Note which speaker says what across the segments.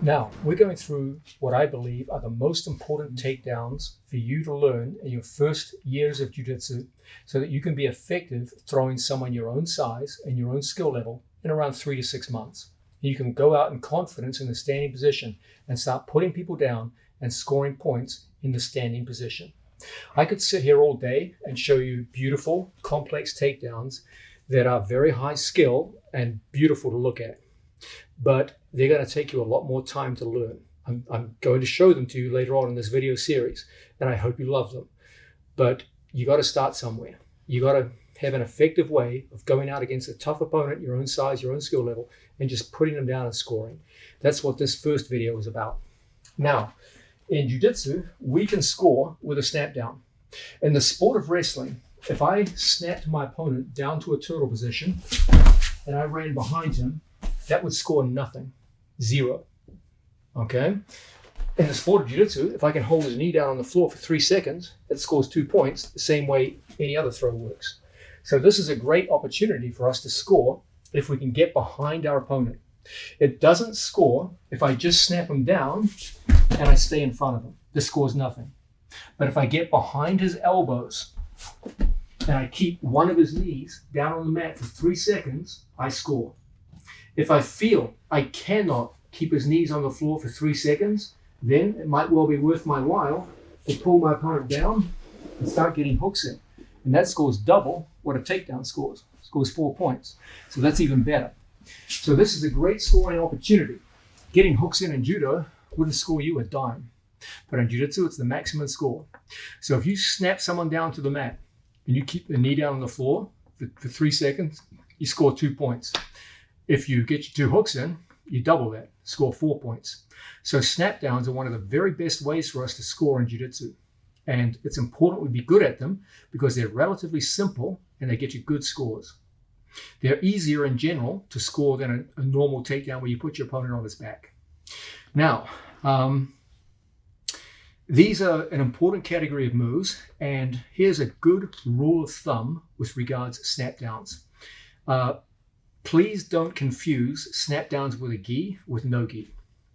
Speaker 1: Now, we're going through what I believe are the most important takedowns for you to learn in your first years of jiu-jitsu so that you can be effective throwing someone your own size and your own skill level in around 3 to 6 months. You can go out in confidence in the standing position and start putting people down and scoring points in the standing position. I could sit here all day and show you beautiful, complex takedowns that are very high skill and beautiful to look at. But they're going to take you a lot more time to learn. I'm going to show them to you later on in this video series, and I hope you love them. But you got to start somewhere. You got to have an effective way of going out against a tough opponent, your own size, your own skill level, and just putting them down and scoring. That's what this first video is about. Now, in jiu-jitsu, we can score with a snap down. In the sport of wrestling, if I snapped my opponent down to a turtle position and I ran behind him, that would score nothing, 0. Okay? In the sport of jiu-jitsu, if I can hold his knee down on the floor for 3 seconds, it scores 2 points, the same way any other throw works. So this is a great opportunity for us to score if we can get behind our opponent. It doesn't score if I just snap him down and I stay in front of him. This scores nothing. But if I get behind his elbows and I keep one of his knees down on the mat for 3 seconds, I score. If I feel I cannot keep his knees on the floor for 3 seconds, then it might well be worth my while to pull my opponent down and start getting hooks in. And that scores double what a takedown scores. It scores 4 points. So that's even better. So this is a great scoring opportunity. Getting hooks in judo wouldn't score you a dime. But in jiu-jitsu, it's the maximum score. So if you snap someone down to the mat and you keep the knee down on the floor for 3 seconds, you score 2 points. If you get your 2 hooks in, you double that, score 4 points. So snap downs are one of the very best ways for us to score in jiu-jitsu. And it's important we be good at them because they're relatively simple and they get you good scores. They're easier in general to score than a normal takedown where you put your opponent on his back. Now, these are an important category of moves, and here's a good rule of thumb with regards to snap downs. Please don't confuse snap downs with a gi with no gi.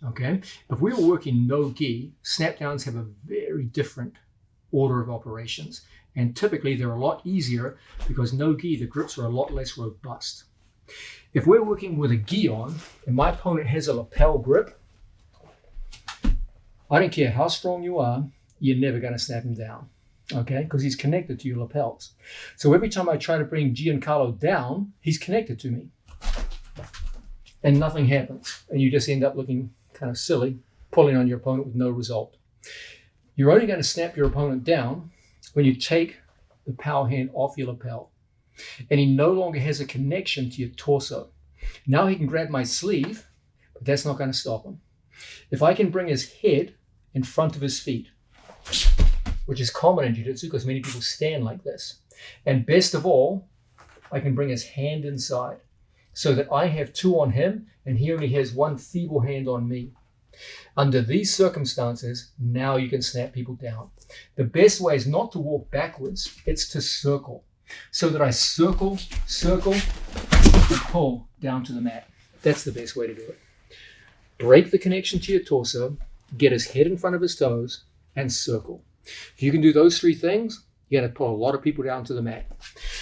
Speaker 1: Okay? If we were working no gi, snap downs have a very different order of operations. And typically they're a lot easier because no gi, the grips are a lot less robust. If we're working with a gi on and my opponent has a lapel grip, I don't care how strong you are, you're never going to snap him down. Okay? Because he's connected to your lapels. So every time I try to bring Giancarlo down, he's connected to me. And nothing happens. And you just end up looking kind of silly, pulling on your opponent with no result. You're only going to snap your opponent down when you take the power hand off your lapel. And he no longer has a connection to your torso. Now he can grab my sleeve, but that's not going to stop him. If I can bring his head in front of his feet, which is common in jiu-jitsu because many people stand like this. And best of all, I can bring his hand inside so that I have 2 on him and he only has 1 feeble hand on me. Under these circumstances, now you can snap people down. The best way is not to walk backwards, it's to circle. So that I circle, and pull down to the mat. That's the best way to do it. Break the connection to your torso, get his head in front of his toes, and circle. If you can do those 3 things, you're going to pull a lot of people down to the mat.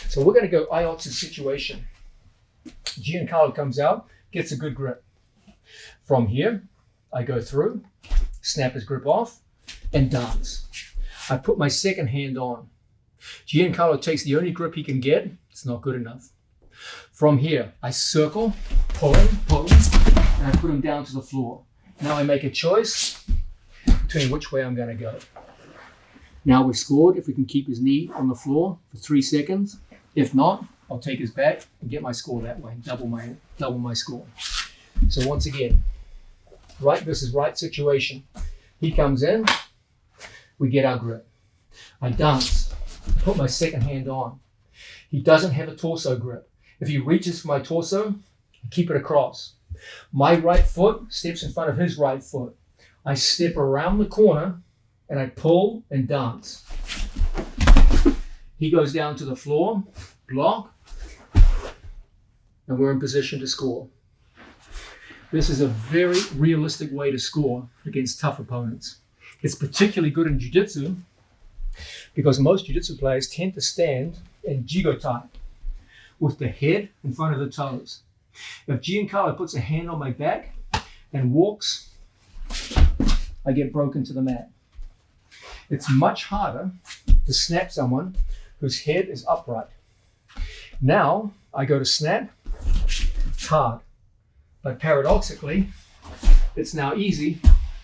Speaker 1: So we're going to go IOTS situation. Giancarlo comes out, gets a good grip. From here, I go through, snap his grip off, and dance. I put my second hand on. Giancarlo takes the only grip he can get. It's not good enough. From here, I circle, pull him, and I put him down to the floor. Now I make a choice between which way I'm going to go. Now we've scored if we can keep his knee on the floor for 3 seconds. If not, I'll take his back and get my score that way, double my score. So once again, right versus right situation. He comes in, we get our grip. I dance, put my second hand on. He doesn't have a torso grip. If he reaches for my torso, I keep it across. My right foot steps in front of his right foot. I step around the corner and I pull and dance. He goes down to the floor, block, and we're in position to score. This is a very realistic way to score against tough opponents. It's particularly good in jiu-jitsu because most jiu-jitsu players tend to stand in jigotai with the head in front of the toes. If Giancarlo puts a hand on my back and walks, I get broken to the mat. It's much harder to snap someone whose head is upright. Now I go to snap, it's hard. But paradoxically, it's now easy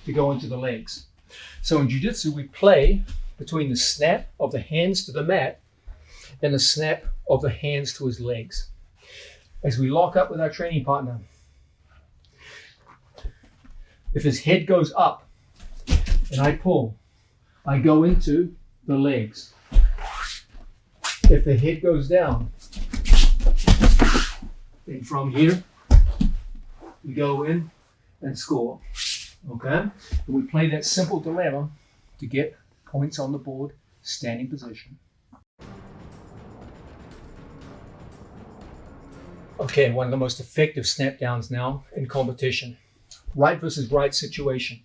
Speaker 1: to go into the legs. So in jiu-jitsu, we play between the snap of the hands to the mat and the snap of the hands to his legs. As we lock up with our training partner, if his head goes up and I pull, I go into the legs. If the head goes down, then from here, we go in and score. Okay? And we play that simple dilemma to get points on the board, standing position. Okay, one of the most effective snap downs now in competition. Right versus right situation.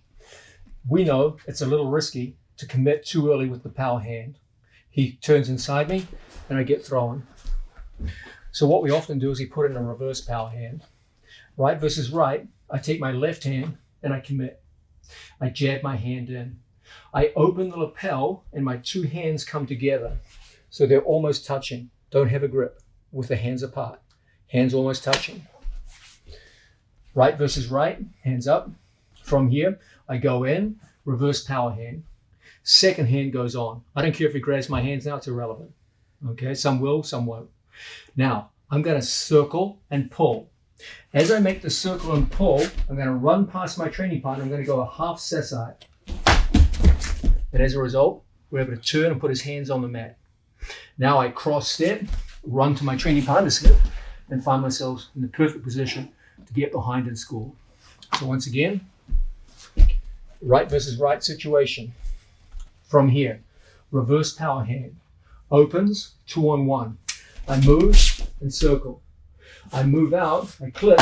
Speaker 1: We know it's a little risky to commit too early with the power hand. He turns inside me and I get thrown. So what we often do is we put in a reverse power hand. Right versus right, I take my left hand and I commit. I jab my hand in. I open the lapel and my two hands come together. So they're almost touching. Don't have a grip with the hands apart. Hands almost touching. Right versus right, hands up. From here, I go in, reverse power hand. Second hand goes on. I don't care if he grabs my hands now, it's irrelevant. Okay, some will, some won't. Now, I'm going to circle and pull. As I make the circle and pull, I'm going to run past my training partner. I'm going to go a half sessai. And as a result, we're able to turn and put his hands on the mat. Now I cross step, run to my training partner step, and find myself in the perfect position to get behind and score. So once again, right versus right situation. From here, reverse power hand. Opens, 2-on-1. I move and circle. I move out, I clip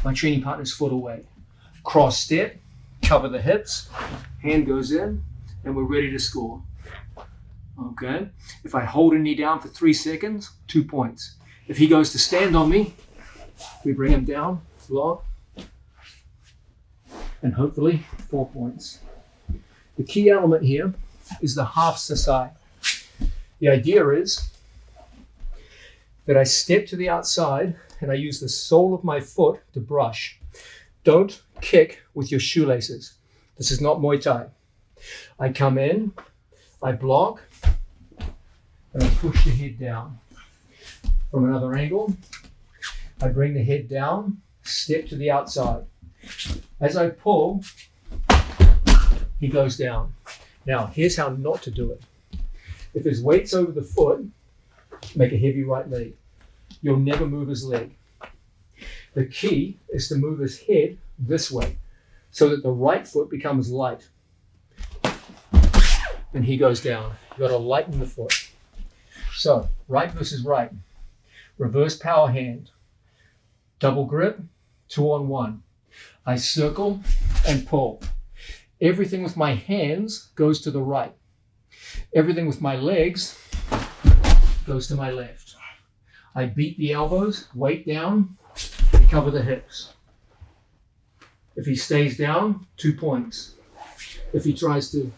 Speaker 1: my training partner's foot away. Cross step, cover the hips, hand goes in, and we're ready to score. Okay? If I hold a knee down for 3 seconds, 2 points. If he goes to stand on me, we bring him down, block, and hopefully 4 points. The key element here is the half sessai. The idea is that I step to the outside and I use the sole of my foot to brush. Don't kick with your shoelaces. This is not Muay Thai. I come in, I block, and I push the head down. From another angle, I bring the head down, step to the outside. As I pull, he goes down. Now, here's how not to do it. If his weight's over the foot, make a heavy right leg. You'll never move his leg. The key is to move his head this way so that the right foot becomes light. And he goes down. You've got to lighten the foot. So, right versus right. Reverse power hand. Double grip, 2-on-1. I circle and pull. Everything with my hands goes to the right. Everything with my legs goes to my left. I beat the elbows, weight down, and cover the hips. If he stays down, 2 points. If he tries to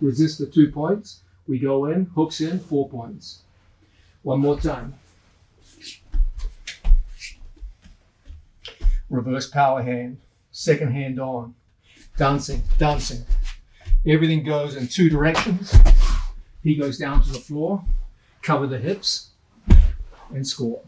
Speaker 1: resist the 2 points, we go in, hooks in, 4 points. One more time. Reverse power hand, second hand on. Dancing, dancing. Everything goes in 2 directions. He goes down to the floor, cover the hips, and score.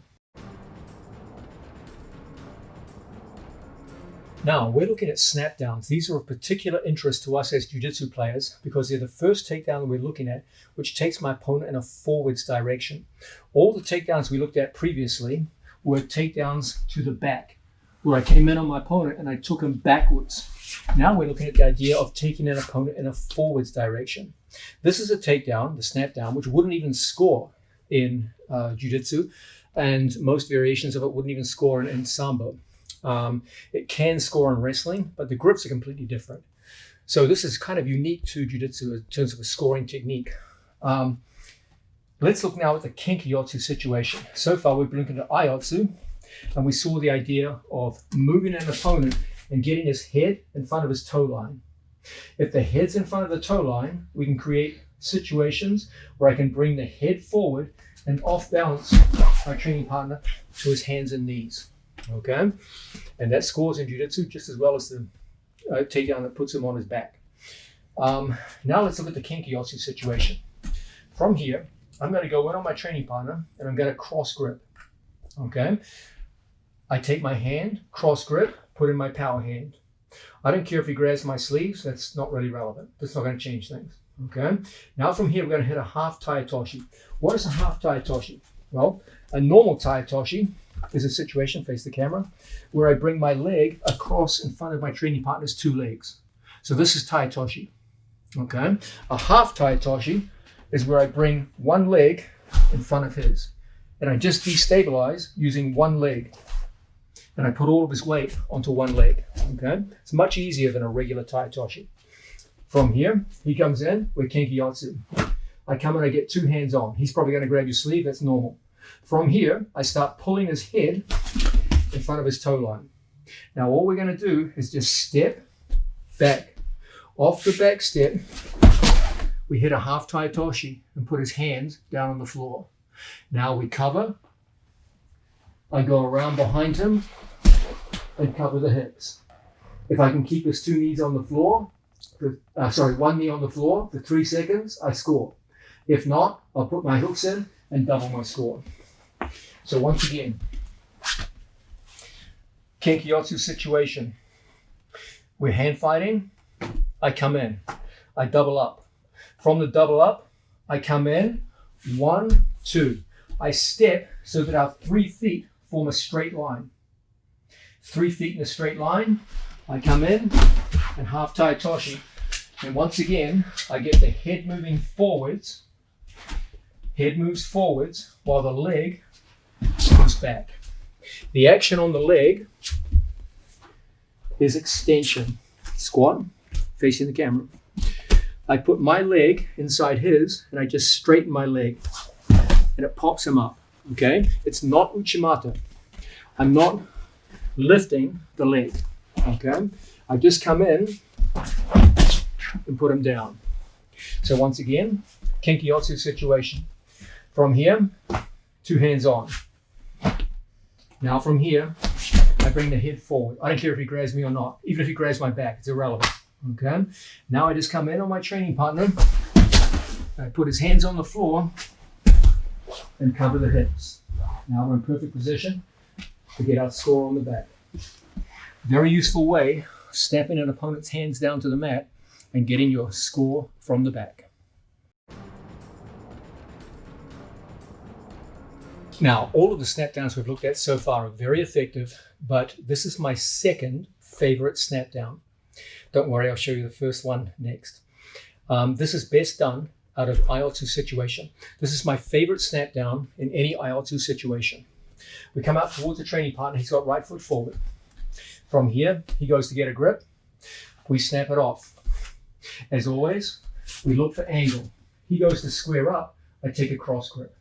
Speaker 1: Now, we're looking at snap downs. These are of particular interest to us as jiu-jitsu players because they're the first takedown we're looking at, which takes my opponent in a forwards direction. All the takedowns we looked at previously were takedowns to the back, where I came in on my opponent and I took him backwards. Now we're looking at the idea of taking an opponent in a forwards direction. This is a takedown, the snap down, which wouldn't even score in jiu-jitsu, and most variations of it wouldn't even score in sambo. It can score in wrestling, but the grips are completely different. So this is kind of unique to jiu-jitsu in terms of a scoring technique. Let's look now at the Kenkyotsu situation. So far, we've been looking at Iotsu, and we saw the idea of moving an opponent and getting his head in front of his toe line. If the head's in front of the toe line, we can create situations where I can bring the head forward and off balance my training partner to his hands and knees. Okay? And that scores in jiu-jitsu just as well as the takedown that puts him on his back. Now let's look at the Kenkyotsu situation. From here, I'm going to go in on my training partner and I'm going to cross grip. Okay? I take my hand, cross grip, put in my power hand. I don't care if he grabs my sleeves, that's not really relevant. That's not going to change things. Okay? Now from here, we're going to hit a half taitoshi. What is a half taitoshi? Well, a normal taitoshi is a situation, face the camera, where I bring my leg across in front of my training partner's two legs. So this is taitoshi. Okay? A half taitoshi is where I bring one leg in front of his. And I just destabilize using one leg. And I put all of his weight onto one leg. Okay? It's much easier than a regular taitoshi. From here, he comes in with Kenkyotsu. I come in, I get two hands on. He's probably going to grab your sleeve, that's normal. From here, I start pulling his head in front of his toe line. Now all we're going to do is just step back. Off the back step, we hit a half taitoshi and put his hands down on the floor. Now we cover. I go around behind him and cover the hips. If I can keep his two knees on the floor, one knee on the floor for 3 seconds, I score. If not, I'll put my hooks in and double my score. So once again, Kenkyotsu situation. We're hand fighting. I come in. I double up. From the double up, I come in. 1, 2. I step so that our 3 feet form a straight line. 3 feet in a straight line. I come in and half taitoshi. And once again, I get the head moving forwards. Head moves forwards while the leg goes back. The action on the leg is extension. Squat, facing the camera. I put my leg inside his and I just straighten my leg and it pops him up. Okay? It's not Uchimata. I'm not lifting the leg. Okay? I just come in and put him down. So once again, Kenkyotsu situation. From here, 2 hands on. Now from here, I bring the head forward. I don't care if he grabs me or not. Even if he grabs my back, it's irrelevant. Okay? Now I just come in on my training partner. I put his hands on the floor and cover the hips. Now we're in perfect position to get our score on the back. Very useful way, snapping an opponent's hands down to the mat and getting your score from the back. Now, all of the snap downs we've looked at so far are very effective, but this is my second favorite snap down. Don't worry, I'll show you the first one next. This is best done out of Iotsu situation. This is my favorite snap down in any Iotsu situation. We come out towards the training partner, he's got right foot forward. From here, he goes to get a grip. We snap it off. As always, we look for angle. He goes to square up, I take a cross grip.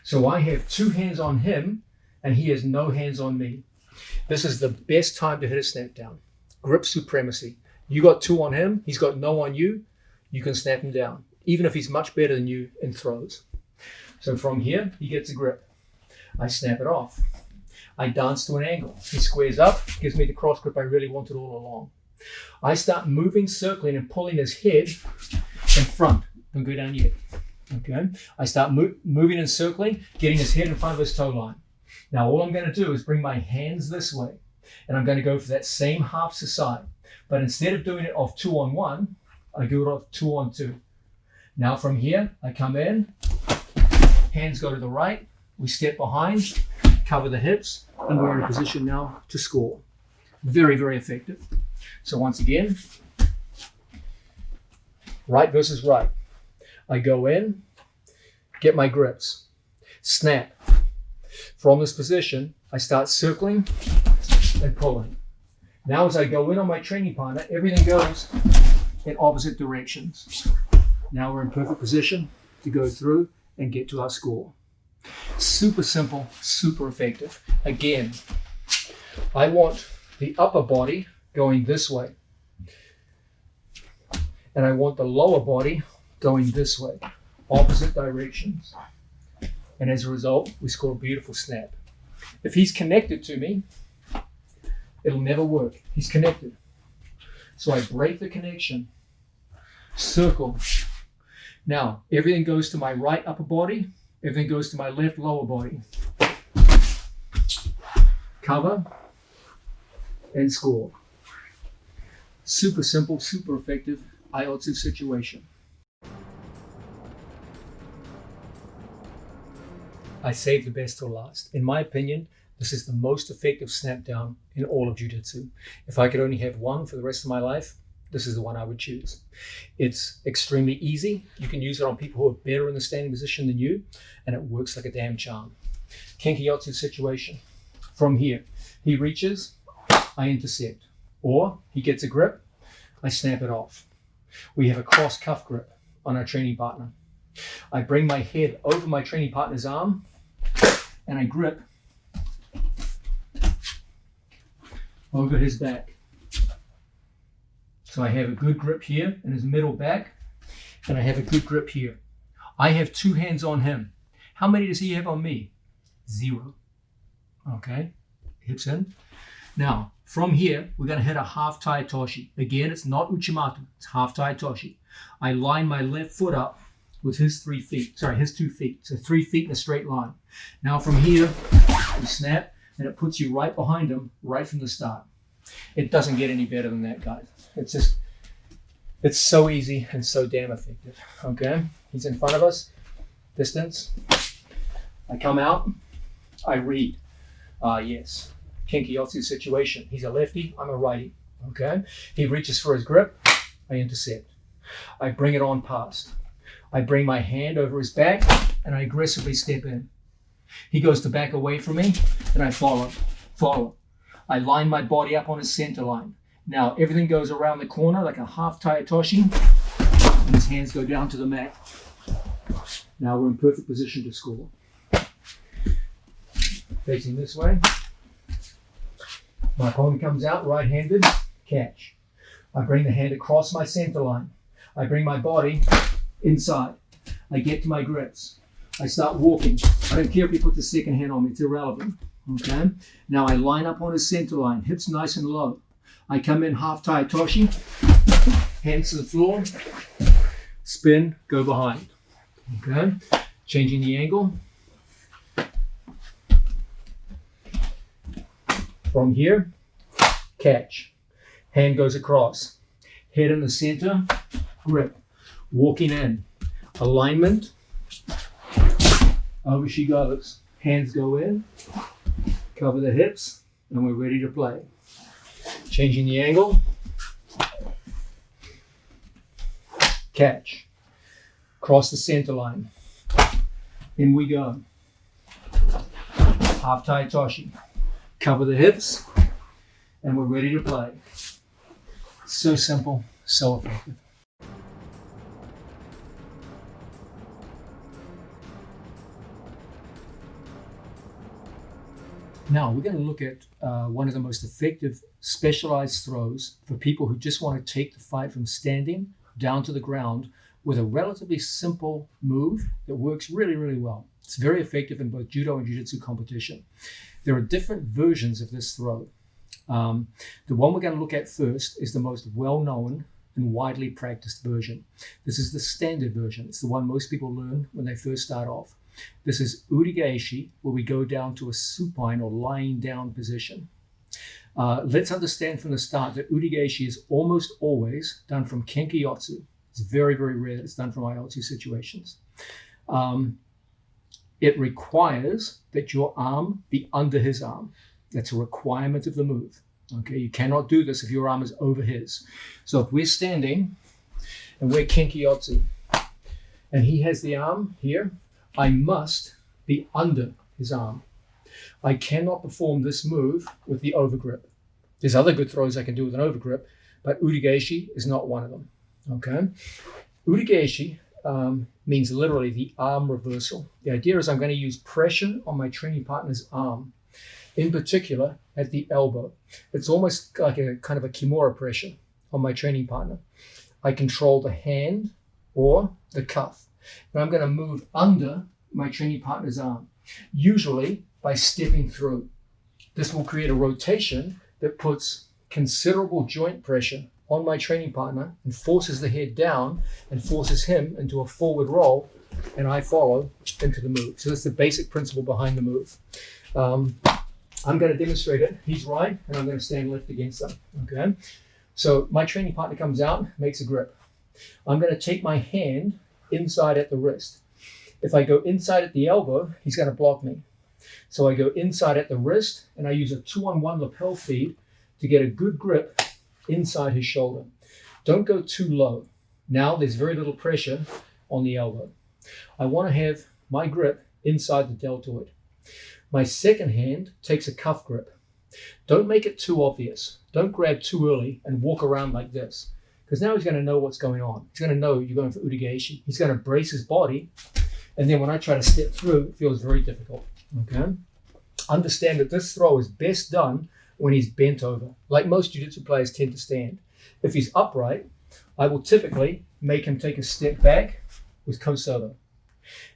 Speaker 1: So I have 2 hands on him and he has no hands on me. This is the best time to hit a snap down. Grip supremacy. You got 2 on him, he's got no on you, you can snap him down, even if he's much better than you in throws. So from here, he gets a grip. I snap it off. I dance to an angle. He squares up, gives me the cross grip I really wanted all along. I start moving, circling, and pulling his head in front. Don't go down yet. Okay. I start moving and circling, getting his head in front of his toe line. Now all I'm going to do is bring my hands this way, and I'm going to go for that same half side. But instead of doing it off 2-on-1, I do it off 2-on-2. Now from here, I come in, hands go to the right, we step behind, cover the hips, and we're in a position now to score. Very, very effective. So once again, right versus right. I go in, get my grips, snap. From this position, I start circling and pulling. Now as I go in on my training partner, everything goes in opposite directions. Now we're in perfect position to go through and get to our score. Super simple, super effective. Again, I want the upper body going this way. And I want the lower body going this way, opposite directions. And as a result, we score a beautiful snap. If he's connected to me, it'll never work. He's connected. So I break the connection, circle. Now, everything goes to my right upper body, everything goes to my left lower body. Cover and score. Super simple, super effective IELTS situation. I saved the best till last. In my opinion, this is the most effective snap down in all of Jiu-Jitsu. If I could only have one for the rest of my life, this is the one I would choose. It's extremely easy. You can use it on people who are better in the standing position than you, and it works like a damn charm. Kenki-Yatsu situation. From here, he reaches, I intercept. Or he gets a grip, I snap it off. We have a cross cuff grip on our training partner. I bring my head over my training partner's arm and I grip over his back. So I have a good grip here in his middle back and I have a good grip here. I have two hands on him. How many does he have on me? 0. Okay, hips in. Now, from here, we're going to hit a half tai toshi. Again, it's not uchimata, it's half tai toshi. I line my left foot up with his 2 feet. So 3 feet in a straight line. Now from here, you snap, and it puts you right behind him, right from the start. It doesn't get any better than that, guys. It's so easy and so damn effective. Okay, he's in front of us, distance. I come out, I read. Yes. Kenki-Yatsu situation. He's a lefty, I'm a righty. Okay? He reaches for his grip, I intercept. I bring it on past. I bring my hand over his back and I aggressively step in. He goes to back away from me and I follow. I line my body up on his center line. Now everything goes around the corner like a half tai toshi and his hands go down to the mat. Now we're in perfect position to score. Facing this way. My opponent comes out right-handed, catch. I bring the hand across my center line. I bring my body inside. I get to my grips. I start walking. I don't care if he puts the second hand on me, it's irrelevant. Okay? Now I line up on his center line, hips nice and low. I come in half tai toshi, hands to the floor, spin, go behind. Okay? Changing the angle. From here, catch. Hand goes across. Head in the center, grip. Walking in. Alignment. Over she goes. Hands go in. Cover the hips. And we're ready to play. Changing the angle. Catch. Cross the center line. In we go. Half tai toshi. Cover the hips, and we're ready to play. So simple, so effective. Now we're going to look at one of the most effective specialized throws for people who just want to take the fight from standing down to the ground with a relatively simple move that works really, really well. It's very effective in both judo and jiu-jitsu competition. There are different versions of this throw. The one we're going to look at first is the most well-known and widely practiced version. This is the standard version. It's the one most people learn when they first start off. This is Urigaeshi, where we go down to a supine or lying down position. Let's understand from the start that Urigaeshi is almost always done from Kenki-Yatsu. It's very, very rare that it's done from IELTS situations. It requires that your arm be under his arm. That's a requirement of the move. Okay, you cannot do this if your arm is over his. So if we're standing and we're Kenki-Yatsu and he has the arm here, I must be under his arm. I cannot perform this move with the overgrip. There's other good throws I can do with an overgrip, but Urigeshi is not one of them. Okay? Urigeshi means literally the arm reversal. The idea is I'm going to use pressure on my training partner's arm, in particular at the elbow. It's almost like a kind of a Kimura pressure on my training partner. I control the hand or the cuff, and I'm going to move under my training partner's arm, usually by stepping through. This will create a rotation that puts considerable joint pressure on my training partner and forces the head down and forces him into a forward roll, and I follow into the move. So that's the basic principle behind the move. I'm going to demonstrate it. He's right, and I'm going to stand left against him. Okay. So my training partner comes out, makes a grip. I'm going to take my hand inside at the wrist. If I go inside at the elbow, he's going to block me. So I go inside at the wrist, and I use a 2-on-1 lapel feed to get a good grip inside his shoulder. Don't go too low. Now there's very little pressure on the elbow. I want to have my grip inside the deltoid. My second hand takes a cuff grip. Don't make it too obvious. Don't grab too early and walk around like this, because now he's going to know what's going on. He's going to know you're going for Urigeshi. He's going to brace his body, and then when I try to step through, it feels very difficult. Okay? Understand that this throw is best done when he's bent over, like most jiu-jitsu players tend to stand. If he's upright, I will typically make him take a step back with Kosoto.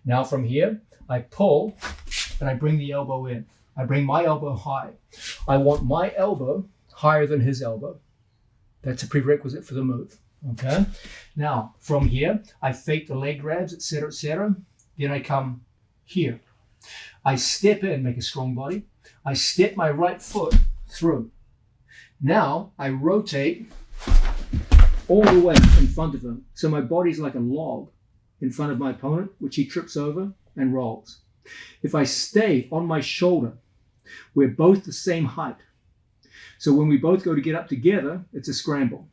Speaker 1: Now from here, I pull and I bring the elbow in. I bring my elbow high. I want my elbow higher than his elbow. That's a prerequisite for the move. Okay? Now, from here, I fake the leg grabs, etc., etc. Then I come here. I step in, make a strong body. I step my right foot through. Now, I rotate all the way in front of him. So my body's like a log in front of my opponent, which he trips over and rolls. If I stay on my shoulder, we're both the same height. So when we both go to get up together, it's a scramble.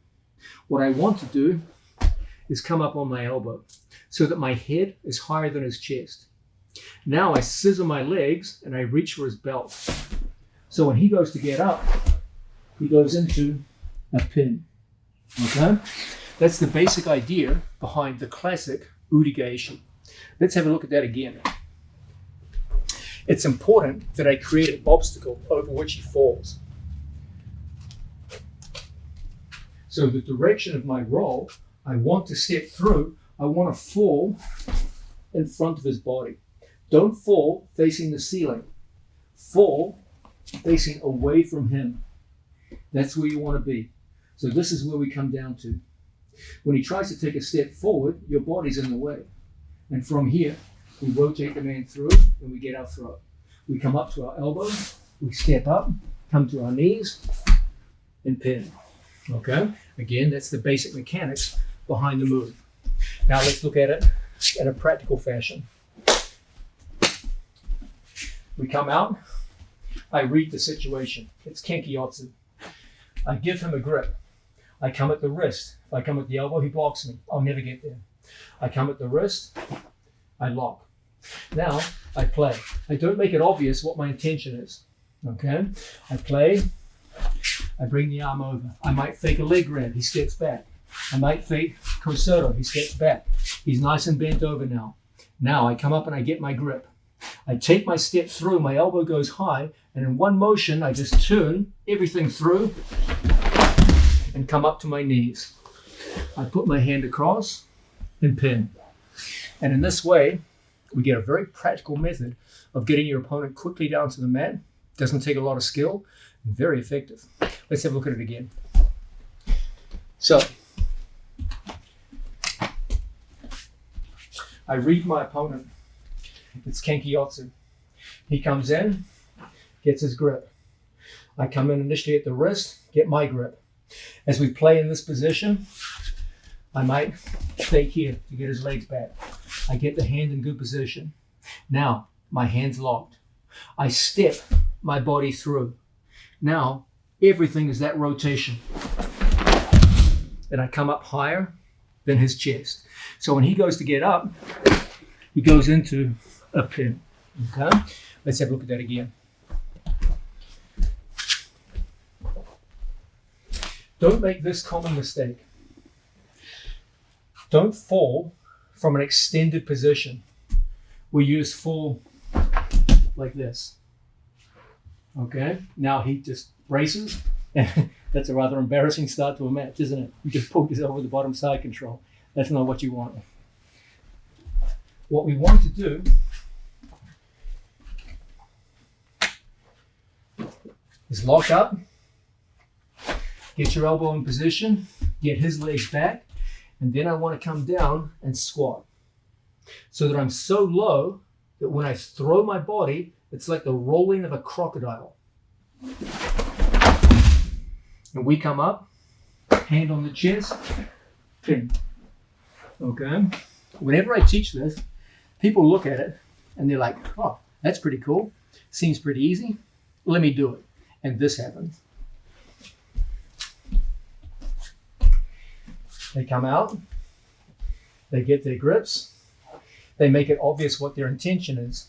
Speaker 1: What I want to do is come up on my elbow so that my head is higher than his chest. Now I scissor my legs and I reach for his belt. So when he goes to get up, he goes into a pin. Okay? That's the basic idea behind the classic Urigeshi. Let's have a look at that again. It's important that I create an obstacle over which he falls. So the direction of my roll, I want to step through, I want to fall in front of his body. Don't fall facing the ceiling. Fall facing away from him. That's where you want to be. So this is where we come down to. When he tries to take a step forward, your body's in the way. And from here, we rotate the man through and we get our throw. We come up to our elbow, we step up, come to our knees, and pin. Okay? Again, that's the basic mechanics behind the move. Now let's look at it in a practical fashion. We come out, I read the situation. It's Kenkiotsu. I give him a grip. I come at the wrist. If I come at the elbow, he blocks me. I'll never get there. I come at the wrist, I lock. Now, I play. I don't make it obvious what my intention is. Okay? I play, I bring the arm over. I might fake a leg grab, he steps back. I might fake Kosoto, he steps back. He's nice and bent over now. Now I come up and I get my grip. I take my step through, my elbow goes high, and in one motion, I just turn everything through and come up to my knees. I put my hand across and pin. And in this way, we get a very practical method of getting your opponent quickly down to the mat. Doesn't take a lot of skill, and very effective. Let's have a look at it again. So, I read my opponent. It's Kenkiotsu. He comes in, gets his grip. I come in initially at the wrist, get my grip. As we play in this position, I might fake here to get his legs back. I get the hand in good position. Now, my hand's locked. I step my body through. Now, everything is that rotation. And I come up higher than his chest. So when he goes to get up, he goes into a pin. Okay? Let's have a look at that again. Don't make this common mistake. Don't fall from an extended position where you just fall like this. Okay, now he just braces. That's a rather embarrassing start to a match, isn't it? You just pulled yourself with the bottom side control. That's not what you want. What we want to do is lock up, get your elbow in position, get his legs back, and then I want to come down and squat so that I'm so low that when I throw my body, it's like the rolling of a crocodile. And we come up, hand on the chest, pin. Okay? Whenever I teach this, people look at it and they're like, oh, that's pretty cool. Seems pretty easy. Let me do it. And this happens. They come out, they get their grips, they make it obvious what their intention is.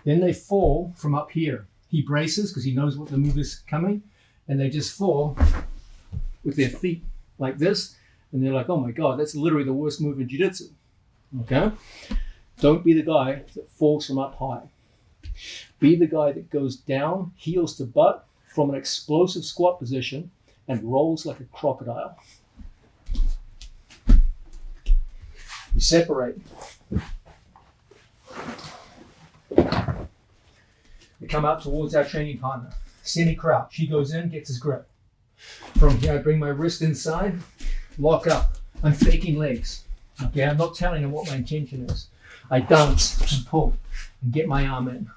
Speaker 1: Then they fall from up here. He braces because he knows what the move is coming, and they just fall with their feet like this, and they're like, oh my God, that's literally the worst move in jiu-jitsu. Okay? Don't be the guy that falls from up high. Be the guy that goes down, heels to butt, from an explosive squat position and rolls like a crocodile. We separate. We come out towards our training partner. Semi-crouch. He goes in, gets his grip. From here, I bring my wrist inside, lock up. I'm faking legs. Okay, I'm not telling him what my intention is. I dance and pull and get my arm in.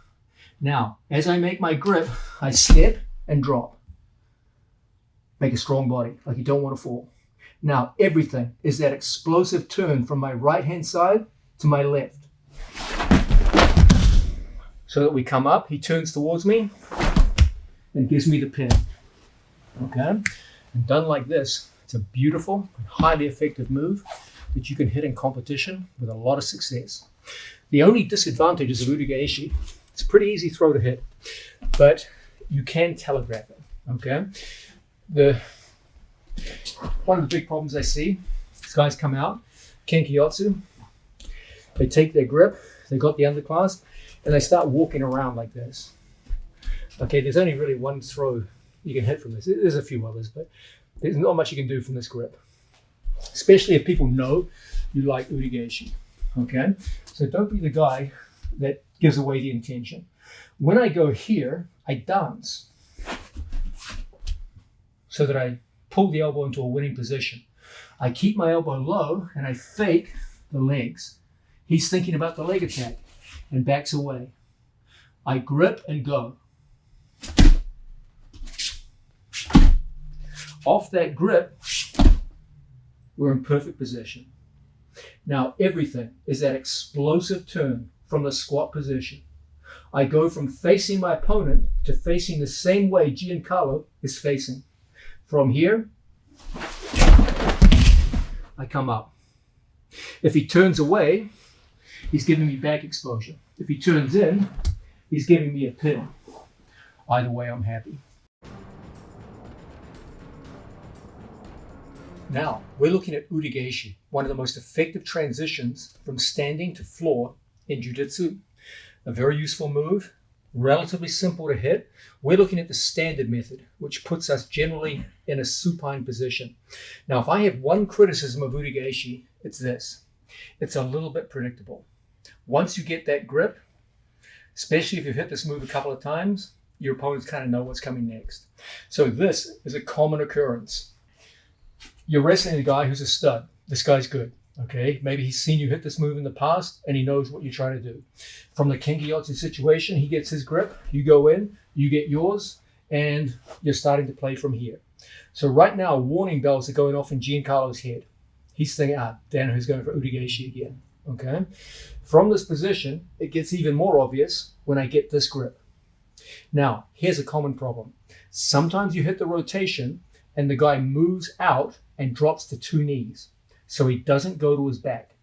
Speaker 1: Now, as I make my grip, I step and drop. Make a strong body, like you don't want to fall. Now, everything is that explosive turn from my right-hand side to my left. So that we come up, he turns towards me and gives me the pin. Okay? And done like this, it's a beautiful, highly effective move that you can hit in competition with a lot of success. The only disadvantages of Urugeshi, it's a pretty easy throw to hit, but you can telegraph it. Okay? One of the big problems I see, these guys come out, Kenkyotsu, they take their grip, they got the underclass, and they start walking around like this. Okay, there's only really one throw you can hit from this. There's a few others, but there's not much you can do from this grip. Especially if people know you like Urugeshi. Okay? So don't be the guy that gives away the intention. When I go here, I dance so that I pull the elbow into a winning position. I keep my elbow low and I fake the legs. He's thinking about the leg attack and backs away. I grip and go. Off that grip, we're in perfect position. Now everything is that explosive turn from the squat position. I go from facing my opponent to facing the same way Giancarlo is facing. From here, I come up. If he turns away, he's giving me back exposure. If he turns in, he's giving me a pin. Either way, I'm happy. Now, we're looking at Urugeshi, one of the most effective transitions from standing to floor in Jiu-Jitsu. A very useful move, relatively simple to hit. We're looking at the standard method, which puts us generally in a supine position. Now, if I have one criticism of Urugeshi, it's this. It's a little bit predictable. Once you get that grip, especially if you've hit this move a couple of times, your opponents kind of know what's coming next. So this is a common occurrence. You're wrestling a guy who's a stud. This guy's good. Okay, maybe he's seen you hit this move in the past and he knows what you're trying to do. From the Kenkyotsu situation, he gets his grip, you go in, you get yours, and you're starting to play from here. So right now, warning bells are going off in Giancarlo's head. He's thinking, Danaher's going for Urugeshi again. Okay, from this position, it gets even more obvious when I get this grip. Now, here's a common problem. Sometimes you hit the rotation and the guy moves out and drops to two knees. So he doesn't go to his back.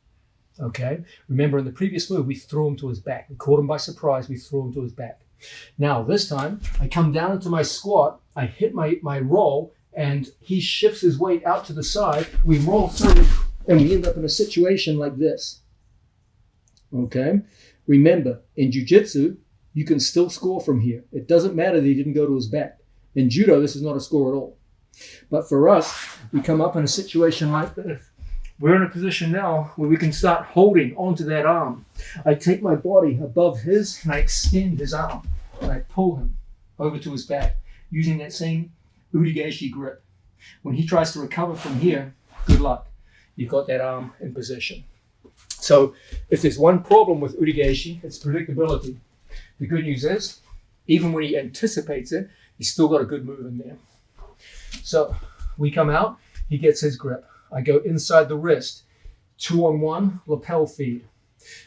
Speaker 1: Okay? Remember in the previous move, we threw him to his back. We caught him by surprise, we threw him to his back. Now this time, I come down into my squat, I hit my roll, and he shifts his weight out to the side, we roll through and we end up in a situation like this. Okay? Remember, in jiu-jitsu, you can still score from here. It doesn't matter that he didn't go to his back. In judo, this is not a score at all. But for us, we come up in a situation like this. We're in a position now where we can start holding onto that arm. I take my body above his and I extend his arm and I pull him over to his back using that same Urigeshi grip. When he tries to recover from here, good luck. You've got that arm in position. So if there's one problem with Urigeshi, it's predictability. The good news is, even when he anticipates it, he's still got a good move in there. So we come out, he gets his grip. I go inside the wrist, 2-on-1 lapel feed,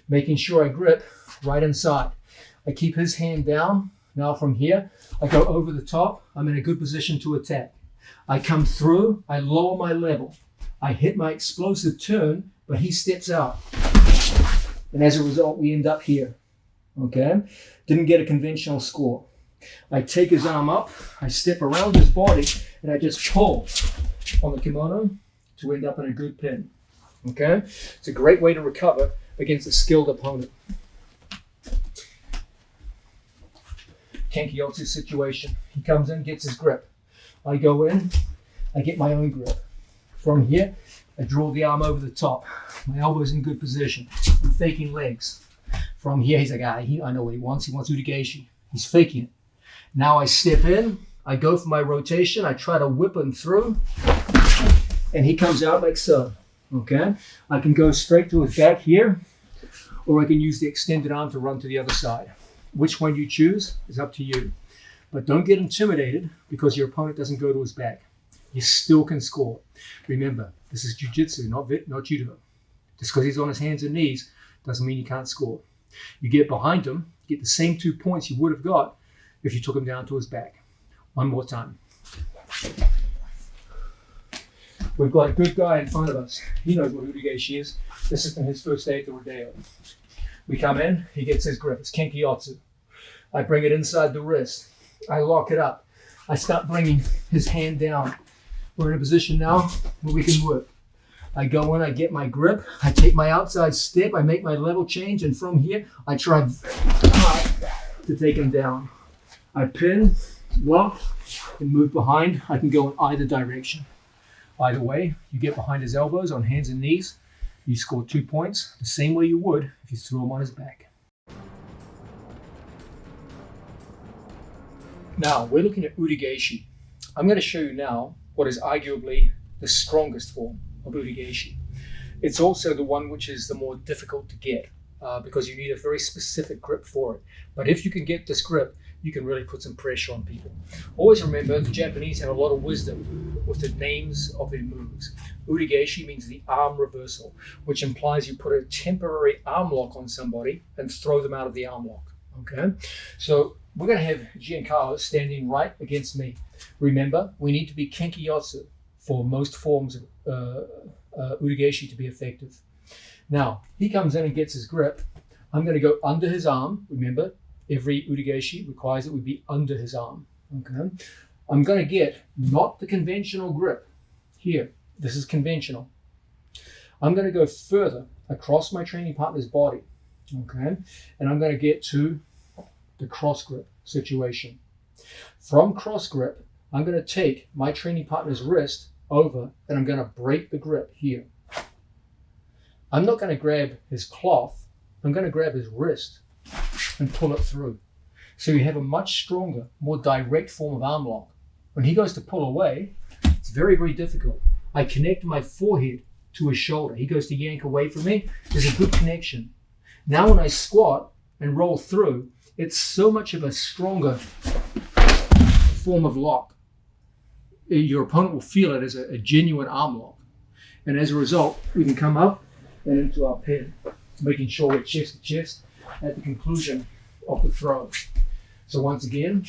Speaker 1: making sure I grip right inside. I keep his hand down. Now from here, I go over the top. I'm in a good position to attack. I come through, I lower my level. I hit my explosive turn, but he steps out. And as a result, we end up here. Okay? Didn't get a conventional score. I take his arm up, I step around his body, and I just pull on the kimono to end up in a good pin. Okay? It's a great way to recover against a skilled opponent. Kenkiotsu situation. He comes in, gets his grip. I go in, I get my own grip. From here, I draw the arm over the top. My elbow's in good position. I'm faking legs. From here, he's like, I know what he wants. He wants Urigeshi. He's faking it. Now I step in, I go for my rotation, I try to whip him through, and he comes out like so. Okay? I can go straight to his back here, or I can use the extended arm to run to the other side. Which one you choose is up to you. But don't get intimidated because your opponent doesn't go to his back. You still can score. Remember, this is jiu-jitsu, not judo. Just because he's on his hands and knees doesn't mean you can't score. You get behind him, get the same 2 points you would have got if you took him down to his back. One more time. We've got a good guy in front of us. He knows what Urigeshi is. This has been his first day at the rodeo. We come in, he gets his grip. It's Kenkiotsu. I bring it inside the wrist. I lock it up. I start bringing his hand down. We're in a position now where we can work. I go in, I get my grip. I take my outside step. I make my level change. And from here, I try to take him down. I pin, lock, and move behind. I can go in either direction. Either way, you get behind his elbows on hands and knees. You score 2 points, the same way you would if you threw him on his back. Now, we're looking at Urigeshi. I'm going to show you now what is arguably the strongest form of Urigeshi. It's also the one which is the more difficult to get because you need a very specific grip for it. But if you can get this grip, you can really put some pressure on people. Always remember, the Japanese have a lot of wisdom with the names of their moves. Urigeshi means the arm reversal, which implies you put a temporary arm lock on somebody and throw them out of the arm lock. Okay? So we're going to have Giancarlo standing right against me. Remember, we need to be Kenkiotsu for most forms of Urigeshi to be effective. Now, he comes in and gets his grip. I'm going to go under his arm. Remember, every Urigeshi requires that we be under his arm. Okay? I'm going to get not the conventional grip here. This is conventional. I'm going to go further across my training partner's body. Okay? And I'm going to get to the cross grip situation. From cross grip, I'm going to take my training partner's wrist over and I'm going to break the grip here. I'm not going to grab his cloth. I'm going to grab his wrist and pull it through. So you have a much stronger, more direct form of arm lock. When he goes to pull away, it's very, very difficult. I connect my forehead to his shoulder. He goes to yank away from me. There's a good connection. Now when I squat and roll through, it's so much of a stronger form of lock. Your opponent will feel it as a genuine arm lock. And as a result, we can come up and into our pin, making sure we're chest to chest at the conclusion of the throw. So once again,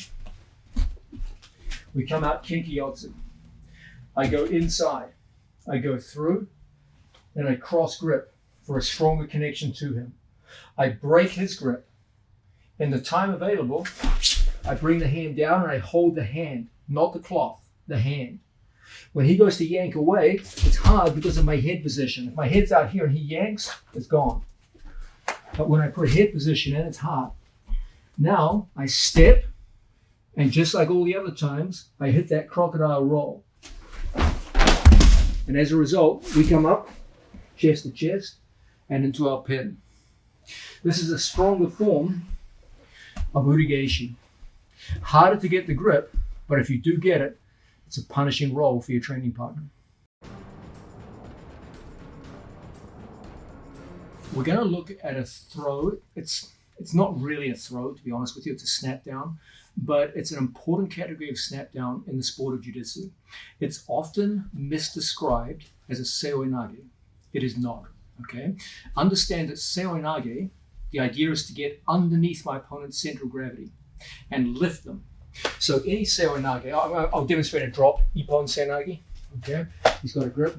Speaker 1: we come out Kenkiotsu. I go inside, I go through, and I cross grip for a stronger connection to him. I break his grip. In the time available, I bring the hand down and I hold the hand, not the cloth, the hand. When he goes to yank away, it's hard because of my head position. If my head's out here and he yanks, it's gone. But when I put head position in, it's hard. Now I step, and just like all the other times, I hit that crocodile roll. And as a result, we come up chest to chest and into our pin. This is a stronger form of Urigeshi. Harder to get the grip, but if you do get it, it's a punishing roll for your training partner. We're going to look at a throw. It's not really a throw, to be honest with you. It's a snap down, but it's an important category of snap down in the sport of jiu-jitsu. It's often misdescribed as a seoi nage. It is not, okay? Understand that seoi nage, the idea is to get underneath my opponent's center of gravity and lift them. So any seoi nage, I'll demonstrate a drop, Ippon Seoi-nage, okay? He's got a grip.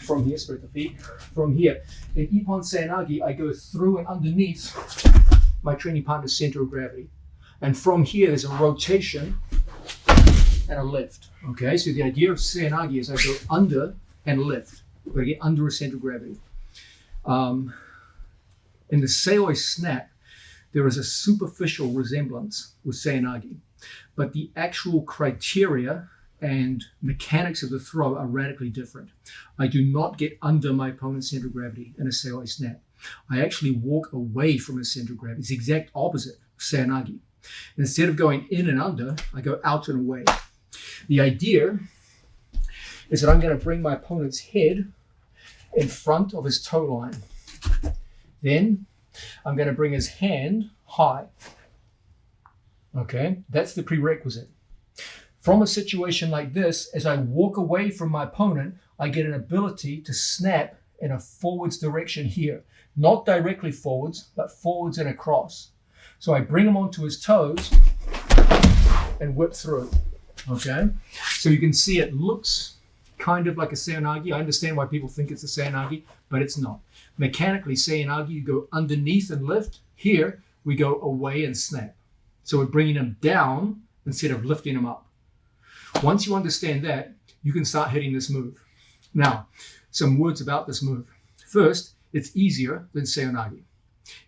Speaker 1: From here, spread the feet. From here, in Ippon Seoi-nage, I go through and underneath my training partner's center of gravity. And from here, there's a rotation and a lift. Okay, so the idea of Seoi-nage is I go under and lift. I get under a center of gravity. In the Seoi snap, there is a superficial resemblance with Seoi-nage, but the actual criteria and mechanics of the throw are radically different. I do not get under my opponent's center of gravity in a Seoi snap. I actually walk away from his center of gravity. It's the exact opposite of Seoi-nage. Instead of going in and under, I go out and away. The idea is that I'm going to bring my opponent's head in front of his toe line. Then I'm going to bring his hand high. Okay, that's the prerequisite. From a situation like this, as I walk away from my opponent, I get an ability to snap in a forwards direction here. Not directly forwards, but forwards and across. So I bring him onto his toes and whip through. Okay? So you can see it looks kind of like a Seoi-nage. I understand why people think it's a Seoi-nage, but it's not. Mechanically, Seoi-nage, you go underneath and lift. Here, we go away and snap. So we're bringing him down instead of lifting him up. Once you understand that, you can start hitting this move. Now, some words about this move. First, it's easier than Seoi-nage.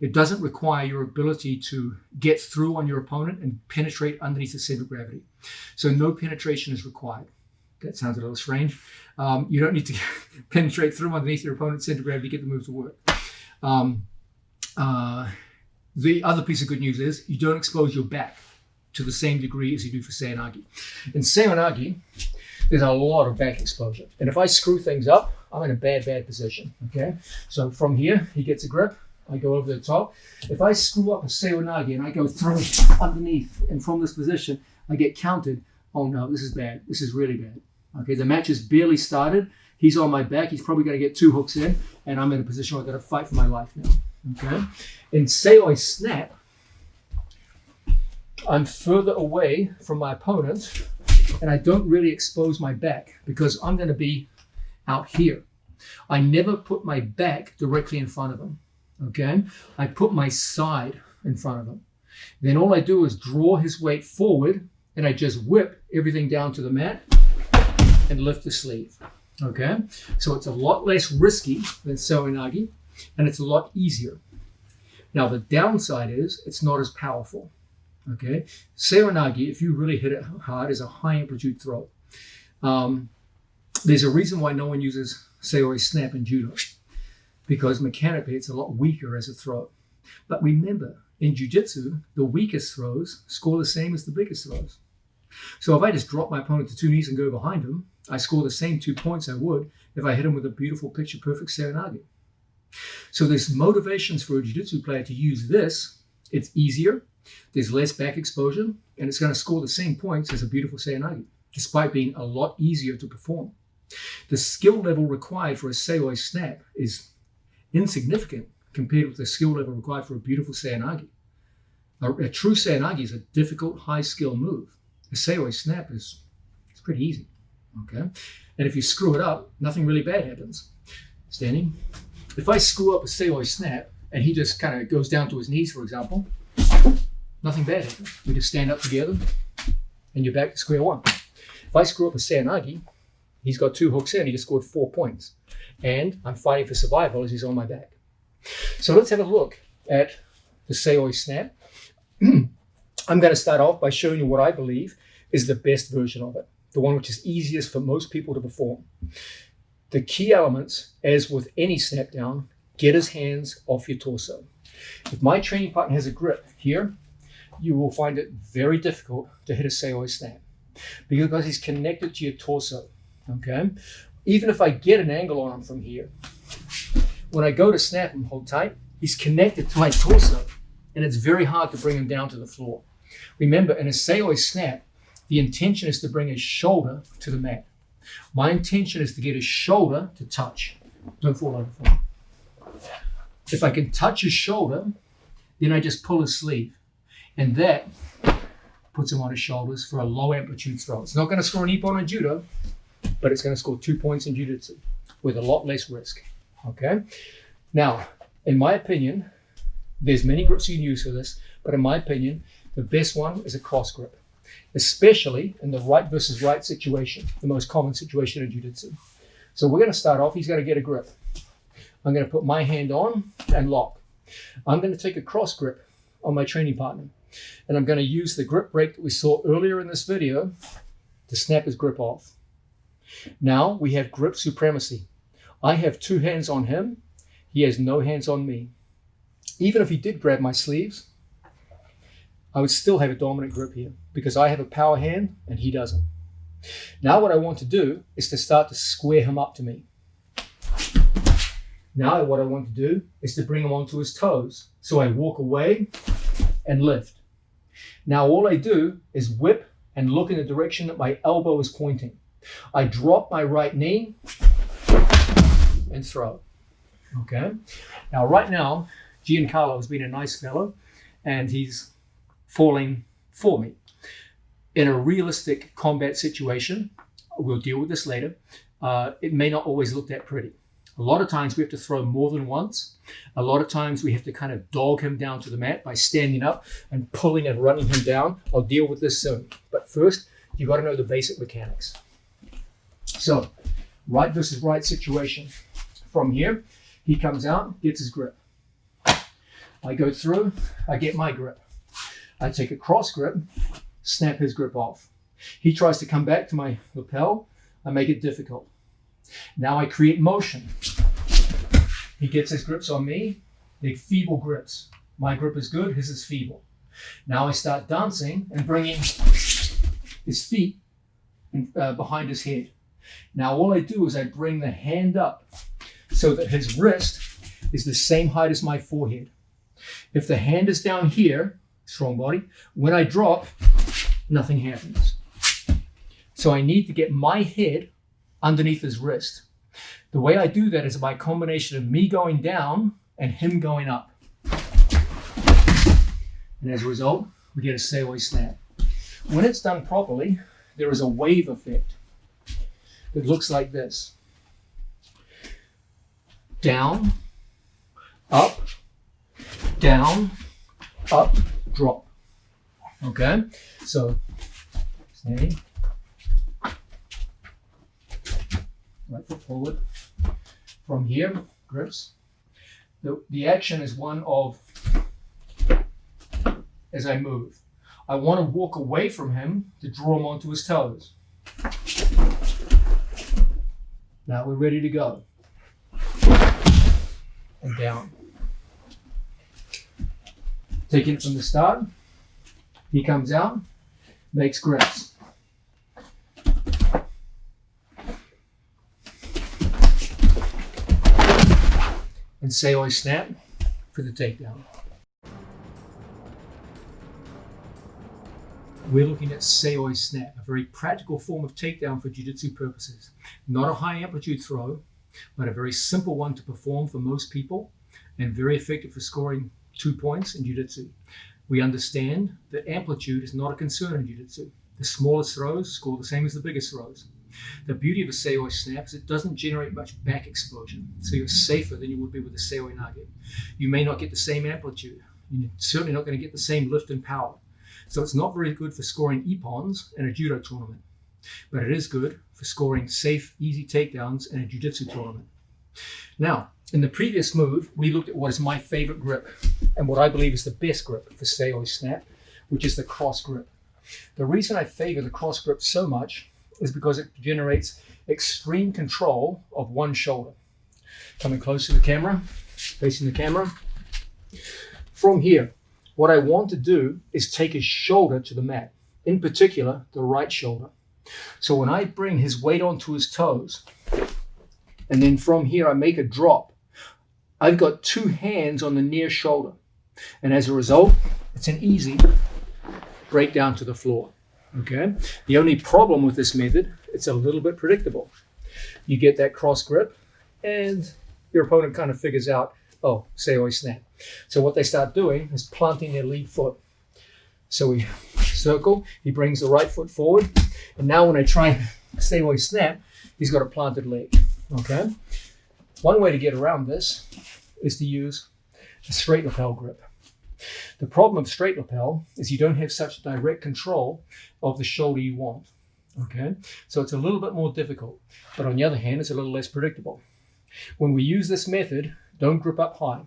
Speaker 1: It doesn't require your ability to get through on your opponent and penetrate underneath the center of gravity. So no penetration is required. That sounds a little strange. You don't need to penetrate through underneath your opponent's center of gravity to get the move to work. The other piece of good news is you don't expose your back to the same degree as you do for Seoi-nage. In Seoi-nage, there's a lot of back exposure. And if I screw things up, I'm in a bad position, okay? So from here, he gets a grip, I go over the top. If I screw up a Seoi-nage and I go through underneath, and from this position, I get counted, oh no, this is bad. This is really bad. Okay, the match has barely started. He's on my back. He's probably going to get 2 hooks in, and I'm in a position where I've got to fight for my life now, okay? In Seoi snap, I'm further away from my opponent, and I don't really expose my back because I'm going to be out here. I never put my back directly in front of him, okay? I put my side in front of him. Then all I do is draw his weight forward, and I just whip everything down to the mat and lift the sleeve, okay? So it's a lot less risky than Seoi-nage, and it's a lot easier. Now, the downside is it's not as powerful. Okay, Seoi-nage, if you really hit it hard, is a high amplitude throw. There's a reason why no one uses Seoi snap in judo, because mechanically it's a lot weaker as a throw. But remember, in jiu-jitsu, the weakest throws score the same as the biggest throws. So if I just drop my opponent to 2 knees and go behind him, I score the same 2 points I would if I hit him with a beautiful picture-perfect Seoi-nage. So there's motivations for a jiu-jitsu player to use this. It's easier. There's less back exposure, and it's going to score the same points as a beautiful Seoi-nage, despite being a lot easier to perform. The skill level required for a Seoi snap is insignificant compared with the skill level required for a beautiful Seoi-nage. A true Seoi-nage is a difficult, high-skill move. A Seoi snap is pretty easy, okay? And if you screw it up, nothing really bad happens. Standing. If I screw up a Seoi snap, and he just kind of goes down to his knees, for example, nothing bad happens. We just stand up together and you're back to square one. If I screw up a seoi-nage, he's got 2 hooks in, he just scored 4 points. And I'm fighting for survival as he's on my back. So let's have a look at the seoi snap. I'm going to start off by showing you what I believe is the best version of it, the one which is easiest for most people to perform. The key elements, as with any snap down, get his hands off your torso. If my training partner has a grip here, you will find it very difficult to hit a seoi snap because he's connected to your torso, okay? Even if I get an angle on him from here, when I go to snap him, hold tight, he's connected to my torso, and it's very hard to bring him down to the floor. Remember, in a seoi snap, the intention is to bring his shoulder to the mat. My intention is to get his shoulder to touch. Don't fall over for me. If I can touch his shoulder, then I just pull his sleeve. And that puts him on his shoulders for a low amplitude throw. It's not going to score an ippon in judo, but it's going to score 2 points in jiu-jitsu with a lot less risk. Okay? Now, in my opinion, there's many grips you can use for this, but in my opinion, the best one is a cross grip, especially in the right versus right situation, the most common situation in jiu-jitsu. So we're going to start off, he's going to get a grip. I'm going to put my hand on and lock. I'm going to take a cross grip on my training partner, and I'm going to use the grip break that we saw earlier in this video to snap his grip off. Now we have grip supremacy. I have 2 hands on him. He has no hands on me. Even if he did grab my sleeves, I would still have a dominant grip here because I have a power hand and he doesn't. Now what I want to do is to start to square him up to me. Now what I want to do is to bring him onto his toes. So I walk away and lift. Now all I do is whip and look in the direction that my elbow is pointing. I drop my right knee and throw. Okay? Now right now, Giancarlo has been a nice fellow and he's falling for me. In a realistic combat situation, we'll deal with this later, it may not always look that pretty. A lot of times we have to throw more than once. A lot of times we have to kind of dog him down to the mat by standing up and pulling and running him down. I'll deal with this soon. But first, you've got to know the basic mechanics. So, right versus right situation. From here, he comes out, gets his grip. I go through, I get my grip. I take a cross grip, snap his grip off. He tries to come back to my lapel, I make it difficult. Now I create motion. He gets his grips on me, they're feeble grips. My grip is good, his is feeble. Now I start dancing and bringing his feet behind his head. Now all I do is I bring the hand up so that his wrist is the same height as my forehead. If the hand is down here, strong body, when I drop, nothing happens. So I need to get my head underneath his wrist. The way I do that is by a combination of me going down and him going up. And as a result, we get a seoi snap. When it's done properly, there is a wave effect that looks like this. Down, up, drop. Okay? So, standing. Right foot forward. From here, grips. The action is one of, as I move, I want to walk away from him to draw him onto his toes. Now we're ready to go. And down. Taking it from the start, he comes out, makes grips. And seoi snap for the takedown. We're looking at seoi snap, a very practical form of takedown for jiu-jitsu purposes. Not a high amplitude throw, but a very simple one to perform for most people and very effective for scoring 2 points in jiu-jitsu. We understand that amplitude is not a concern in jiu-jitsu. The smallest throws score the same as the biggest throws. The beauty of a seoi snap is it doesn't generate much back explosion, so you're safer than you would be with a seoi-nage. You may not get the same amplitude. You're certainly not going to get the same lift and power. So it's not very good for scoring ippons in a judo tournament. but it is good for scoring safe, easy takedowns in a jiu-jitsu tournament. Now, in the previous move, we looked at what is my favorite grip and what I believe is the best grip for Seoi snap, which is the cross grip. The reason I favor the cross grip so much is because it generates extreme control of one shoulder. Coming close to the camera, facing the camera. From here, what I want to do is take his shoulder to the mat, in particular, the right shoulder. So when I bring his weight onto his toes, and then from here I make a drop, I've got two hands on the near shoulder. And as a result, it's an easy break down to the floor. Okay. The only problem with this method, it's a little bit predictable. You get that cross grip and your opponent kind of figures out, oh, Seoi snap. So what they start doing is planting their lead foot. So we circle, he brings the right foot forward. And now when I try Seoi snap, he's got a planted leg. Okay. One way to get around this is to use a straight lapel grip. The problem of straight lapel is you don't have such direct control of the shoulder you want. Okay, so it's a little bit more difficult, but on the other hand, it's a little less predictable. When we use this method, don't grip up high.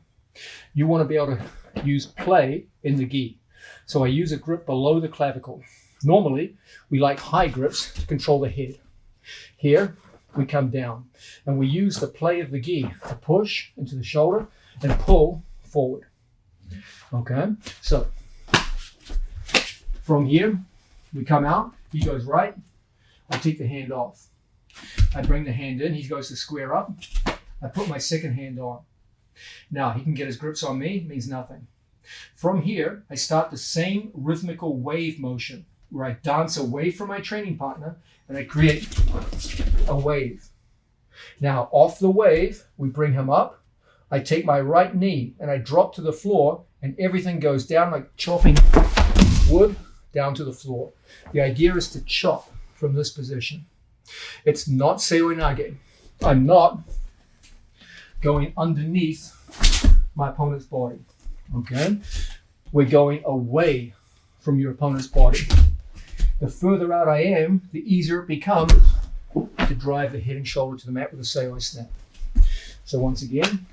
Speaker 1: You want to be able to use play in the gi. So I use a grip below the clavicle. Normally, we like high grips to control the head. Here, we come down and we use the play of the gi to push into the shoulder and pull forward. Okay, so from here, we come out, he goes right, I take the hand off. I bring the hand in, he goes to square up, I put my second hand on. Now he can get his grips on me, means nothing. From here, I start the same rhythmical wave motion where I dance away from my training partner and I create a wave. Now off the wave, we bring him up. I take my right knee and I drop to the floor and everything goes down like chopping wood down to the floor. The idea is to chop from this position. It's not Seoi nage. I'm not going underneath my opponent's body. Okay? We're going away from your opponent's body. The further out I am, the easier it becomes to drive the head and shoulder to the mat with a Seoi snap. So once again,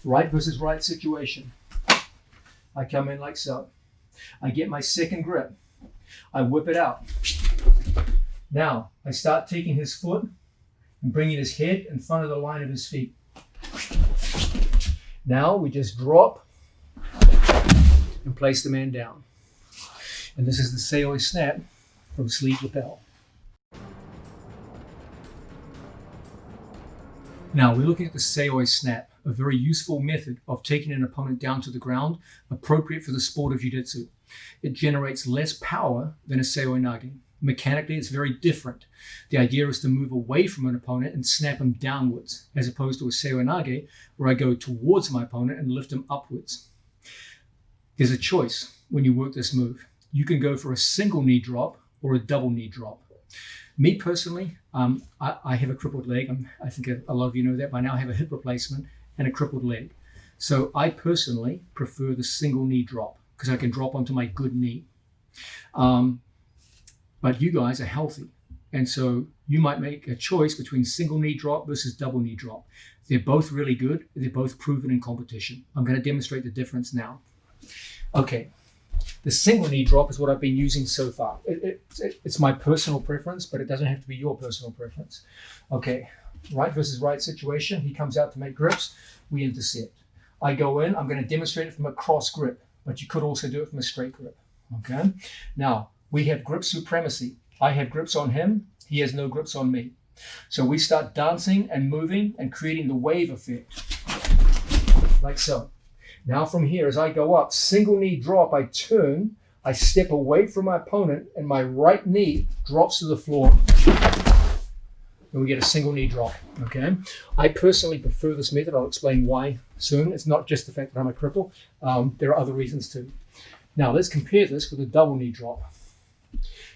Speaker 1: right versus right situation. I come in like so. I get my second grip. I whip it out. Now, I start taking his foot and bringing his head in front of the line of his feet. Now we just drop and place the man down. And this is the Seoi snap from sleeve lapel. Now we're looking at the Seoi snap, a very useful method of taking an opponent down to the ground, appropriate for the sport of jiu-jitsu. It generates less power than a Seoi nage. Mechanically, it's very different. The idea is to move away from an opponent and snap him downwards, as opposed to a Seoi nage, where I go towards my opponent and lift him upwards. There's a choice when you work this move. You can go for a single knee drop or a double knee drop. Me personally, I have a crippled leg. I think a lot of you know that by now. I have a hip replacement and a crippled leg. So I personally prefer the single knee drop because I can drop onto my good knee. But you guys are healthy. And so you might make a choice between single knee drop versus double knee drop. They're both really good. They're both proven in competition. I'm going to demonstrate the difference now. Okay. The single knee drop is what I've been using so far. It's my personal preference, but it doesn't have to be your personal preference. Okay, right versus right situation. He comes out to make grips. We intercept. I go in. I'm going to demonstrate it from a cross grip, but you could also do it from a straight grip. Okay. Now, we have grip supremacy. I have grips on him. He has no grips on me. So we start dancing and moving and creating the wave effect, like so. Now from here, as I go up, single knee drop, I turn, I step away from my opponent, and my right knee drops to the floor. And we get a single knee drop, okay? I personally prefer this method. I'll explain why soon. It's not just the fact that I'm a cripple. There are other reasons too. Now let's compare this with a double knee drop.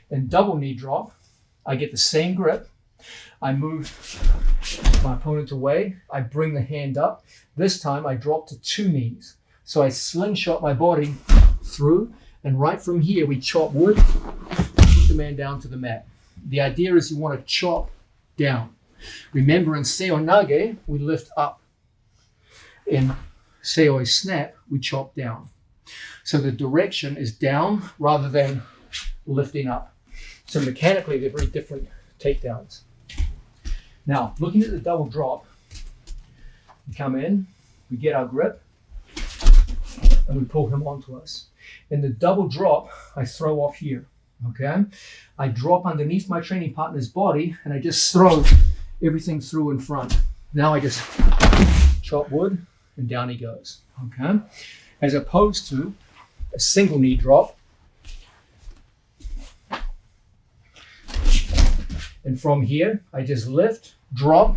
Speaker 1: In double knee drop, I get the same grip. I move my opponent away. I bring the hand up. This time I drop to two knees. So I slingshot my body through, and right from here we chop wood the man down to the mat. The idea is you want to chop down. Remember, in Seoi Nage, we lift up. In Seoi Snap, we chop down. So the direction is down rather than lifting up. So mechanically, they're very different takedowns. Now, looking at the double drop, we come in, we get our grip, and we pull him onto us. In the double drop, I throw off here, okay? I drop underneath my training partner's body, and I just throw everything through in front. Now I just chop wood, and down he goes, okay? As opposed to a single knee drop. And from here, I just lift, drop,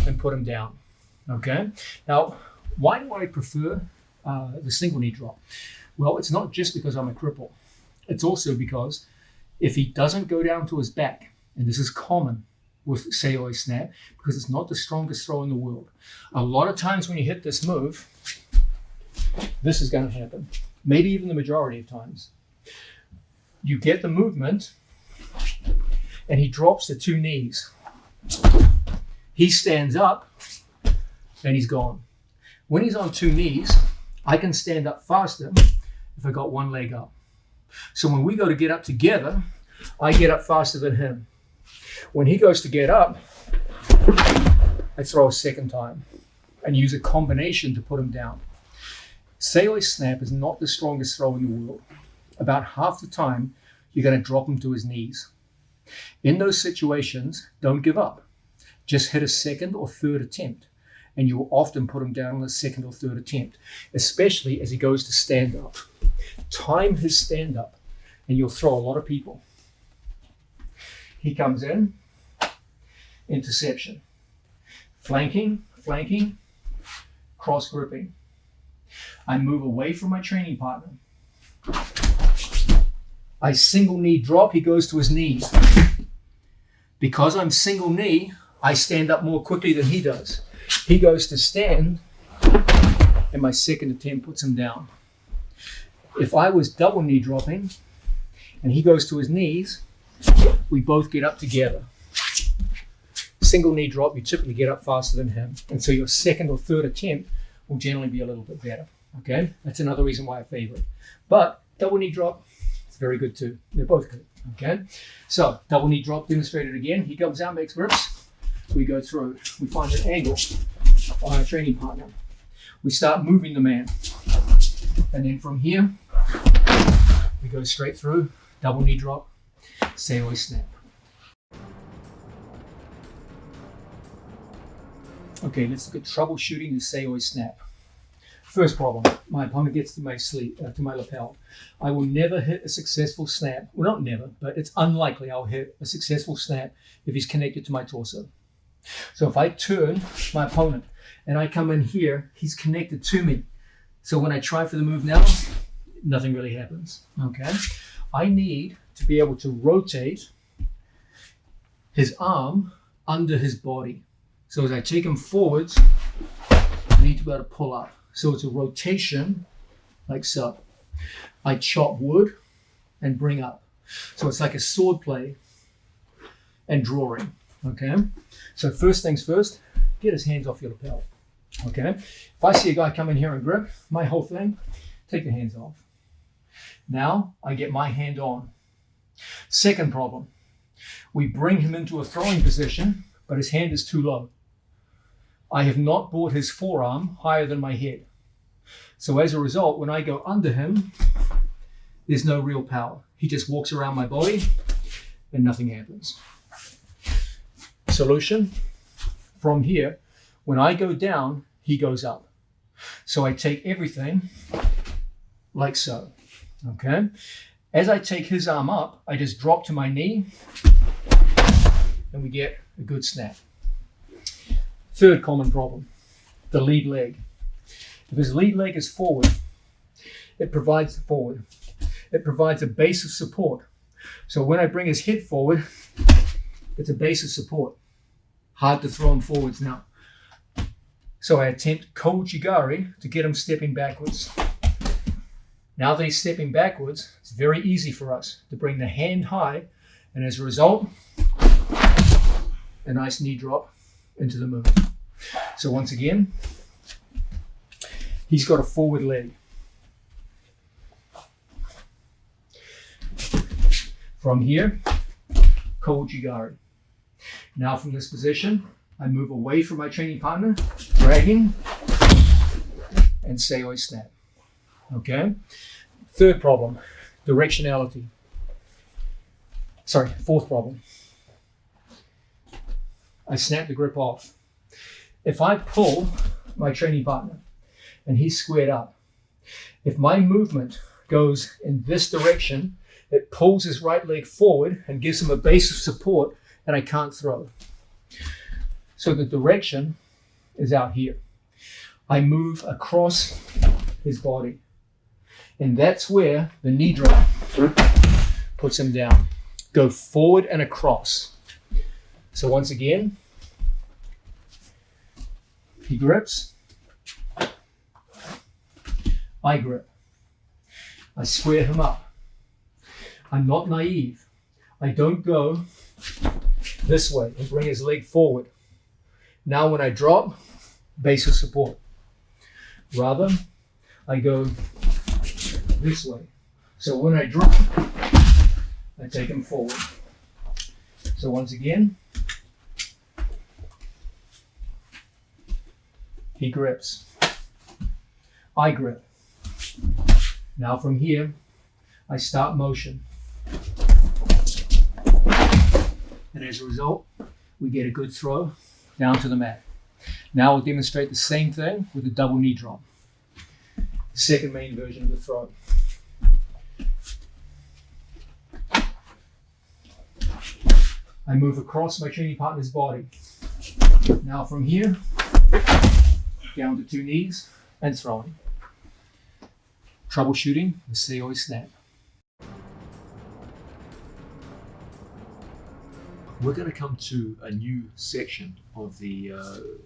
Speaker 1: and put him down, okay? Now, why do I prefer the single knee drop? Well, it's not just because I'm a cripple. It's also because if he doesn't go down to his back, and this is common with Seoi Snap, because it's not the strongest throw in the world. A lot of times when you hit this move, this is going to happen. Maybe even the majority of times. You get the movement, and he drops to two knees. He stands up, and he's gone. When he's on two knees, I can stand up faster if I got one leg up. So when we go to get up together, I get up faster than him. When he goes to get up, I throw a second time and use a combination to put him down. Seoi Snap is not the strongest throw in the world. About half the time, you're going to drop him to his knees. In those situations, don't give up. Just hit a second or third attempt, and you will often put him down on the second or third attempt, especially as he goes to stand up. Time his stand up, and you'll throw a lot of people. He comes in, interception, flanking, cross gripping. I move away from my training partner. I single knee drop, he goes to his knees. Because I'm single knee, I stand up more quickly than he does. He goes to stand, and my second attempt puts him down. If I was double knee dropping, and he goes to his knees, we both get up together. Single knee drop, you typically get up faster than him. And so your second or third attempt will generally be a little bit better. Okay? That's another reason why I favor it. But double knee drop, it's very good too. They're both good. Okay? So double knee drop demonstrated again. He comes out, makes grips. We go through. We find an angle on our training partner. We start moving the man. And then from here, we go straight through. Double knee drop, Seoi Snap. Okay, let's look at troubleshooting the Seoi Snap. First problem, my opponent gets to my sleeve, to my lapel. I will never hit a successful snap. Well, not never, but it's unlikely I'll hit a successful snap if he's connected to my torso. So if I turn my opponent and I come in here, he's connected to me. So when I try for the move now, nothing really happens, okay? I need to be able to rotate his arm under his body. So as I take him forwards, I need to be able to pull up. So it's a rotation like so. I chop wood and bring up. So it's like a sword play and drawing, okay? So first things first, get his hands off your lapel, okay? If I see a guy come in here and grip, my whole thing, take the hands off. Now I get my hand on. Second problem, we bring him into a throwing position, but his hand is too low. I have not brought his forearm higher than my head. So as a result, when I go under him, there's no real power. He just walks around my body and nothing happens. Solution, from here, when I go down, he goes up. So I take everything like so, okay? As I take his arm up, I just drop to my knee and we get a good snap. Third common problem, the lead leg. If his lead leg is forward, it provides a base of support. So when I bring his head forward, it's a base of support. Hard to throw him forwards now. So I attempt Kouchigari to get him stepping backwards. Now that he's stepping backwards, it's very easy for us to bring the hand high, and as a result, a nice knee drop into the move. So once again, he's got a forward leg. From here, Kouchigari. Now from this position, I move away from my training partner, dragging, and Seoi snap. Okay? Third problem, directionality. Sorry, fourth problem. I snap the grip off. If I pull my training partner and he's squared up, if my movement goes in this direction, it pulls his right leg forward and gives him a base of support, and I can't throw. So the direction is out here. I move across his body, and that's where the knee drop puts him down. Go forward and across. So once again, he grips, I grip. I square him up. I'm not naive. I don't go this way and bring his leg forward. Now when I drop, base of support. Rather, I go this way. So when I drop, I take him forward. So once again, he grips. I grip. Now from here, I start motion. And as a result, we get a good throw down to the mat. Now we'll demonstrate the same thing with a double knee drop. The second main version of the throw. I move across my training partner's body. Now from here, down to two knees and throwing. Troubleshooting the Seoi snap. We're going to come to a new section of the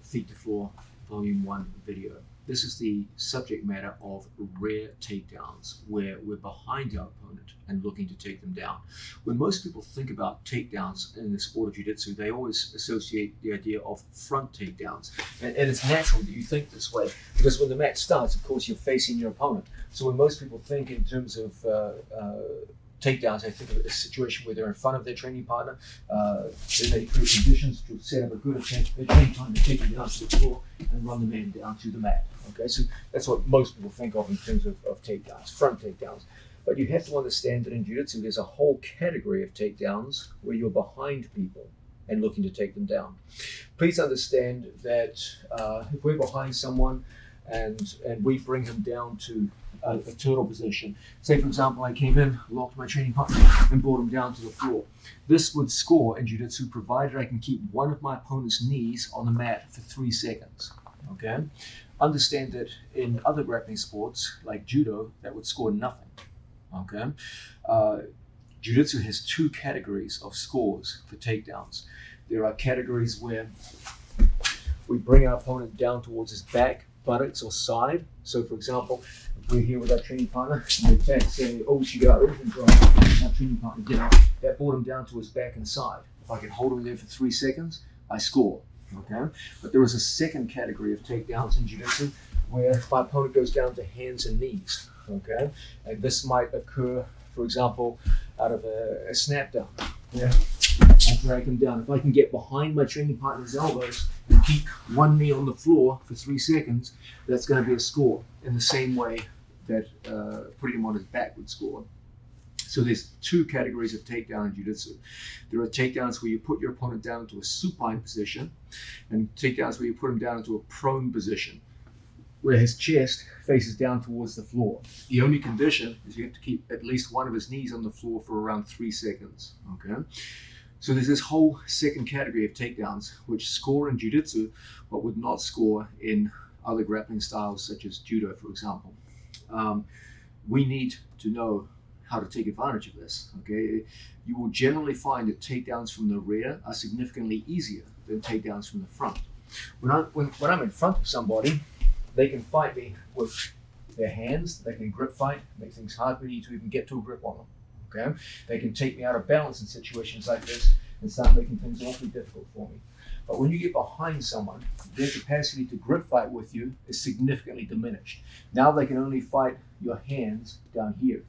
Speaker 1: Feet to Floor Volume 1 video. This is the subject matter of rare takedowns, where we're behind our opponent and looking to take them down. When most people think about takedowns in the sport of jiu-jitsu, they always associate the idea of front takedowns. And it's natural that you think this way, because when the match starts, of course, you're facing your opponent. So when most people think in terms of takedowns, I think of a situation where they're in front of their training partner. They create conditions to set up a good attempt. Their training partner to take them down to the floor and run the man down to the mat. Okay, so that's what most people think of in terms of takedowns, front takedowns. But you have to understand that in jiu-jitsu, there's a whole category of takedowns where you're behind people and looking to take them down. Please understand that if we're behind someone and we bring him down to a turtle position. Say, for example, I came in, locked my training partner, and brought him down to the floor. This would score in jiu-jitsu provided I can keep one of my opponent's knees on the mat for 3 seconds. Okay? Understand that in other grappling sports, like judo, that would score nothing. Okay? Jiu-jitsu has 2 categories of scores for takedowns. There are categories where we bring our opponent down towards his back, buttocks, or side. So, for example, if we're here with our training partner, we attack, say, Ouchigari, and drive our training partner down. That brought him down to his back and side. If I can hold him there for 3 seconds, I score. Okay? But there is a second category of takedowns in jiu-jitsu where my opponent goes down to hands and knees. Okay? And this might occur, for example, out of a snap down. Yeah. I drag him down. If I can get behind my training partner's elbows and keep one knee on the floor for 3 seconds, that's going to be a score in the same way that putting him on his back would score. So there's 2 categories of takedown in jiu-jitsu. There are takedowns where you put your opponent down into a supine position, and takedowns where you put him down into a prone position, where his chest faces down towards the floor. The only condition is you have to keep at least one of his knees on the floor for around 3 seconds. Okay? So there's this whole second category of takedowns which score in jiu-jitsu but would not score in other grappling styles such as judo, for example. We need to know how to take advantage of this. Okay, you will generally find that takedowns from the rear are significantly easier than takedowns from the front. When I'm in front of somebody, they can fight me with
Speaker 2: their hands. They can grip fight, make things hard for you to even get to a grip on them. Okay, they can take me out of balance in situations like this and start making things awfully difficult for me. But when you get behind someone, their capacity to grip fight with you is significantly diminished. Now they can only fight your hands down here.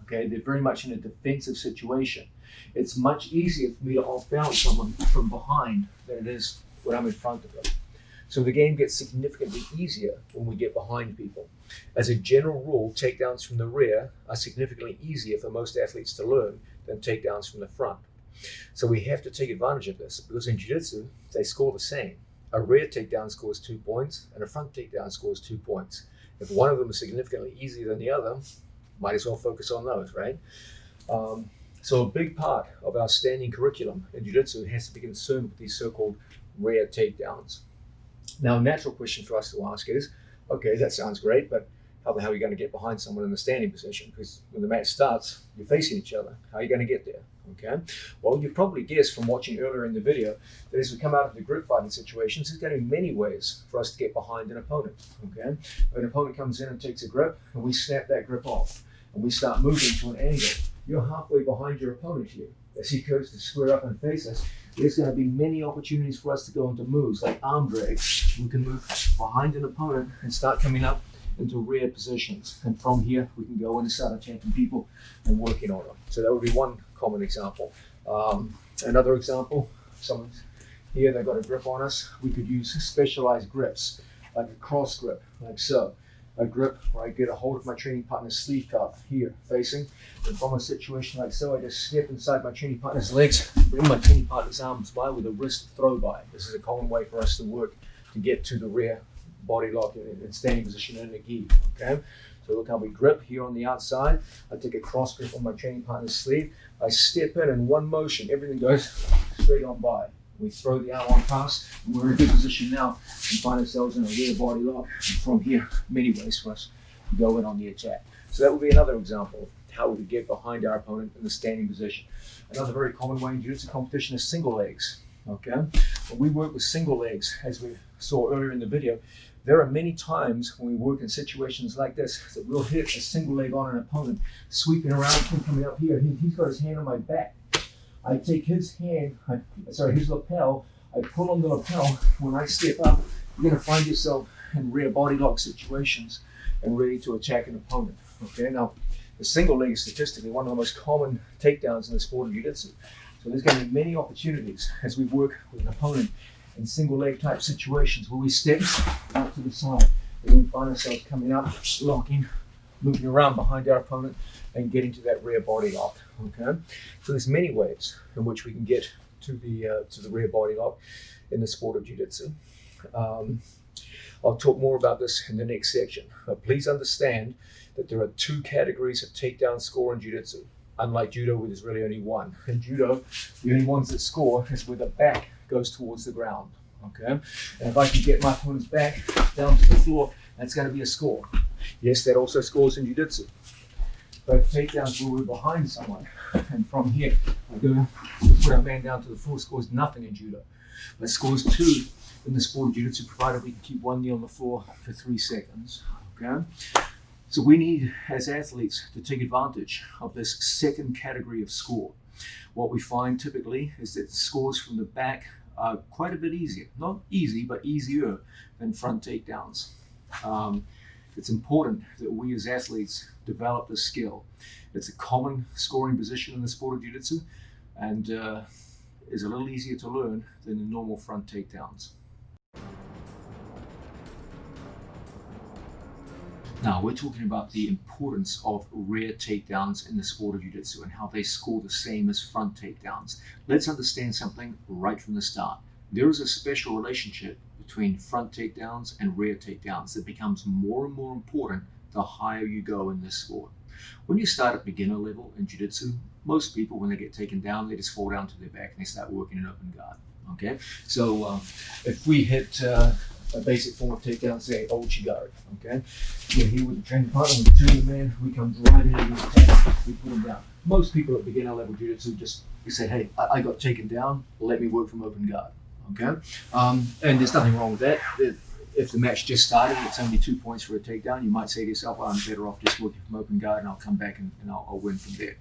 Speaker 2: Okay, they're very much in a defensive situation. It's much easier for me to off-balance someone from behind than it is when I'm in front of them. So the game gets significantly easier when we get behind people. As a general rule, takedowns from the rear are significantly easier for most athletes to learn than takedowns from the front. So we have to take advantage of this because in jiu-jitsu, they score the same. A rear takedown scores 2 points and a front takedown scores 2 points. If one of them is significantly easier than the other, might as well focus on those, right? So a big part of our standing curriculum in jiu-jitsu has to be concerned with these so-called rear takedowns. Now, a natural question for us to ask is, okay, that sounds great, but how the hell are you going to get behind someone in the standing position? Because when the match starts, you're facing each other. How are you going to get there? Okay. Well, you probably guessed from watching earlier in the video that as we come out of the grip fighting situations, there's going to be many ways for us to get behind an opponent. Okay. When an opponent comes in and takes a grip, and we snap that grip off, and we start moving to an angle, you're halfway behind your opponent here. As he goes to square up and face us, there's going to be many opportunities for us to go into moves like arm drags. We can move behind an opponent and start coming up into rear positions. And from here, we can go in and start attacking people and working on them. So that would be one common example. Another example, someone's here, they've got a grip on us. We could use specialized grips, like a cross grip, like so. A grip where I get a hold of my training partner's sleeve cuff here, facing. And from a situation like so, I just step inside my training partner's legs, bring my training partner's arms by with a wrist throw by. This is a common way for us to work to get to the rear body lock in standing position in a gi. Okay, so look how we grip here on the outside. I take a cross grip on my training partner's sleeve. I step in one motion, everything goes straight on by. We throw the arm on pass, and we're in a good position now and find ourselves in a rear body lock. And from here, many ways for us to go in on the attack. So that would be another example of how we could get behind our opponent in the standing position. Another very common way in jiu-jitsu competition is single legs. Okay, when we work with single legs, as we saw earlier in the video, there are many times when we work in situations like this that we'll hit a single leg on an opponent, sweeping around, coming up here. He's got his hand on my back. I take his his lapel, I pull on the lapel. When I step up, you're going to find yourself in rear body lock situations and ready to attack an opponent. Okay, now the single leg is statistically one of the most common takedowns in the sport of jiu-jitsu. So there's going to be many opportunities as we work with an opponent in single leg type situations where we step out to the side and we find ourselves coming up, locking, moving around behind our opponent and getting to that rear body lock. Okay, so there's many ways in which we can get to the rear body lock in the sport of jiu-jitsu. I'll talk more about this in the next section, but please understand that there are 2 categories of takedown score in jiu-jitsu. Unlike judo, where there's really only one. In judo, the only ones that score is where the back goes towards the ground. Okay, and if I can get my opponent's back down to the floor, that's going to be a score. Yes, that also scores in jiu-jitsu. But takedowns where we're behind someone, and from here I go put our man down to the floor, scores nothing in judo. But scores 2 in the sport of jiu-jitsu, provided we can keep one knee on the floor for 3 seconds. Okay, so we need, as athletes, to take advantage of this second category of score. What we find typically is that scores from the back are quite a bit easier. Not easy, but easier than front takedowns. It's important that we as athletes develop this skill. It's a common scoring position in the sport of jiu-jitsu and is a little easier to learn than the normal front takedowns. Now, we're talking about the importance of rear takedowns in the sport of jiu-jitsu and how they score the same as front takedowns. Let's understand something right from the start. There is a special relationship between front takedowns and rear takedowns that becomes more and more important the higher you go in this sport. When you start at beginner level in jiu-jitsu, most people, when they get taken down, they just fall down to their back and they start working an open guard. Okay, so if we hit a basic form of takedown, say Ouchi-gari, okay, we're here with the training partner, with the junior man, we come driving into the attack, we put him down. Most people at beginner level jiu-jitsu just say, hey, I got taken down, let me work from open guard. Okay, and there's nothing wrong with that. if the match just started, it's only 2 points for a takedown, you might say to yourself, well, I'm better off just working from open guard and I'll come back and I'll win from there.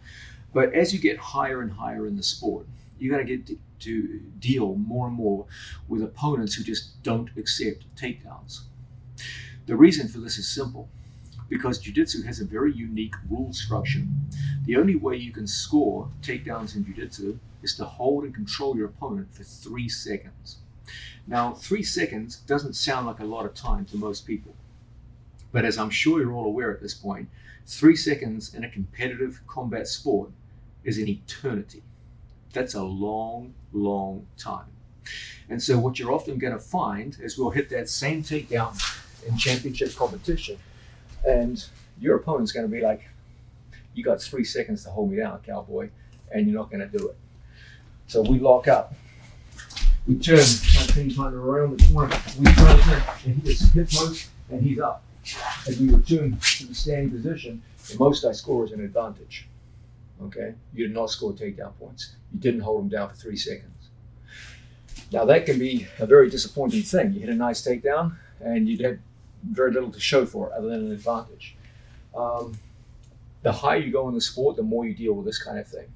Speaker 2: But as you get higher and higher in the sport, you're going to get to deal more and more with opponents who just don't accept takedowns. The reason for this is simple. Because jiu-jitsu has a very unique rule structure. The only way you can score takedowns in jiu-jitsu is to hold and control your opponent for 3 seconds. Now, 3 seconds doesn't sound like a lot of time to most people. But as I'm sure you're all aware at this point, 3 seconds in a competitive combat sport is an eternity. That's a long, long time. And so what you're often going to find is we'll hit that same takedown in championship competition, and your opponent's going to be like, you got 3 seconds to hold me down, cowboy, and you're not going to do it. So we lock up. We turn my training partner around the corner. We try to turn, and he gets hip post, and he's up. As we return to the standing position, the most I score is an advantage. Okay? You did not score takedown points. You didn't hold him down for 3 seconds. Now that can be a very disappointing thing. You hit a nice takedown, and you had very little to show for it other than an advantage. The higher you go in the sport, the more you deal with this kind of thing.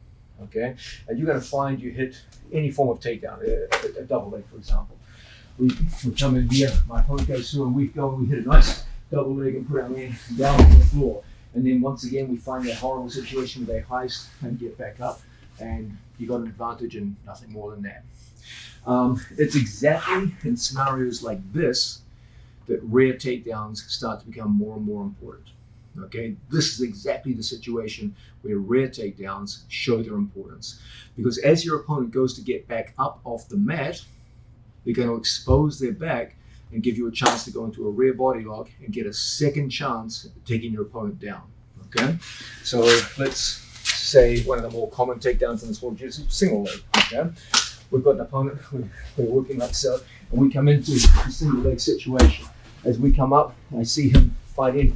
Speaker 2: Okay, and you're going to find you hit any form of takedown, a double leg, for example. We come in here, my opponent goes through, and we go and we hit a nice double leg and put our man down on the floor. And then once again, we find that horrible situation where they heist and get back up, and you got an advantage and nothing more than that. It's exactly in scenarios like this that rare takedowns start to become more and more important. Okay, this is exactly the situation where rare takedowns show their importance, because as your opponent goes to get back up off the mat, they're going to expose their back and give you a chance to go into a rear body lock and get a second chance at taking your opponent down. Okay, so let's say one of the more common takedowns in the sport is single leg. Okay, we've got an opponent, we're working like so, and we come into a single leg situation. As we come up, I see him fight.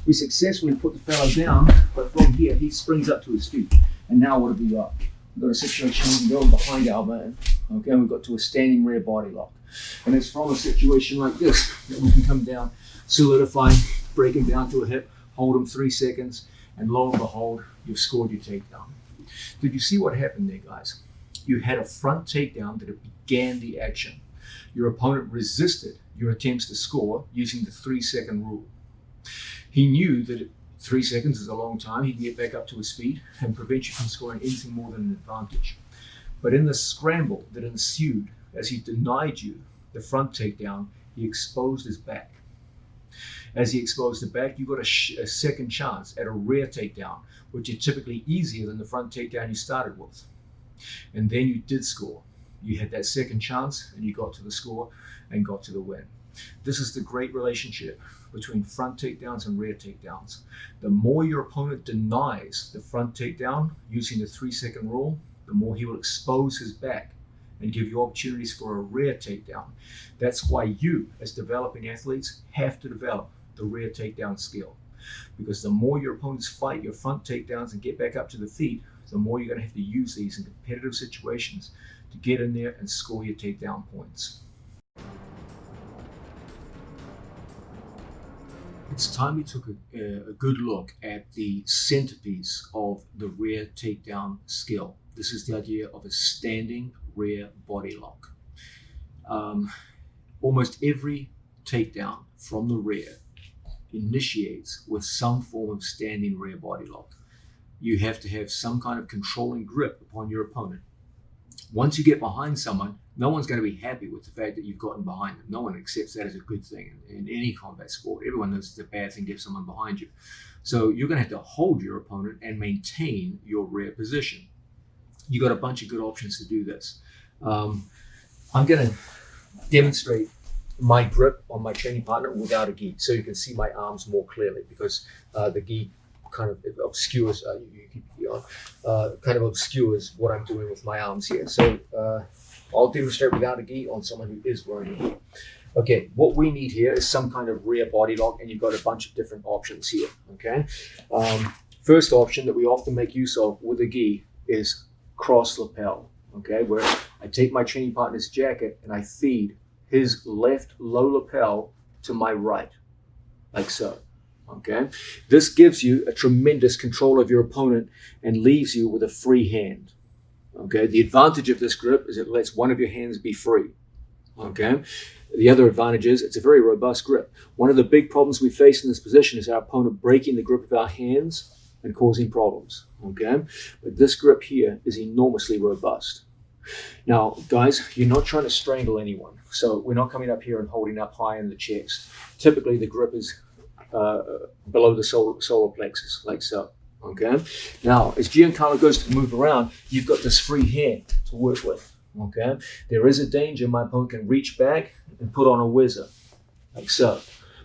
Speaker 2: We successfully put the fellow down, but from here he springs up to his feet. And now what have we got? We've got a situation where we can go behind our man. Okay, and we've got to a standing rear body lock. And it's from a situation like this that we can come down, solidify, break him down to a hip, hold him 3 seconds, and lo and behold, you've scored your takedown. Did you see what happened there, guys? You had a front takedown that began the action. Your opponent resisted your attempts to score using the 3 second rule. He knew that 3 seconds is a long time. He can get back up to his feet and prevent you from scoring anything more than an advantage. But in the scramble that ensued as he denied you the front takedown, he exposed his back. As he exposed the back, you got a second chance at a rear takedown, which is typically easier than the front takedown you started with. And then you did score. You had that second chance and you got to the score and got to the win. This is the great relationship between front takedowns and rear takedowns. The more your opponent denies the front takedown using the 3 second rule, the more he will expose his back and give you opportunities for a rear takedown. That's why you, as developing athletes, have to develop the rear takedown skill. Because the more your opponents fight your front takedowns and get back up to the feet, the more you're going to have to use these in competitive situations to get in there and score your takedown points. It's time we took a good look at the centerpiece of the rear takedown skill. This is the idea of a standing rear body lock. Almost every takedown from the rear initiates with some form of standing rear body lock. You have to have some kind of controlling grip upon your opponent. Once you get behind someone, no one's going to be happy with the fact that you've gotten behind them. No one accepts that as a good thing in any combat sport. Everyone knows it's a bad thing to have someone behind you. So you're going to have to hold your opponent and maintain your rear position. You've got a bunch of good options to do this. I'm going to demonstrate my grip on my training partner without a gi, so you can see my arms more clearly, because the gi kind of obscures, kind of obscures what I'm doing with my arms here. So I'll demonstrate without a gi on someone who is wearing a gi. Okay, what we need here is some kind of rear body lock, and you've got a bunch of different options here, okay? First option that we often make use of with a gi is cross lapel, okay? Where I take my training partner's jacket and I feed his left low lapel to my right, like so. Okay, this gives you a tremendous control of your opponent and leaves you with a free hand. Okay, the advantage of this grip is it lets one of your hands be free. Okay, the other advantage is it's a very robust grip. One of the big problems we face in this position is our opponent breaking the grip of our hands and causing problems. Okay, but this grip here is enormously robust. Now, guys, you're not trying to strangle anyone, so we're not coming up here and holding up high in the chest. Typically, the grip is below the solar plexus, like so. Okay. Now, as Giancarlo goes to move around, you've got this free hand to work with. Okay. There is a danger my opponent can reach back and put on a whizzer, like so.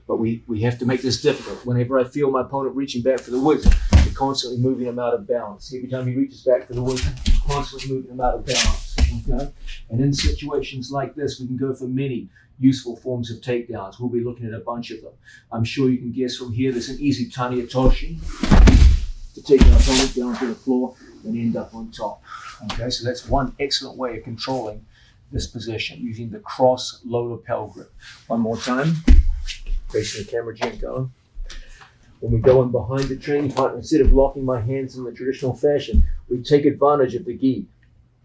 Speaker 2: But we have to make this difficult. Whenever I feel my opponent reaching back for the whizzer, we're constantly moving him out of balance. Every time he reaches back for the whizzer, we're constantly moving him out of balance. Okay. And in situations like this, we can go for many useful forms of takedowns. We'll be looking at a bunch of them. I'm sure you can guess from here there's an easy Tani Atoshi to take our opponent down to the floor and end up on top. Okay, so that's one excellent way of controlling this position using the cross low lapel grip. One more time, facing the camera, Giancarlo. When we go in behind the training partner, instead of locking my hands in the traditional fashion, we take advantage of the gi.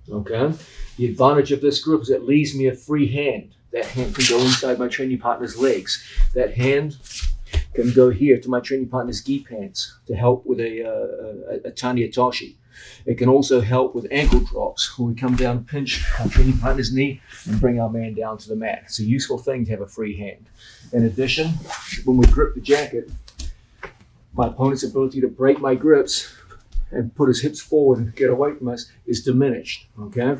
Speaker 2: Okay, the advantage of this grip is it leaves me a free hand. That hand can go inside my training partner's legs. That hand can go here to my training partner's gi pants to help with a Tani Atoshi. It can also help with ankle drops when we come down and pinch our training partner's knee and bring our man down to the mat. It's a useful thing to have a free hand. In addition, when we grip the jacket, my opponent's ability to break my grips and put his hips forward and get away from us is diminished. Okay.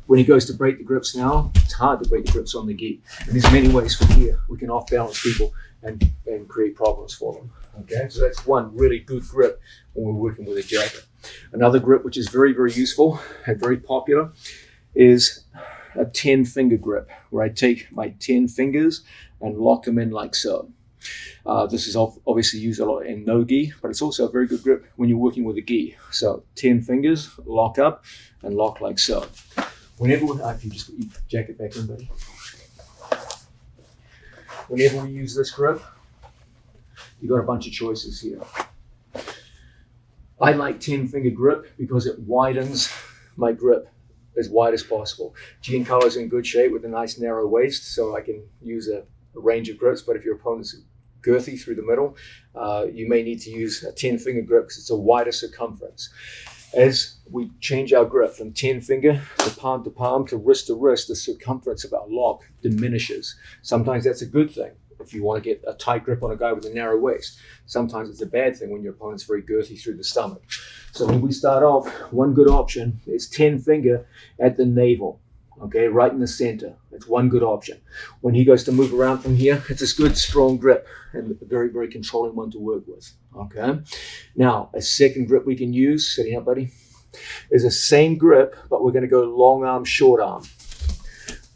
Speaker 2: When he goes to break the grips now, it's hard to break the grips on the gi. And there's many ways from here we can off-balance people and create problems for them. Okay, so that's one really good grip when we're working with a jacket. Another grip which is very, very useful and very popular is a 10-finger grip, where I take my 10 fingers and lock them in like so. This is obviously used a lot in no gi, but it's also a very good grip when you're working with a gi. So 10 fingers, lock up, and lock like so. Whenever if you just put your jacket back in, buddy. Whenever we use this grip, you've got a bunch of choices here. I like 10-finger grip because it widens my grip as wide as possible. Giancarlo's in good shape with a nice narrow waist, so I can use a range of grips, but if your opponent's girthy through the middle, you may need to use a 10-finger grip because it's a wider circumference. As we change our grip from 10-finger to palm to wrist, the circumference of our lock diminishes. Sometimes that's a good thing if you want to get a tight grip on a guy with a narrow waist. Sometimes it's a bad thing when your opponent's very girthy through the stomach. So when we start off, one good option is 10-finger at the navel. Okay, right in the center. It's one good option. When he goes to move around from here, it's a good, strong grip and a very, very controlling one to work with. Okay. Now, a second grip we can use, sitting up, buddy, is the same grip, but we're going to go long arm, short arm.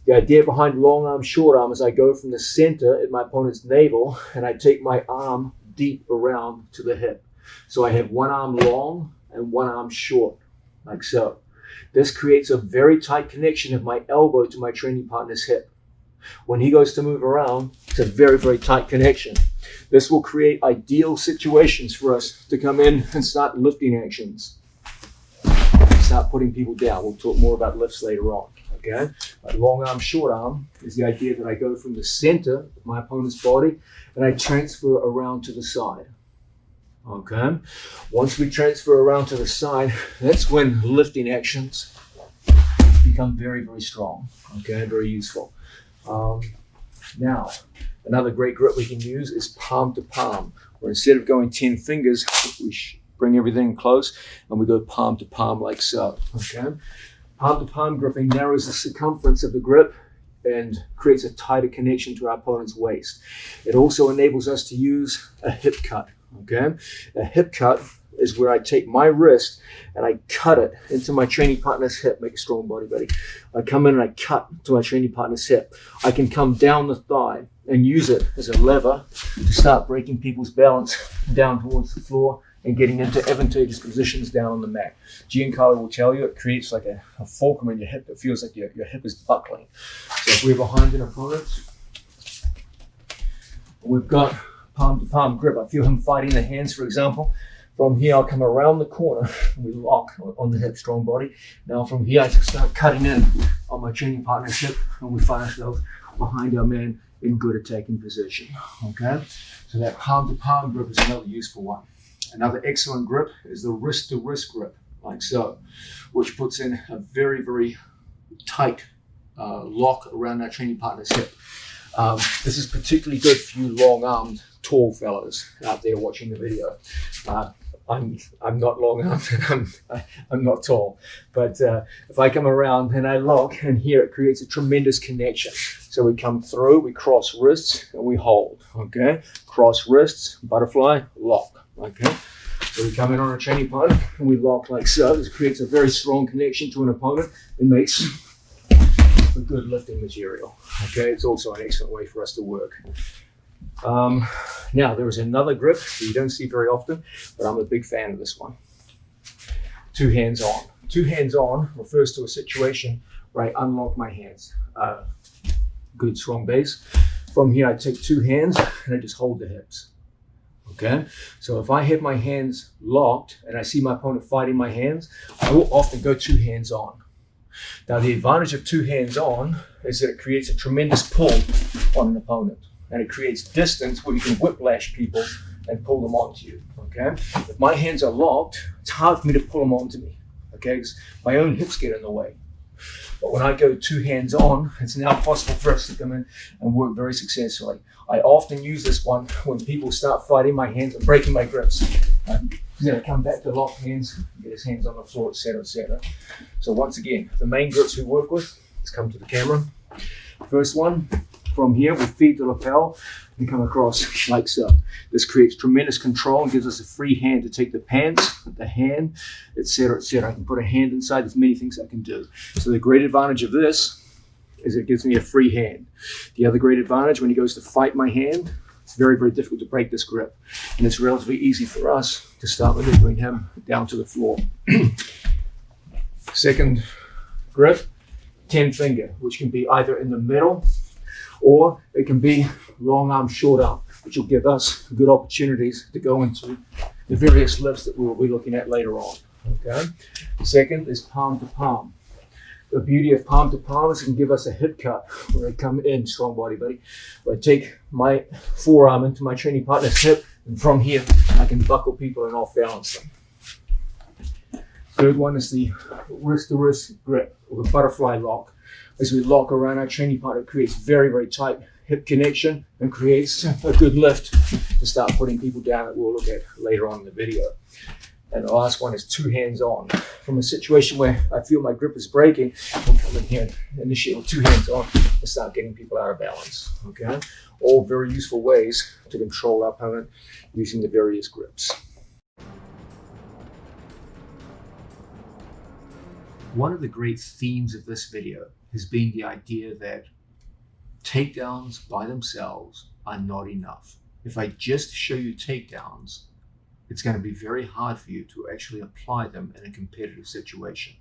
Speaker 2: The idea behind long arm, short arm is I go from the center at my opponent's navel and I take my arm deep around to the hip. So I have one arm long and one arm short, like so. This creates a very tight connection of my elbow to my training partner's hip. When he goes to move around, it's a very, very tight connection. This will create ideal situations for us to come in and start lifting actions. Start putting people down. We'll talk more about lifts later on. Okay? But long arm, short arm is the idea that I go from the center of my opponent's body and I transfer around to the side. Okay. Once we transfer around to the side, that's when lifting actions become very, very strong. Okay, very useful. Now, another great grip we can use is palm to palm, where instead of going 10 fingers, we bring everything close and we go palm to palm like so. Okay. Palm to palm gripping narrows the circumference of the grip and creates a tighter connection to our opponent's waist. It also enables us to use a hip cut. Okay, a hip cut is where I take my wrist and I cut it into my training partner's hip. Make a strong body, buddy. I come in and I cut to my training partner's hip. I can come down the thigh and use it as a lever to start breaking people's balance down towards the floor and getting into advantageous positions down on the mat. Giancarlo will tell you it creates like a fulcrum in your hip that feels like your hip is buckling. So if we're behind an opponent, we've got palm to palm grip. I feel him fighting the hands, for example. From here, I'll come around the corner and we lock on the hip, strong body. Now from here, I start cutting in on my training partner's hip and we find ourselves behind our man in good attacking position, okay? So that palm to palm grip is another useful one. Another excellent grip is the wrist to wrist grip, like so, which puts in a very, very tight lock around our training partner's hip. This is particularly good for you long-armed, tall fellas out there watching the video. I'm not long-armed and I'm not tall, but if I come around and I lock, and here it creates a tremendous connection. So we come through, we cross wrists, and we hold, okay? Cross wrists, butterfly, lock, okay? So we come in on a training partner and we lock like so. This creates a very strong connection to an opponent. It makes a good lifting material, okay? It's also an excellent way for us to work. Now there is another grip that you don't see very often, but I'm a big fan of this one. Two hands on. Two hands on refers to a situation where I unlock my hands. Good strong base. From here I take two hands and I just hold the hips. Okay, so if I have my hands locked and I see my opponent fighting my hands, I will often go two hands on. Now the advantage of two hands on is that it creates a tremendous pull on an opponent, and it creates distance where you can whiplash people and pull them onto you, okay? If my hands are locked, it's hard for me to pull them onto me, okay? Because my own hips get in the way. But when I go two hands on, it's now possible for us to come in and work very successfully. I often use this one when people start fighting my hands and breaking my grips. He's going to come back to lock hands, get his hands on the floor, etc., etc. So once again, the main grips we work with, let's come to the camera. First one, from here, we feed the lapel and come across like so. This creates tremendous control and gives us a free hand to take the pants, the hand, etc., etc. I can put a hand inside. There's many things I can do. So the great advantage of this is it gives me a free hand. The other great advantage, when he goes to fight my hand, it's very, very difficult to break this grip. And it's relatively easy for us to start maneuvering him down to the floor. Second grip, 10 finger, which can be either in the middle or it can be long arm, short arm, which will give us good opportunities to go into the various lifts that we'll be looking at later on, okay? Second is palm to palm. The beauty of palm to palm is it can give us a hip cut where I come in, strong body, buddy, where I take my forearm into my training partner's hip, and from here I can buckle people and off balance them. Third one is the wrist to wrist grip, or the butterfly lock. As we lock around our training partner, it creates very, very tight hip connection and creates a good lift to start putting people down that we'll look at later on in the video. And the last one is two hands on. From a situation where I feel my grip is breaking, we'll come in here and initiate with two hands on and start getting people out of balance, okay? All very useful ways to control our opponent using the various grips. One of the great themes of this video has been the idea that takedowns by themselves are not enough. If I just show you takedowns, it's going to be very hard for you to actually apply them in a competitive situation.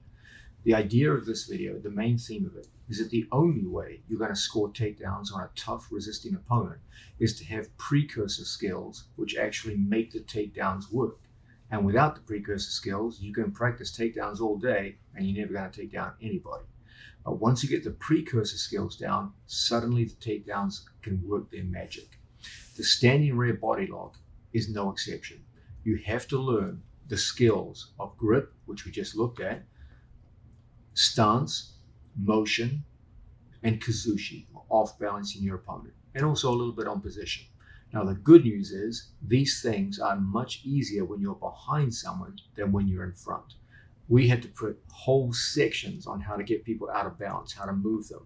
Speaker 2: The idea of this video, the main theme of it, is that the only way you're going to score takedowns on a tough resisting opponent is to have precursor skills which actually make the takedowns work. And without the precursor skills, you can practice takedowns all day and you're never going to take down anybody. But once you get the precursor skills down, suddenly the takedowns can work their magic. The standing rear body lock is no exception. You have to learn the skills of grip, which we just looked at, stance, motion, and kazushi, off balancing your opponent, and also a little bit on position. Now the good news is these things are much easier when you're behind someone than when you're in front. We had to put whole sections on how to get people out of balance, how to move them,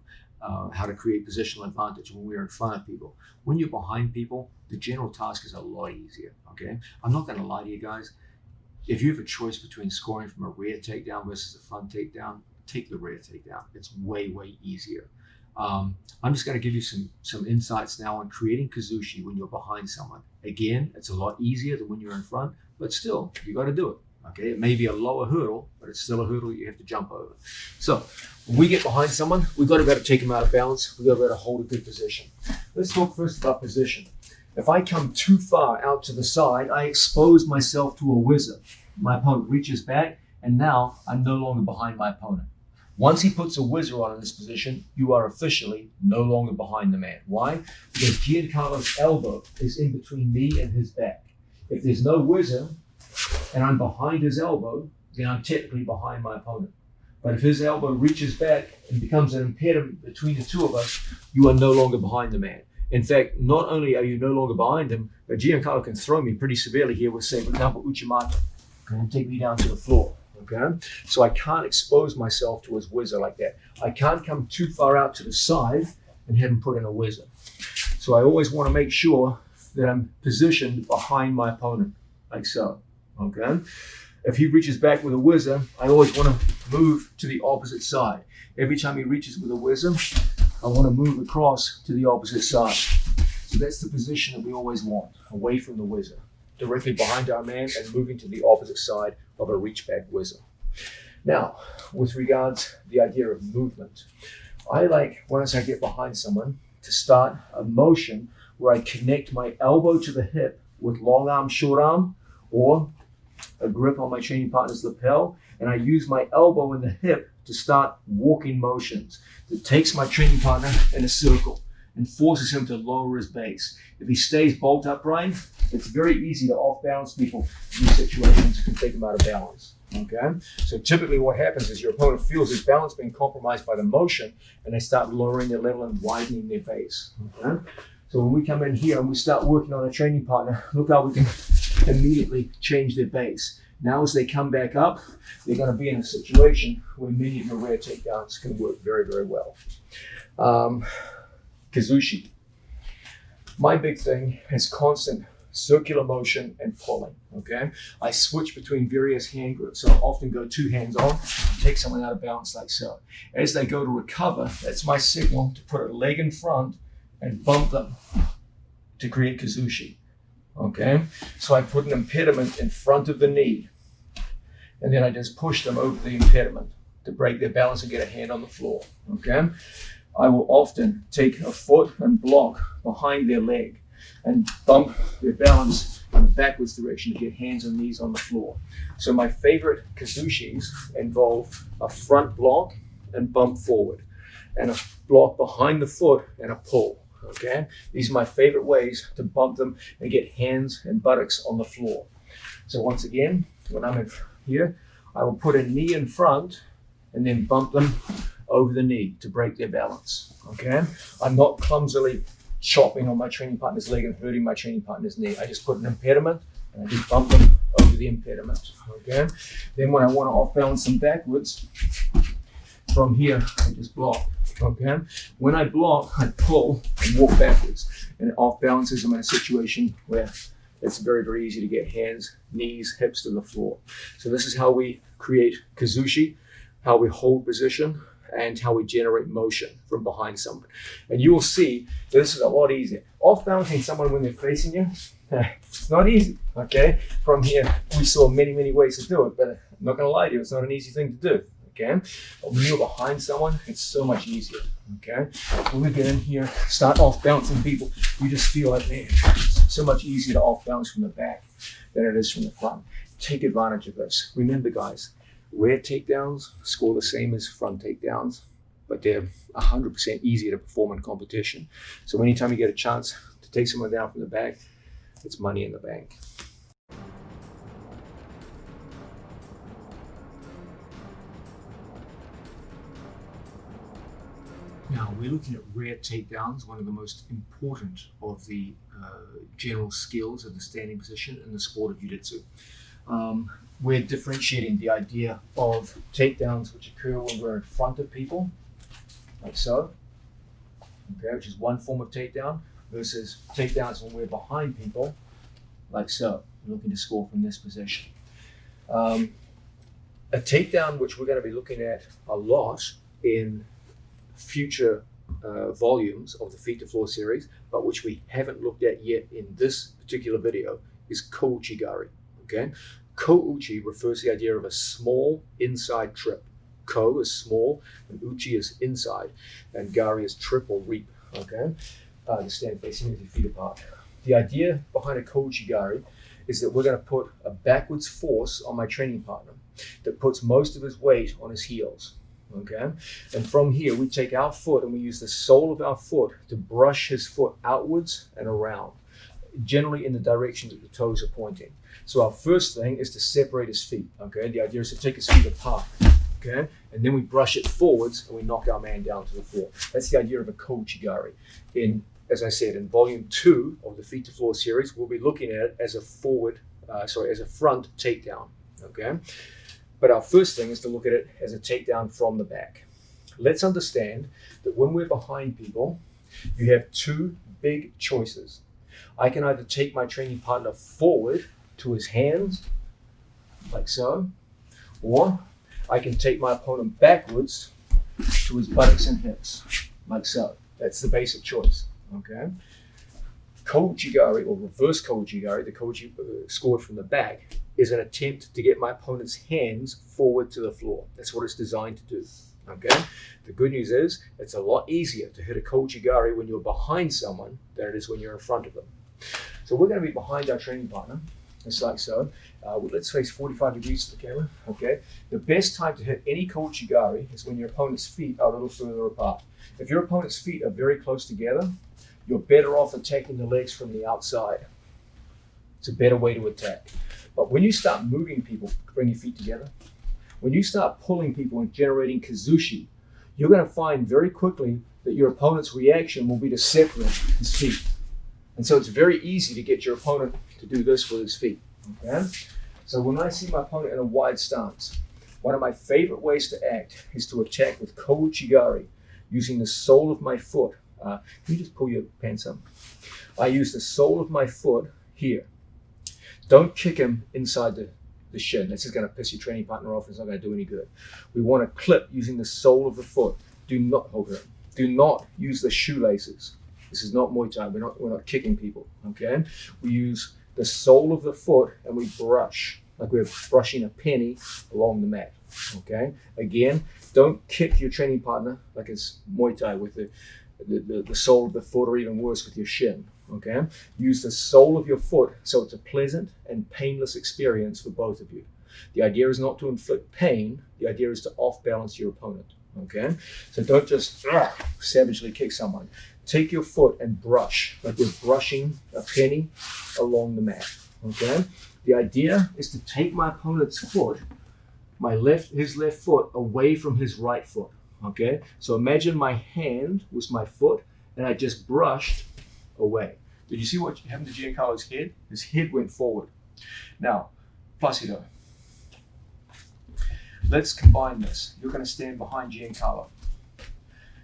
Speaker 2: how to create positional advantage when we're in front of people. When you're behind people, the general task is a lot easier, okay? I'm not gonna lie to you guys. If you have a choice between scoring from a rear takedown versus a front takedown, take the rear takedown. It's way, way easier. I'm just going to give you some insights now on creating kazushi when you're behind someone. Again, it's a lot easier than when you're in front, but still, you got to do it. Okay, it may be a lower hurdle, but it's still a hurdle you have to jump over. So when we get behind someone, we've got to be able to take them out of balance. We've got to be able to hold a good position. Let's talk first about position. If I come too far out to the side, I expose myself to a whizzer. My opponent reaches back, and now I'm no longer behind my opponent. Once he puts a whizzer on in this position, you are officially no longer behind the man. Why? Because Giancarlo's elbow is in between me and his back. If there's no whizzer, and I'm behind his elbow, then I'm technically behind my opponent. But if his elbow reaches back and becomes an impediment between the two of us, you are no longer behind the man. In fact, not only are you no longer behind him, but Giancarlo can throw me pretty severely here with, say, for example, Uchimata, and take me down to the floor. Okay? So I can't expose myself to his whizzer like that. I can't come too far out to the side and have him put in a whizzer. So I always want to make sure that I'm positioned behind my opponent, like so. Okay? If he reaches back with a whizzer, I always want to move to the opposite side. Every time he reaches with a whizzer, I want to move across to the opposite side. So that's the position that we always want, away from the whizzer, directly behind our man and moving to the opposite side of a reach back whizzer. Now, with regards to the idea of movement, I like, once I get behind someone, to start a motion where I connect my elbow to the hip with long arm, short arm, or a grip on my training partner's lapel, and I use my elbow and the hip to start walking motions that takes my training partner in a circle and forces him to lower his base. If he stays bolt upright, it's very easy to off balance people in these situations and take them out of balance. Okay? So typically what happens is your opponent feels his balance being compromised by the motion, and they start lowering their level and widening their base. Okay? So when we come in here and we start working on a training partner, look how we can immediately change their base. Now as they come back up, they're going to be in a situation where many of your rear takedowns can work very, very well. Kazushi. My big thing is constant circular motion and pulling, okay? I switch between various hand grips, so I often go two hands on, take someone out of balance like so. As they go to recover, that's my signal to put a leg in front and bump them to create kazushi. Okay, so I put an impediment in front of the knee, and then I just push them over the impediment to break their balance and get a hand on the floor. Okay, I will often take a foot and block behind their leg and bump their balance in the backwards direction to get hands and knees on the floor. So my favorite kazushis involve a front block and bump forward, and a block behind the foot and a pull. Okay, these are my favorite ways to bump them and get hands and buttocks on the floor. So once again, when I'm in here, I will put a knee in front and then bump them over the knee to break their balance. Okay, I'm not clumsily chopping on my training partner's leg and hurting my training partner's knee. I just put an impediment and I just bump them over the impediment. Okay, then when I want to off balance them backwards, from here I just block. Okay, when I block, I pull and walk backwards, and it off balances them in a situation where it's very, very easy to get hands, knees, hips to the floor. So this is how we create kazushi, how we hold position, and how we generate motion from behind someone. And you will see that this is a lot easier. Off balancing someone when they're facing you, it's not easy. Okay, from here we saw many, many ways to do it, but I'm not going to lie to you, it's not an easy thing to do. Okay, but when you're behind someone, it's so much easier. Okay, when we get in here, start off balancing people, you just feel like, man, it's so much easier to off balance from the back than it is from the front. Take advantage of this. Remember, guys, rear takedowns score the same as front takedowns, but they're 100% easier to perform in competition. So anytime you get a chance to take someone down from the back, it's money in the bank. Now, we're looking at rear takedowns, one of the most important of the general skills of the standing position in the sport of jiu-jitsu. We're differentiating the idea of takedowns which occur when we're in front of people, like so, okay, which is one form of takedown, versus takedowns when we're behind people, like so. We're looking to score from this position. A takedown which we're going to be looking at a lot in future volumes of the Feet to Floor series, but which we haven't looked at yet in this particular video, is Ko-Uchi-Gari. Okay, Ko-Uchi refers to the idea of a small inside trip. Ko is small, and Uchi is inside, and Gari is trip or reap. Okay, to stand facing with your feet apart. The idea behind a Ko-Uchi-Gari is that we're going to put a backwards force on my training partner that puts most of his weight on his heels. Okay, and from here we take our foot and we use the sole of our foot to brush his foot outwards and around, generally in the direction that the toes are pointing. So our first thing is to separate his feet. Okay, the idea is to take his feet apart. Okay, and then we brush it forwards and we knock our man down to the floor. That's the idea of a Ko-Uchi-Gari. As I said, in volume 2 of the Feet to Floor series, we'll be looking at it as a as a front takedown. Okay, but our first thing is to look at it as a takedown from the back. Let's understand that when we're behind people, you have two big choices. I can either take my training partner forward to his hands, like so, or I can take my opponent backwards to his buttocks and hips, like so. That's the basic choice. Okay. Ko-Uchi-Gari, or reverse Ko-Uchi-Gari, the Ko-Uchi scored from the back, is an attempt to get my opponent's hands forward to the floor. That's what it's designed to do. Okay. The good news is it's a lot easier to hit a Ko-Uchi-Gari when you're behind someone than it is when you're in front of them. So we're going to be behind our training partner, just like so. Let's face 45 degrees to the camera. Okay. The best time to hit any Ko-Uchi-Gari is when your opponent's feet are a little further apart. If your opponent's feet are very close together, you're better off attacking the legs from the outside. It's a better way to attack. But when you start moving people, bring your feet together. When you start pulling people and generating kazushi, you're going to find very quickly that your opponent's reaction will be to separate his feet. And so it's very easy to get your opponent to do this with his feet. Okay? So when I see my opponent in a wide stance, one of my favorite ways to act is to attack with Ko-Uchi-Gari using the sole of my foot. Can you just pull your pants up? I use the sole of my foot here. Don't kick him inside the shin. This is going to piss your training partner off. It's not going to do any good. We want to clip using the sole of the foot. Do not hold it. Do not use the shoelaces. This is not Muay Thai. We're not kicking people. Okay. We use the sole of the foot and we brush like we're brushing a penny along the mat. Okay. Again, don't kick your training partner like it's Muay Thai with the sole of the foot, or even worse with your shin. Okay, use the sole of your foot so it's a pleasant and painless experience for both of you. The idea is not to inflict pain. The idea is to off balance your opponent. Okay, so don't just savagely kick someone. Take your foot and brush like we're brushing a penny along the mat. Okay, the idea is to take my opponent's foot, his left foot, away from his right foot. Okay, so imagine my hand was my foot and I just brushed away. Did you see what happened to Giancarlo's head? His head went forward. Now, Placido, let's combine this. You're going to stand behind Giancarlo.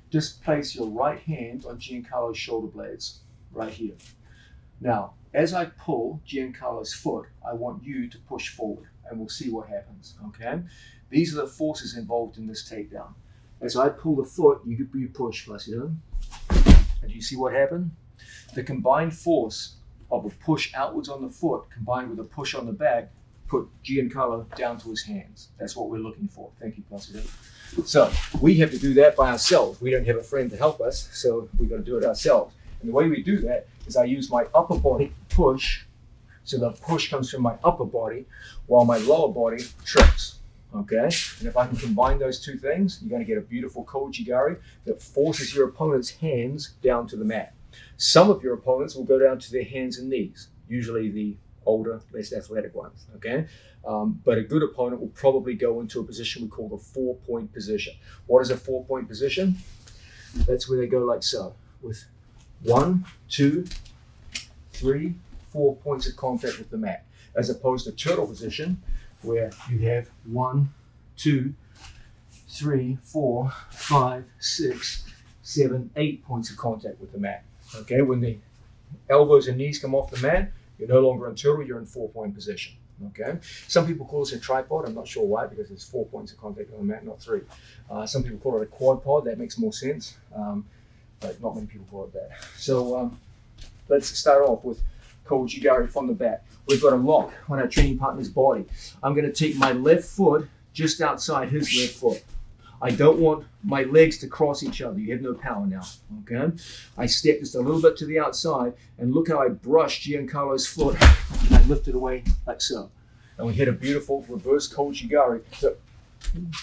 Speaker 2: Just place your right hand on Giancarlo's shoulder blades, right here. Now, as I pull Giancarlo's foot, I want you to push forward and we'll see what happens, okay? These are the forces involved in this takedown. As I pull the foot, you push, Placido. And you see what happened? The combined force of a push outwards on the foot combined with a push on the back put Giancarlo down to his hands. That's what we're looking for. Thank you, Placido. So we have to do that by ourselves. We don't have a friend to help us, so we've got to do it ourselves. And the way we do that is I use my upper body to push, so the push comes from my upper body while my lower body trips. Okay, and if I can combine those two things, you're going to get a beautiful Ko-Uchi-Gari that forces your opponent's hands down to the mat. Some of your opponents will go down to their hands and knees, usually the older, less athletic ones. Okay, but a good opponent will probably go into a position we call the 4-point position. What is a 4-point position? That's where they go like so, with 1, 2, 3, 4 points of contact with the mat, as opposed to turtle position, where you have 1, 2, 3, 4, 5, 6, 7, 8 points of contact with the mat. Okay, when the elbows and knees come off the mat, you're no longer in turtle, you're in 4-point position. Okay, some people call this a tripod. I'm not sure why, because there's 4 points of contact on the mat, not 3. Some people call it a quad pod. That makes more sense. but not many people call it that. So let's start off with Koji-Gari from the back. We've got a lock on our training partner's body. I'm going to take my left foot just outside his left foot. I don't want my legs to cross each other. You have no power now, okay? I step just a little bit to the outside, and look how I brush Giancarlo's foot, and I lift it away like so. And we hit a beautiful reverse Koji-Gari that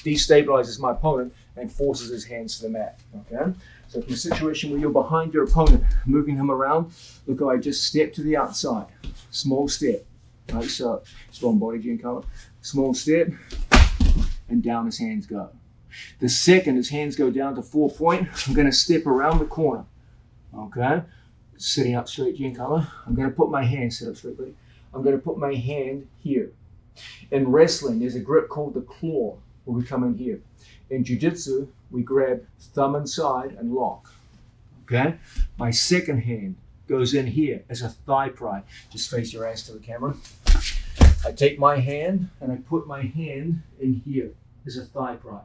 Speaker 2: destabilizes my opponent and forces his hands to the mat, okay? So from a situation where you're behind your opponent, moving him around, look how I just step to the outside. Small step, like so. Strong body, Giancarlo. Small step, and down his hands go. The second his hands go down to 4-point, I'm going to step around the corner, okay? Sitting up straight, Giancarlo. I'm going to put my hand, sit up straight, buddy. I'm going to put my hand here. In wrestling, there's a grip called the claw, where we come in here. In jiu-jitsu, we grab thumb inside and lock, okay? My second hand goes in here as a thigh pry. Just face your ass to the camera. I take my hand and I put my hand in here as a thigh pry.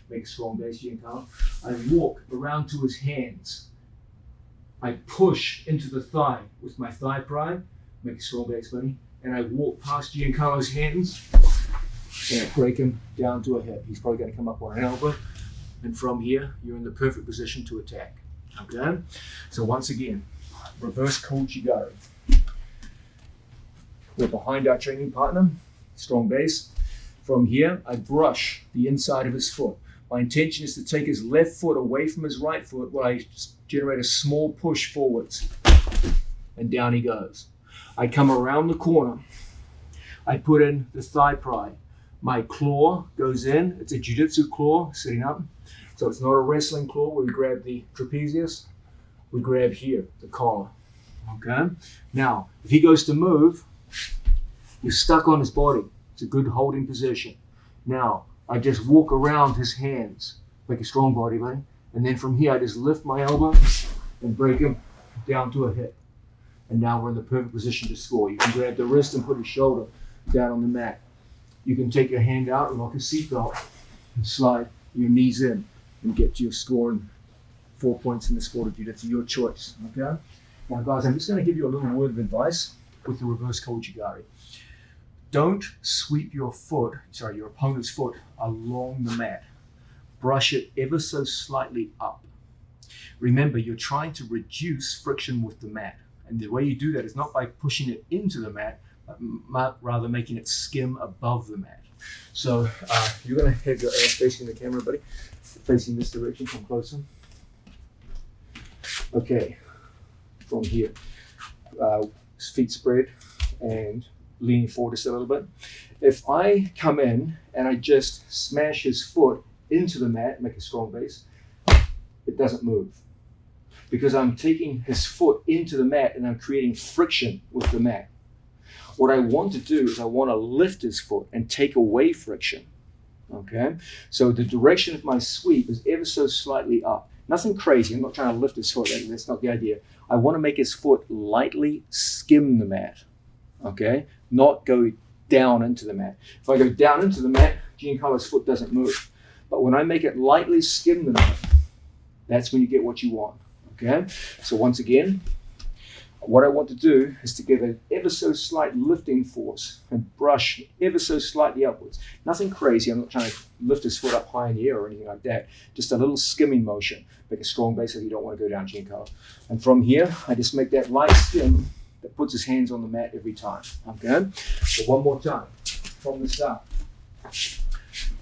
Speaker 2: Make a strong base, Giancarlo. I walk around to his hands. I push into the thigh with my thigh pry. Make a strong base, buddy. And I walk past Giancarlo's hands and I break him down to a hip. He's probably going to come up on an elbow. And from here, you're in the perfect position to attack. Okay? So once again, reverse Koji-Gari. We're behind our training partner, strong base. From here, I brush the inside of his foot. My intention is to take his left foot away from his right foot while I generate a small push forwards. And down he goes. I come around the corner. I put in the thigh pry. My claw goes in. It's a jiu-jitsu claw, sitting up. So it's not a wrestling claw where we grab the trapezius. We grab here, the collar. Okay? Now, if he goes to move, you're stuck on his body. It's a good holding position. Now, I just walk around his hands, make a strong body, buddy. And then from here, I just lift my elbow and break him down to a hip. And now we're in the perfect position to score. You can grab the wrist and put his shoulder down on the mat. You can take your hand out and like a seatbelt and slide your knees in and get to your score and 4 points in the sport of jiu-jitsu. Your choice, okay? Now, guys, I'm just going to give you a little word of advice with the reverse Koji-Gari. Don't sweep your opponent's foot along the mat. Brush it ever so slightly up. Remember, you're trying to reduce friction with the mat. And the way you do that is not by pushing it into the mat, but rather making it skim above the mat. So you're going to have your ass facing the camera, buddy. Facing this direction, come closer. Okay, from here. Feet spread and leaning forward just a little bit. If I come in and I just smash his foot into the mat, make a strong base, it doesn't move. Because I'm taking his foot into the mat and I'm creating friction with the mat. What I want to do is I want to lift his foot and take away friction. Okay? So the direction of my sweep is ever so slightly up. Nothing crazy. I'm not trying to lift his foot. That's not the idea. I want to make his foot lightly skim the mat. Okay? Not go down into the mat. If I go down into the mat, Giancarlo's foot doesn't move. But when I make it lightly skim the mat, that's when you get what you want. Okay? So once again, what I want to do is to give an ever so slight lifting force and brush ever so slightly upwards. Nothing crazy. I'm not trying to lift his foot up high in the air or anything like that. Just a little skimming motion. Make a strong base if you don't want to go down, Giancarlo. And from here, I just make that light skim that puts his hands on the mat every time. Okay? So one more time from the start.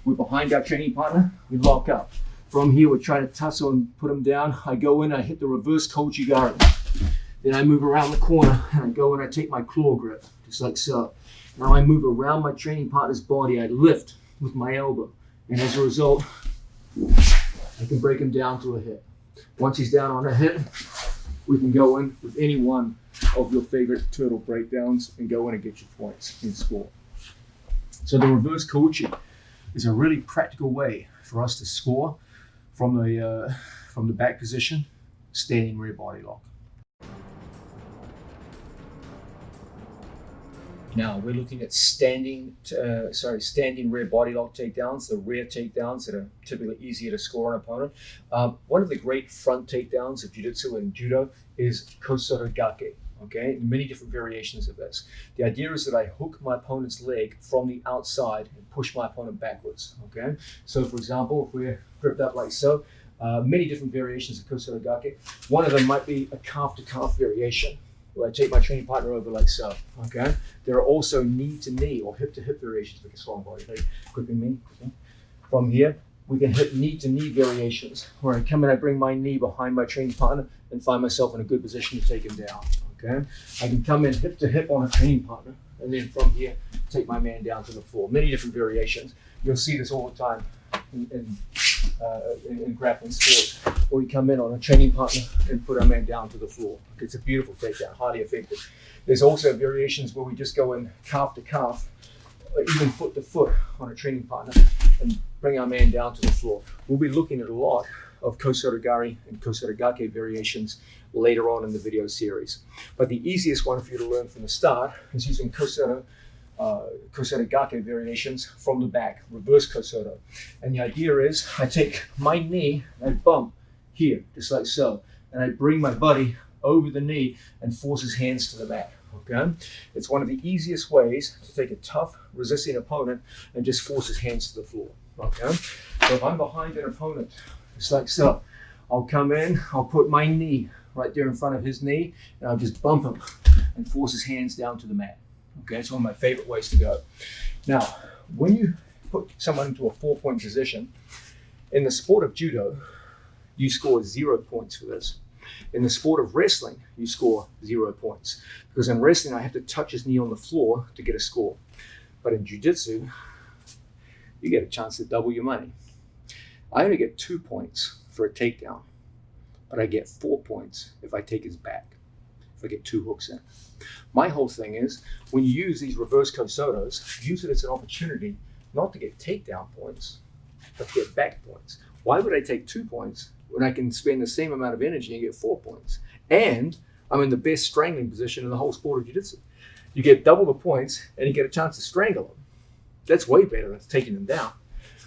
Speaker 2: We're behind our training partner. We lock up. From here, we try to tussle and put him down. I go in, I hit the reverse Koji-Gari. Then I move around the corner and I go and I take my claw grip, just like so. Now I move around my training partner's body. I lift with my elbow. And as a result, I can break him down to a hip. Once he's down on a hip, we can go in with any one of your favorite turtle breakdowns and go in and get your points in score. So the reverse Koji is a really practical way for us to score from the back position, standing rear body lock. Now we're looking at standing rear body lock takedowns, the rear takedowns that are typically easier to score an opponent. One of the great front takedowns of jiu-jitsu and judo is kosara gake. Okay, many different variations of this. The idea is that I hook my opponent's leg from the outside and push my opponent backwards. Okay, so for example, if we're gripped up like so, many different variations of kosara gake. One of them might be a calf-to-calf variation, where I take my training partner over like so. Okay, there are also knee-to-knee or hip-to-hip variations with a strong body. Like gripping me. Okay? From here, we can hit knee-to-knee variations, where I come in, I bring my knee behind my training partner and find myself in a good position to take him down. Okay, I can come in hip to hip on a training partner, and then from here take my man down to the floor. Many different variations. You'll see this all the time in grappling sports, where we come in on a training partner and put our man down to the floor. It's a beautiful takedown, highly effective. There's also variations where we just go in calf to calf, or even foot to foot on a training partner, and bring our man down to the floor. We'll be looking at a lot of kosara gari and kosara gake variations later on in the video series. But the easiest one for you to learn from the start is using kosara gake variations from the back, reverse kosara. And the idea is I take my knee and I bump here, just like so, and I bring my buddy over the knee and force his hands to the mat. Okay, it's one of the easiest ways to take a tough, resisting opponent and just force his hands to the floor. Okay, so if I'm behind an opponent, just like so, I'll come in, I'll put my knee right there in front of his knee, and I'll just bump him and force his hands down to the mat. Okay, it's one of my favorite ways to go. Now, when you put someone into a 4-point position, in the sport of judo, you score 0 points for this. In the sport of wrestling, you score 0 points. Because in wrestling, I have to touch his knee on the floor to get a score. But in jiu-jitsu, you get a chance to double your money. I only get 2 points for a takedown, but I get 4 points if I take his back, if I get 2 hooks in. My whole thing is, when you use these reverse kosaras, use it as an opportunity not to get takedown points, but to get back points. Why would I take 2 points when I can spend the same amount of energy and get 4 points? And I'm in the best strangling position in the whole sport of jiu-jitsu. You get double the points and you get a chance to strangle them. That's way better than taking them down.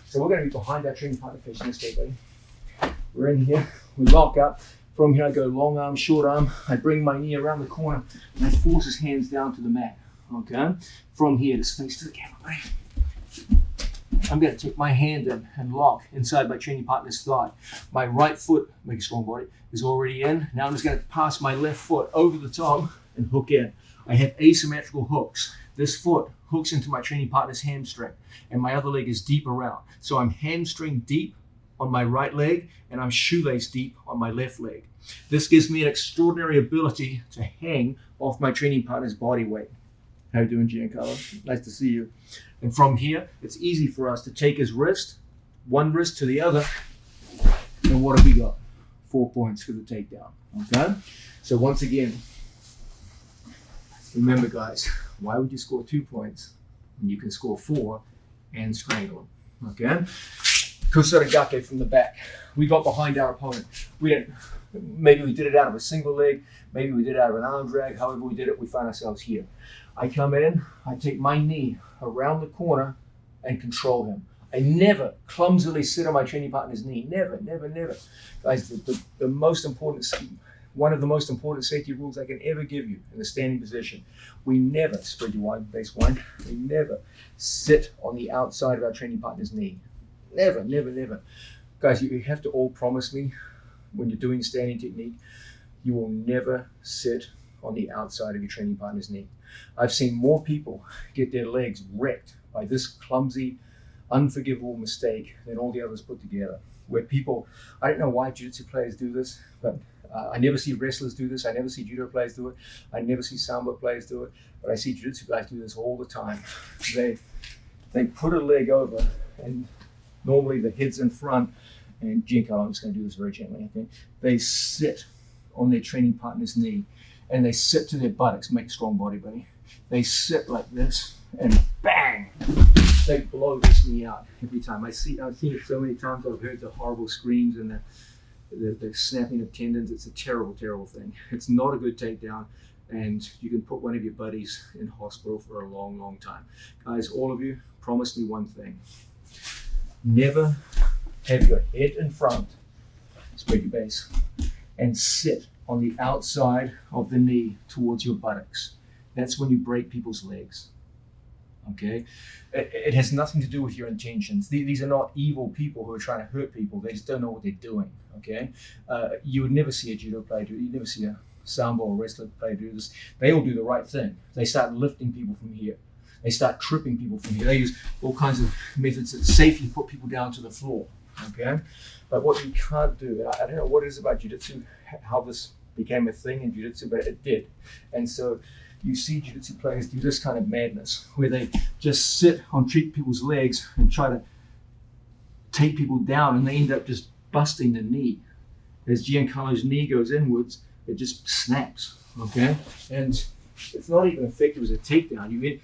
Speaker 2: So we're going to be behind our training partner facing this way, buddy. We're in here, we lock up. From here I go long arm, short arm. I bring my knee around the corner and I force his hands down to the mat. Okay? From here, just face to the camera, buddy. I'm going to take my hand in and lock inside my training partner's thigh. My right foot, make a strong body, is already in. Now I'm just going to pass my left foot over the top and hook in. I have asymmetrical hooks. This foot hooks into my training partner's hamstring, and my other leg is deep around. So I'm hamstring deep on my right leg, and I'm shoelace deep on my left leg. This gives me an extraordinary ability to hang off my training partner's body weight. How you doing, Giancarlo? Nice to see you. And from here, it's easy for us to take his wrist, one wrist to the other, and what have we got? 4 points for the takedown, okay? So once again, remember guys, why would you score 2 points when you can score 4 and strangle him, okay? Kosara gake from the back. We got behind our opponent. Maybe we did it out of a single leg, maybe we did it out of an arm drag, however we did it, we find ourselves here. I come in, I take my knee around the corner and control him. I never clumsily sit on my training partner's knee. Never, never, never. Guys, the most important, one of the most important safety rules I can ever give you in the standing position, we never spread your wide base one. We never sit on the outside of our training partner's knee. Never, never, never. Guys, you have to all promise me when you're doing standing technique, you will never sit on the outside of your training partner's knee. I've seen more people get their legs wrecked by this clumsy, unforgivable mistake than all the others put together. Where people, I don't know why jiu-jitsu players do this, but I never see wrestlers do this. I never see judo players do it. I never see sambo players do it. But I see jiu-jitsu guys do this all the time. They put a leg over, and normally the head's in front, and Giancarlo, I'm just going to do this very gently, okay? They sit on their training partner's knee, and they sit to their buttocks, make a strong body, buddy. They sit like this, and bang! They blow this knee out every time. I've seen it so many times. I've heard the horrible screams and the snapping of tendons. It's a terrible, terrible thing. It's not a good takedown. and you can put one of your buddies in hospital for a long, long time. Guys, all of you, promise me one thing. Never have your head in front, spread your base, and sit on the outside of the knee towards your buttocks. That's when you break people's legs. Okay? It has nothing to do with your intentions. These are not evil people who are trying to hurt people. They just don't know what they're doing. Okay? You would never see a judo player do it. You'd never see a sambo or wrestler player do this. They all do the right thing. They start lifting people from here. They start tripping people from here. They use all kinds of methods that safely put people down to the floor. Okay? But what you can't do, I don't know what it is about jiu-jitsu, how this became a thing in jiu-jitsu, but it did. And so you see jiu-jitsu players do this kind of madness where they just sit on people's legs and try to take people down, and they end up just busting the knee. As Giancarlo's knee goes inwards, it just snaps. Okay? And it's not even effective as a takedown.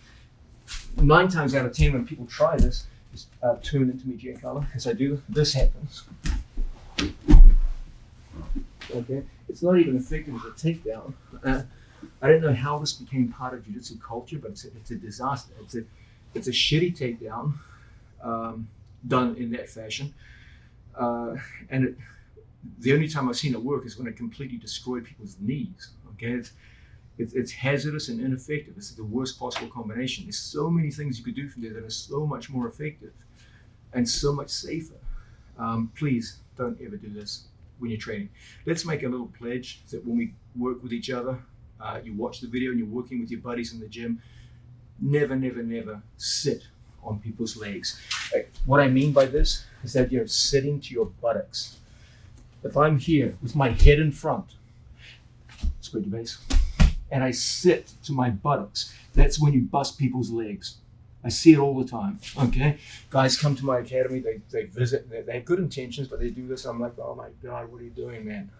Speaker 2: 9 times out of 10 when people try this, just turn into me, Giancarlo. As I do, this happens. Okay, it's not even effective as a takedown. I don't know how this became part of jiu-jitsu culture, but it's a disaster. It's a shitty takedown done in that fashion, and the only time I've seen it work is when it completely destroyed people's knees. Okay, it's hazardous and ineffective. This is the worst possible combination. There's so many things you could do from there that are so much more effective and so much safer. Please don't ever do this when you're training. Let's make a little pledge that when we work with each other, you watch the video and you're working with your buddies in the gym, never, never, never sit on people's legs. What I mean by this is that you're sitting to your buttocks. If I'm here with my head in front, spread your base, and I sit to my buttocks, that's when you bust people's legs. I see it all the time. Okay, guys come to my academy, they visit, they have good intentions, but they do this. I'm like, oh my God, what are you doing, man?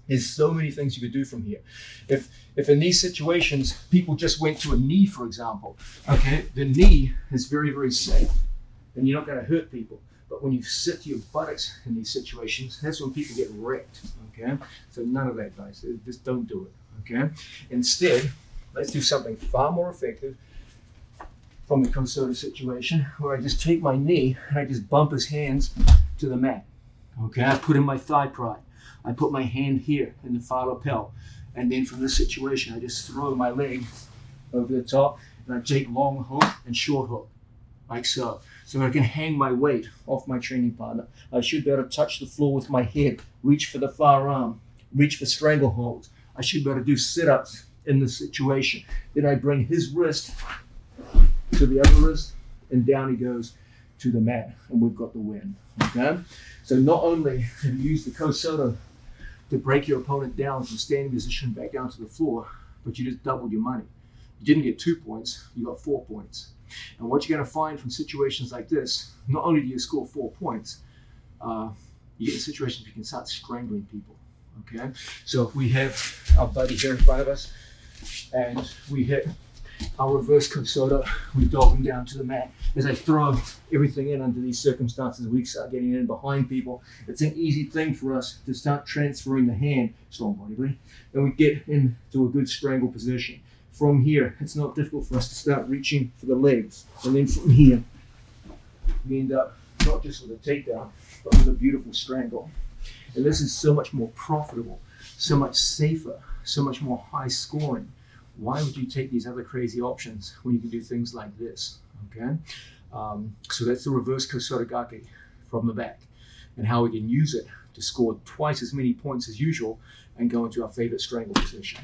Speaker 2: There's so many things you could do from here. If in these situations people just went to a knee, for example, okay, the knee is very, very safe, and you're not going to hurt people. But when you sit to your buttocks in these situations, that's when people get wrecked. Okay, so none of that, guys. Just don't do it. Okay, instead, let's do something far more effective from the Kosoda situation, where I just take my knee and I just bump his hands to the mat. Okay, I put in my thigh pride. I put my hand here in the far lapel, and then from this situation, I just throw my leg over the top, and I take long hook and short hook, like so. So I can hang my weight off my training partner. I should be able to touch the floor with my head, reach for the far arm, reach for strangleholds. I should be able to do sit-ups in this situation. Then I bring his wrist to the other wrist, and down he goes to the mat, and we've got the win. Okay? So not only have you used the Kosoda to break your opponent down from standing position back down to the floor, but you just doubled your money. You didn't get 2 points, you got 4 points. And what you're going to find from situations like this, not only do you score 4 points, you get in situations where you can start strangling people. Okay, so if we have our buddy here in front of us, and we hit our reverse Kosoda, we dog him down to the mat. As I throw everything in under these circumstances, we start getting in behind people. It's an easy thing for us to start transferring the hand, strong body, buddy, and we get into a good strangle position. From here, it's not difficult for us to start reaching for the legs, and then from here, we end up not just with a takedown, but with a beautiful strangle. And this is so much more profitable, so much safer, so much more high scoring. Why would you take these other crazy options when you can do things like this? Okay, so that's the reverse Kosoda Gake from the back, and how we can use it to score twice as many points as usual and go into our favorite strangle position.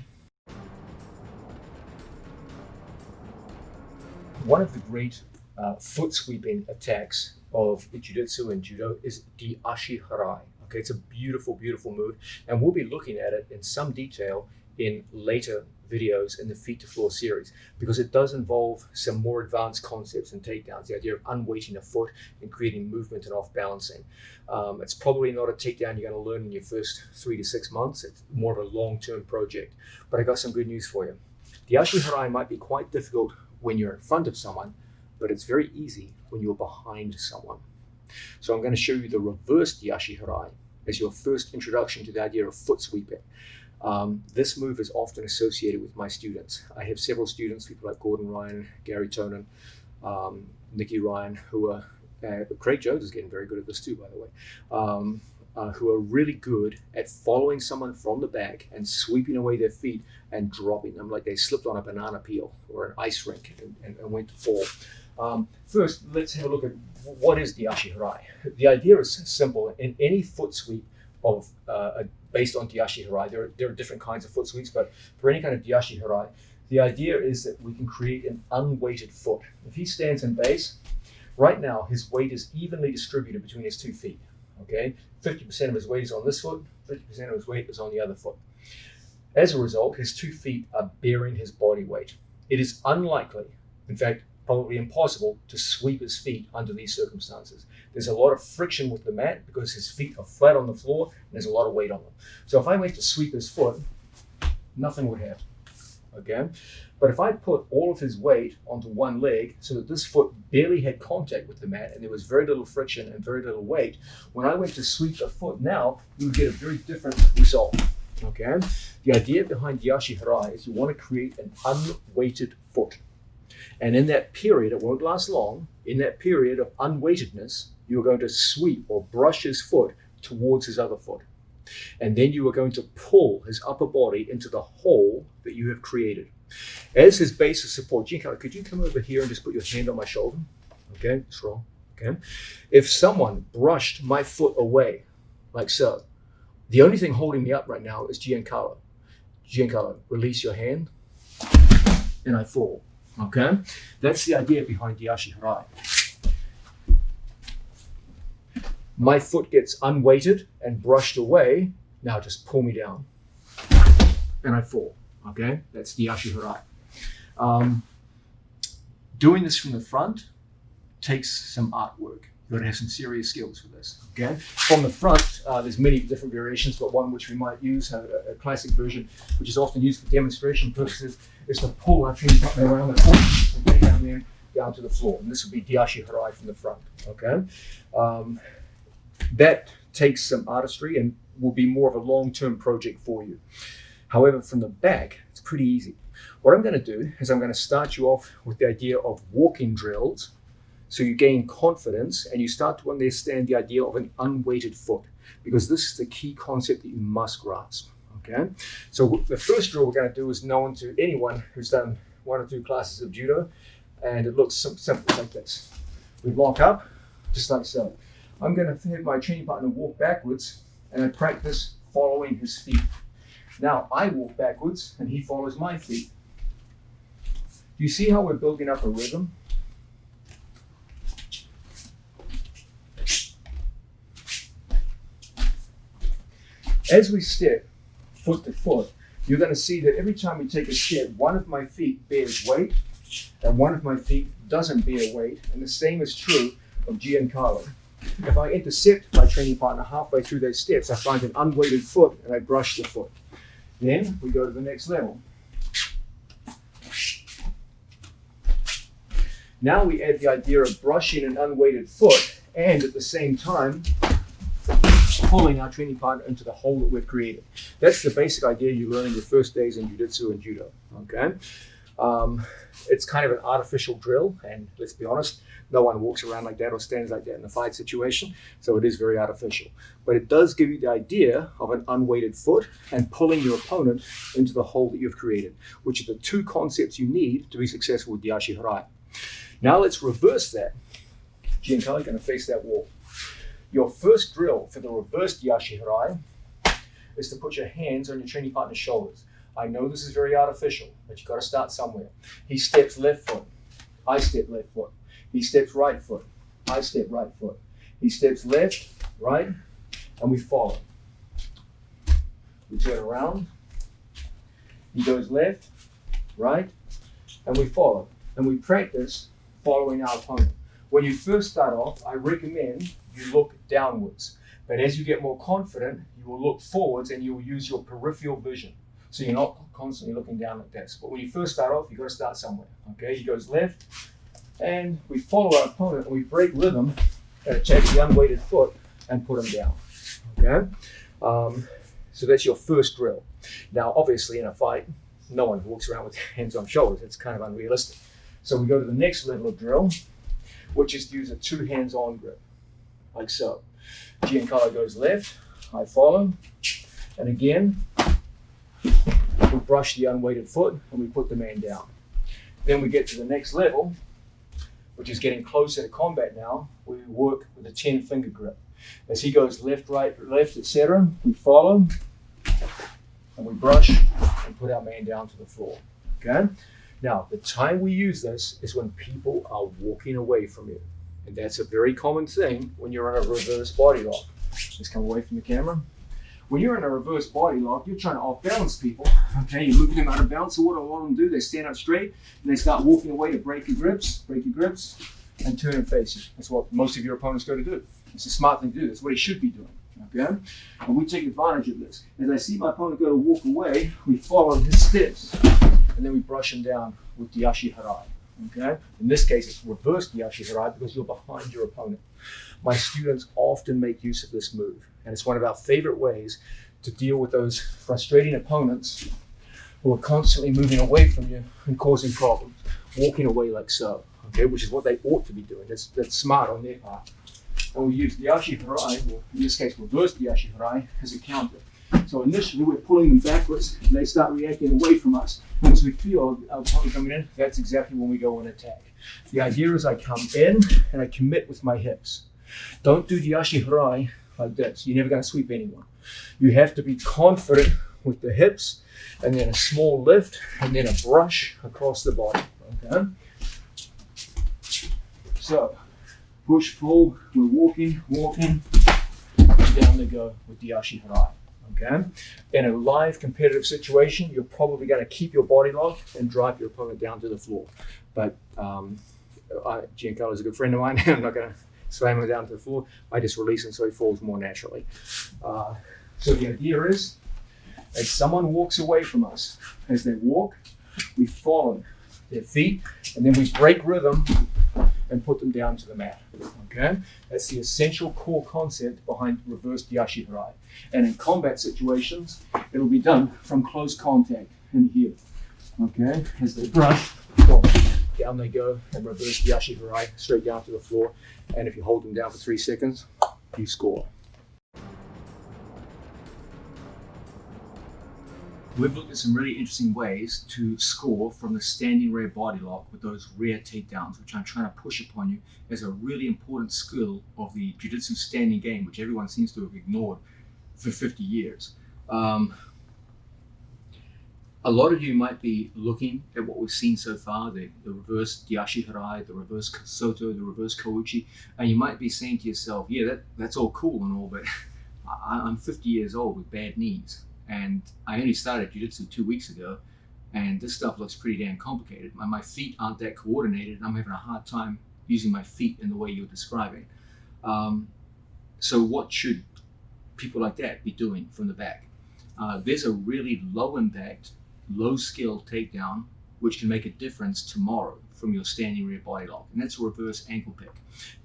Speaker 2: One of the great foot sweeping attacks of jiu-jitsu and judo is the Ashi Harai. Okay, it's a beautiful, beautiful move, and we'll be looking at it in some detail in later videos in the Feet to Floor series, because it does involve some more advanced concepts and takedowns, the idea of unweighting a foot and creating movement and off balancing. It's probably not a takedown you're going to learn in your first 3 to 6 months. It's more of a long-term project, but I got some good news for you. The Ashi Harai might be quite difficult when you're in front of someone, but it's very easy when you're behind someone. So I'm going to show you the reverse Ashi Harai as your first introduction to the idea of foot sweeping. This move is often associated with my students. I have several students, people like Gordon Ryan, Gary Tonin, Nikki Ryan, who are, Craig Jones is getting very good at this too, by the way, who are really good at following someone from the back and sweeping away their feet and dropping them like they slipped on a banana peel or an ice rink and went to fall. First, let's have a look at what is Diashi Harai. The idea is simple. In any foot sweep of based on Diashi Harai, there are different kinds of foot sweeps, but for any kind of Diashi Harai, the idea is that we can create an unweighted foot. If he stands in base, right now his weight is evenly distributed between his 2 feet. Okay, 50% of his weight is on this foot, 50% of his weight is on the other foot. As a result, his 2 feet are bearing his body weight. It is unlikely, in fact, probably impossible, to sweep his feet under these circumstances. There's a lot of friction with the mat because his feet are flat on the floor and there's a lot of weight on them. So if I went to sweep his foot, nothing would happen. Okay? But if I put all of his weight onto one leg so that this foot barely had contact with the mat and there was very little friction and very little weight, when I went to sweep the foot now, you would get a very different result. Okay? The idea behind Diashi Harai is you want to create an unweighted foot. And in that period, it won't last long, in that period of unweightedness, you're going to sweep or brush his foot towards his other foot. And then you are going to pull his upper body into the hole that you have created. As his base of support, Giancarlo, could you come over here and just put your hand on my shoulder? Okay, just roll. Okay. If someone brushed my foot away, like so, the only thing holding me up right now is Giancarlo. Giancarlo, release your hand, and I fall. Okay? That's the idea behind Diashi Harai. My foot gets unweighted and brushed away. Now just pull me down. And I fall. Okay? That's Diashi Harai. Doing this from the front takes some artwork. You've got to have some serious skills for this. Okay? From the front, there's many different variations, but one which we might use, a classic version, which is often used for demonstration purposes, is to pull our training partner around the foot and get down there, down to the floor. And this would be Diashi Harai from the front. Okay? That takes some artistry and will be more of a long-term project for you. However, from the back, it's pretty easy. What I'm going to do is I'm going to start you off with the idea of walking drills, so you gain confidence and you start to understand the idea of an unweighted foot, because this is the key concept that you must grasp. Okay, so the first drill we're going to do is known to anyone who's done 1 or 2 classes of judo, and it looks simple like this. We lock up, just like so. I'm going to have my training partner walk backwards, and I practice following his feet. Now I walk backwards, and he follows my feet. Do you see how we're building up a rhythm? As we step foot to foot, you're going to see that every time we take a step, one of my feet bears weight and one of my feet doesn't bear weight. And the same is true of Giancarlo. If I intercept my training partner halfway through those steps, I find an unweighted foot and I brush the foot. Then we go to the next level. Now we add the idea of brushing an unweighted foot and at the same time pulling our training partner into the hole that we've created. That's the basic idea you learn in your first days in jiu-jitsu and judo. Okay, it's kind of an artificial drill, and let's be honest, no one walks around like that or stands like that in a fight situation, so it is very artificial. But it does give you the idea of an unweighted foot and pulling your opponent into the hole that you've created, which are the 2 concepts you need to be successful with Diashi Harai. Now let's reverse that. Giancarlo, you're going to face that wall. Your first drill for the reverse Diashi Harai is to put your hands on your training partner's shoulders. I know this is very artificial, but you've got to start somewhere. He steps left foot, I step left foot. He steps right foot, I step right foot. He steps left, right, and we follow. We turn around, he goes left, right, and we follow. And we practice following our opponent. When you first start off, I recommend you look downwards. But as you get more confident, you will look forwards and you will use your peripheral vision. So you're not constantly looking down like this. But when you first start off, you've got to start somewhere. Okay, he goes left, and we follow our opponent, and we break rhythm, and take the unweighted foot and put him down. Okay? So that's your first drill. Now, obviously in a fight, no one walks around with hands on shoulders. It's kind of unrealistic. So we go to the next level of drill, which is to use a two hands on grip, like so. Giancarlo goes left, I follow, and again, we brush the unweighted foot and we put the man down. Then we get to the next level, which is getting closer to combat now. We work with a 10-finger grip. As he goes left, right, left, etc., we follow and we brush and put our man down to the floor. Okay? Now, the time we use this is when people are walking away from you. And that's a very common thing when you're in a reverse body lock. Just come away from the camera. When you're in a reverse body lock, you're trying to off-balance people. Okay, you're moving them out of balance. So what a lot of them do, they stand up straight and they start walking away to break your grips, and turn and face you. That's what most of your opponents go to do. It's a smart thing to do. That's what he should be doing. Okay? And we take advantage of this. As I see my opponent go to walk away, we follow his steps, and then we brush him down with the Yashi Harai. Okay? In this case, it's reverse Yashi Harai because you're behind your opponent. My students often make use of this move, and it's one of our favorite ways to deal with those frustrating opponents who are constantly moving away from you and causing problems, walking away like so. Okay, which is what they ought to be doing. That's smart on their part. And we use the Yashi Harai, or in this case, reverse the Yashi Harai, as a counter. So initially, we're pulling them backwards, and they start reacting away from us. Once we feel our opponent coming in, that's exactly when we go and attack. The idea is I come in and I commit with my hips. Don't do the Yashi Harai like this. You're never going to sweep anyone. You have to be confident with the hips, and then a small lift, and then a brush across the body. Okay? So, push, pull, we're walking, and down they go with the Yashi Harai. Okay? In a live competitive situation, you're probably going to keep your body locked and drive your opponent down to the floor. But Giancarlo is a good friend of mine. I'm not going to slam him down to the floor. I just release him so he falls more naturally. So the idea is, as someone walks away from us, as they walk, we follow their feet, and then we break rhythm and put them down to the mat. Okay? That's the essential core concept behind reverse Yashi Harai. And in combat situations, it'll be done from close contact in here. Okay? As they brush, boom, down they go, and reverse Yashi Harai straight down to the floor. And if you hold them down for 3 seconds, you score. We've looked at some really interesting ways to score from the standing rear body lock with those rear takedowns, which I'm trying to push upon you as a really important skill of the jiu-jitsu standing game, which everyone seems to have ignored for 50 years. A lot of you might be looking at what we've seen so far, the reverse Yashi Harai, the reverse Soto, the reverse Kouchi, and you might be saying to yourself, yeah, that's all cool and all, but I'm 50 years old with bad knees. And I only started jiu-jitsu 2 weeks ago, and this stuff looks pretty damn complicated. My feet aren't that coordinated, and I'm having a hard time using my feet in the way you're describing. So what should people like that be doing from the back? There's a really low-impact, low-skill takedown, which can make a difference tomorrow from your standing rear body lock, and that's a reverse ankle pick.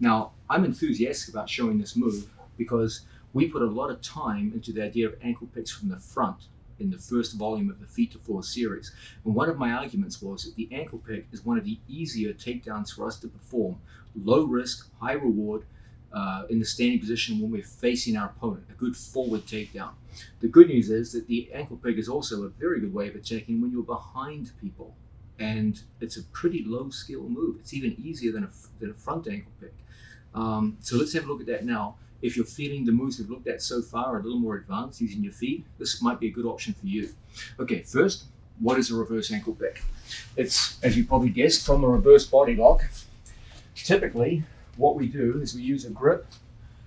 Speaker 2: Now, I'm enthusiastic about showing this move because we put a lot of time into the idea of ankle picks from the front in the first volume of the Feet to Floor series. And one of my arguments was that the ankle pick is one of the easier takedowns for us to perform. Low risk, high reward in the standing position when we're facing our opponent, a good forward takedown. The good news is that the ankle pick is also a very good way of attacking when you're behind people. And it's a pretty low skill move. It's even easier than a front ankle pick. So let's have a look at that now. If you're feeling the moves we've looked at so far are a little more advanced using your feet, this might be a good option for you. Okay, first, what is a reverse ankle pick? It's, as you probably guessed, from a reverse body lock. Typically, what we do is we use a grip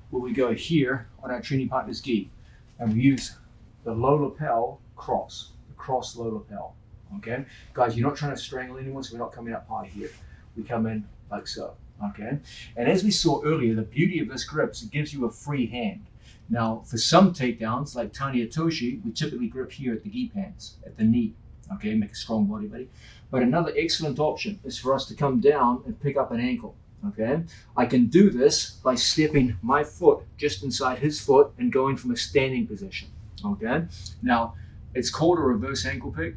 Speaker 2: where we go here on our training partner's gi, and we use the low lapel cross, the cross low lapel. Okay, guys, you're not trying to strangle anyone, so we're not coming up high here. We come in like so. Okay, and as we saw earlier, the beauty of this grip is it gives you a free hand. Now, for some takedowns, like Tani Itoshi, we typically grip here at the gi pants, at the knee. Okay, make a strong body ready. But another excellent option is for us to come down and pick up an ankle. Okay, I can do this by stepping my foot just inside his foot and going from a standing position. Okay? Now, it's called a reverse ankle pick,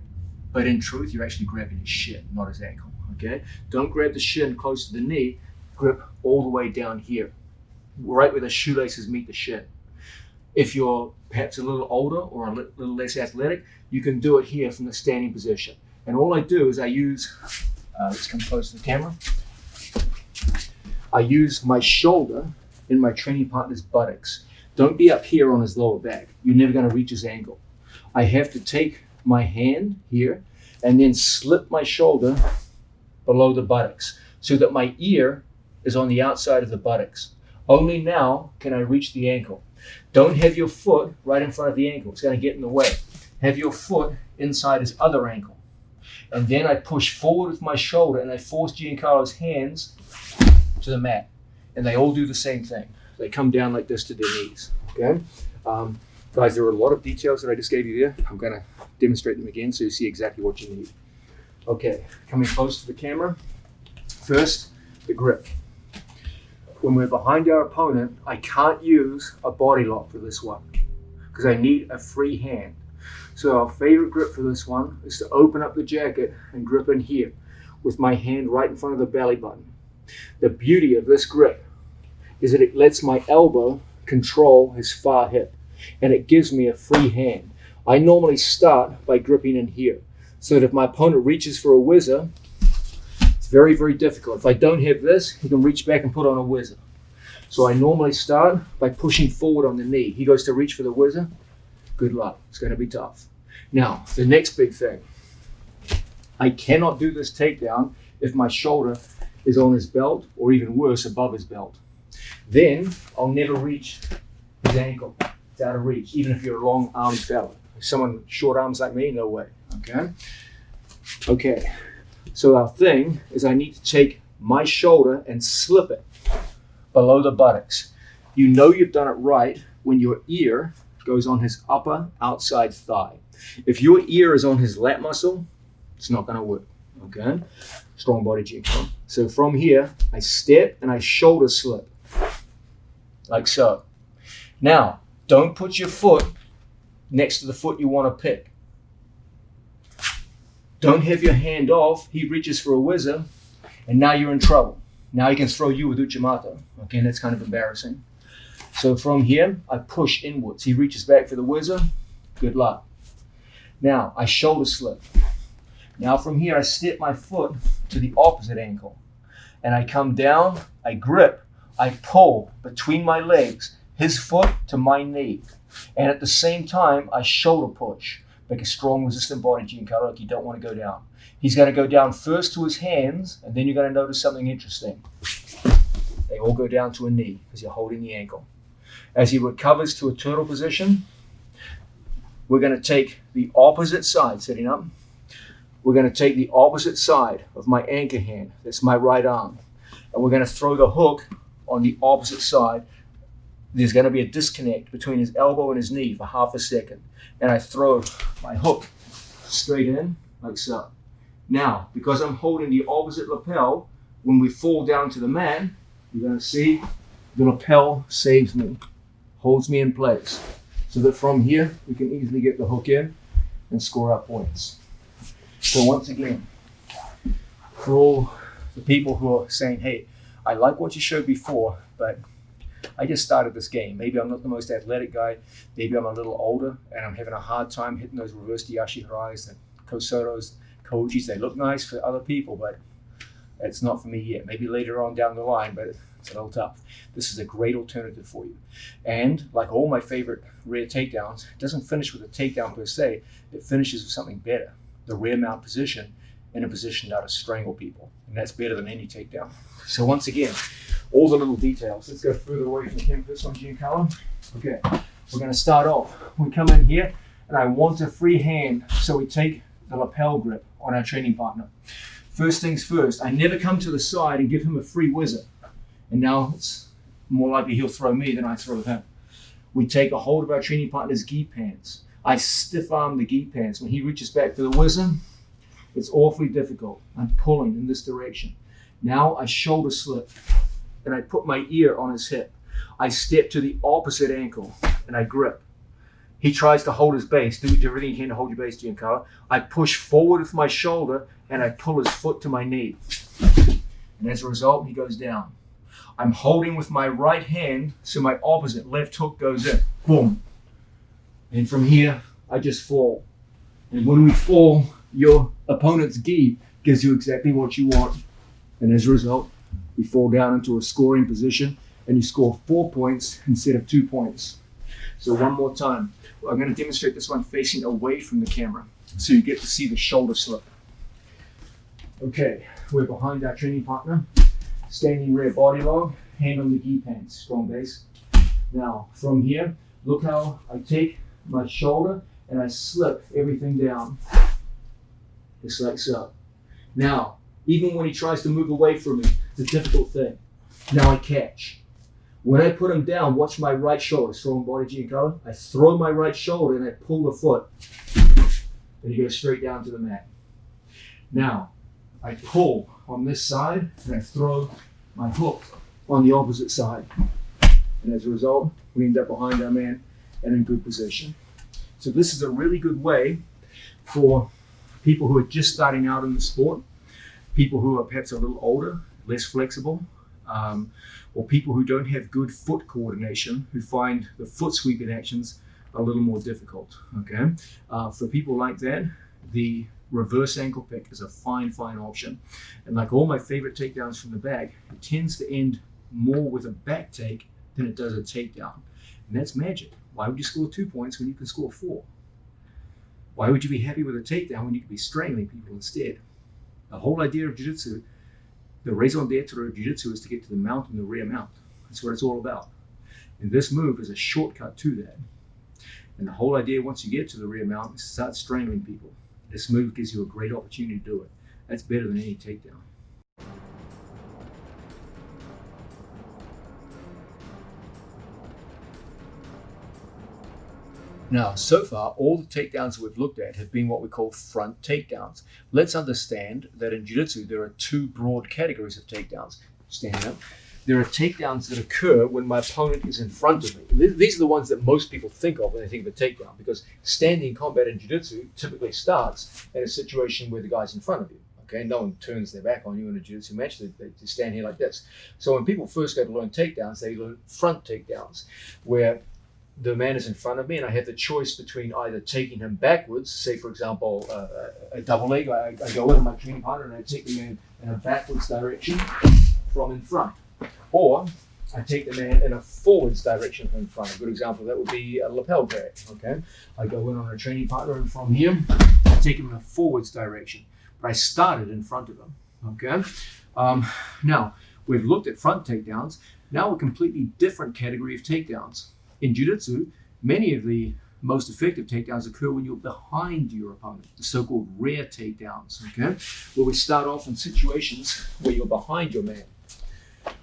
Speaker 2: but in truth, you're actually grabbing his shin, not his ankle. Okay? Don't grab the shin close to the knee, grip all the way down here, right where the shoelaces meet the shin. If you're perhaps a little older or a little less athletic, you can do it here from the standing position. And all I do is I use, let's come close to the camera. I use my shoulder in my training partner's buttocks. Don't be up here on his lower back. You're never going to reach his ankle. I have to take my hand here and then slip my shoulder below the buttocks so that my ear is on the outside of the buttocks. Only now can I reach the ankle. Don't have your foot right in front of the ankle. It's going to get in the way. Have your foot inside his other ankle. And then I push forward with my shoulder and I force Giancarlo's hands to the mat. And they all do the same thing. They come down like this to their knees. Okay? Guys, there are a lot of details that I just gave you there. I'm going to demonstrate them again so you see exactly what you need. Okay, coming close to the camera. First, the grip. When we're behind our opponent, I can't use a body lock for this one because I need a free hand. So our favorite grip for this one is to open up the jacket and grip in here with my hand right in front of the belly button. The beauty of this grip is that it lets my elbow control his far hip and it gives me a free hand. I normally start by gripping in here so that if my opponent reaches for a whizzer, it's very, very difficult. If I don't have this, he can reach back and put on a whizzer. So I normally start by pushing forward on the knee. He goes to reach for the whizzer. Good luck. It's going to be tough. Now, the next big thing. I cannot do this takedown if my shoulder is on his belt or even worse, above his belt. Then I'll never reach his ankle. It's out of reach, even if you're a long-armed fella. If someone with short arms like me, no way. Okay. So our thing is I need to take my shoulder and slip it below the buttocks. You know you've done it right when your ear goes on his upper outside thigh. If your ear is on his lat muscle, it's not going to work. Okay? Strong body Giancarlo. So from here, I step and I shoulder slip. Like so. Now, don't put your foot next to the foot you want to pick. Don't have your hand off. He reaches for a whizzer, and now you're in trouble. Now he can throw you with Uchimata. Okay, and that's kind of embarrassing. So from here, I push inwards. He reaches back for the whizzer. Good luck. Now, I shoulder slip. Now from here, I step my foot to the opposite ankle. And I come down, I grip, I pull between my legs, his foot to my knee. And at the same time, I shoulder push. Make a strong resistant body, Giancarlo, like you don't want to go down. He's going to go down first to his hands, and then you're going to notice something interesting. They all go down to a knee because you're holding the ankle. As he recovers to a turtle position, we're going to take the opposite side, sitting up. We're going to take the opposite side of my anchor hand. That's my right arm. And we're going to throw the hook on the opposite side. There's going to be a disconnect between his elbow and his knee for half a second. And I throw my hook straight in, like so. Now, because I'm holding the opposite lapel, when we fall down to the mat, you're going to see the lapel saves me, holds me in place. So that from here, we can easily get the hook in and score our points. So once again, for all the people who are saying, hey, I like what you showed before, but I just started this game. Maybe I'm not the most athletic guy. Maybe I'm a little older and I'm having a hard time hitting those reverse Diashi Harais, the Kosotos, Kojis. They look nice for other people, but it's not for me yet. Maybe later on down the line, but it's a little tough. This is a great alternative for you. And like all my favorite rear takedowns, it doesn't finish with a takedown per se. It finishes with something better. The rear mount position in a position now to strangle people. And that's better than any takedown. So once again, all the little details. Let's go further away from the camera for this one, Giancarlo. Okay, we're going to start off. We come in here, and I want a free hand, so we take the lapel grip on our training partner. First things first, I never come to the side and give him a free whizzer. And now it's more likely he'll throw me than I throw him. We take a hold of our training partner's gi pants. I stiff arm the gi pants. When he reaches back for the whizzer, it's awfully difficult. I'm pulling in this direction. Now I shoulder slip. And I put my ear on his hip. I step to the opposite ankle and I grip. he tries to hold his base, do everything you can to hold your base, Giancarlo. I push forward with my shoulder and I pull his foot to my knee. And as a result, he goes down. I'm holding with my right hand, so my opposite left hook goes in. Boom. And from here, I just fall. And when we fall, your opponent's gi gives you exactly what you want. And as a result, we fall down into a scoring position and you score 4 points instead of 2 points. So one more time. I'm going to demonstrate this one facing away from the camera so you get to see the shoulder slip. Okay, we're behind our training partner. Standing rear body log, hand on the gi pants, strong base. Now, from here, look how I take my shoulder and I slip everything down, just like so. Now, even when he tries to move away from me, it's a difficult thing. Now I catch. When I put him down, watch my right shoulder, strong body, Giancarlo. I throw my right shoulder and I pull the foot. And he goes straight down to the mat. Now, I pull on this side and I throw my hook on the opposite side. And as a result, we end up behind our man and in good position. So this is a really good way for people who are just starting out in the sport, people who are perhaps a little older, less flexible, or people who don't have good foot coordination, who find the foot sweeping actions a little more difficult. Okay, for people like that, the reverse ankle pick is a fine option. And like all my favorite takedowns from the bag, it tends to end more with a back take than it does a takedown. And that's magic. Why would you score 2 points when you can score 4? Why would you be happy with a takedown when you could be strangling people instead? The whole idea of jiu-jitsu, the raison d'etre of jiu-jitsu, is to get to the mount and the rear mount. That's what it's all about. And this move is a shortcut to that. And the whole idea, once you get to the rear mount, is to start strangling people. This move gives you a great opportunity to do it. That's better than any takedown. Now, so far, all the takedowns we've looked at have been what we call front takedowns. Let's understand that in jiu-jitsu, there are 2 broad categories of takedowns. Standing up. There are takedowns that occur when my opponent is in front of me. These are the ones that most people think of when they think of a takedown, because standing combat in jiu-jitsu typically starts in a situation where the guy's in front of you. Okay, no one turns their back on you in a jiu-jitsu match. They stand here like this. So when people first go to learn takedowns, they learn front takedowns, where the man is in front of me and I have the choice between either taking him backwards, say for example a double leg. I go in my training partner and I take the man in a backwards direction from in front, or I take the man in a forwards direction from in front. A good example of that would be a lapel drag. Okay, I go in on a training partner and from here I take him in a forwards direction, but I started in front of him. Okay, now we've looked at front takedowns. Now a completely different category of takedowns. In jiu-jitsu, many of the most effective takedowns occur when you're behind your opponent, the so-called rear takedowns, okay? Where we start off in situations where you're behind your man,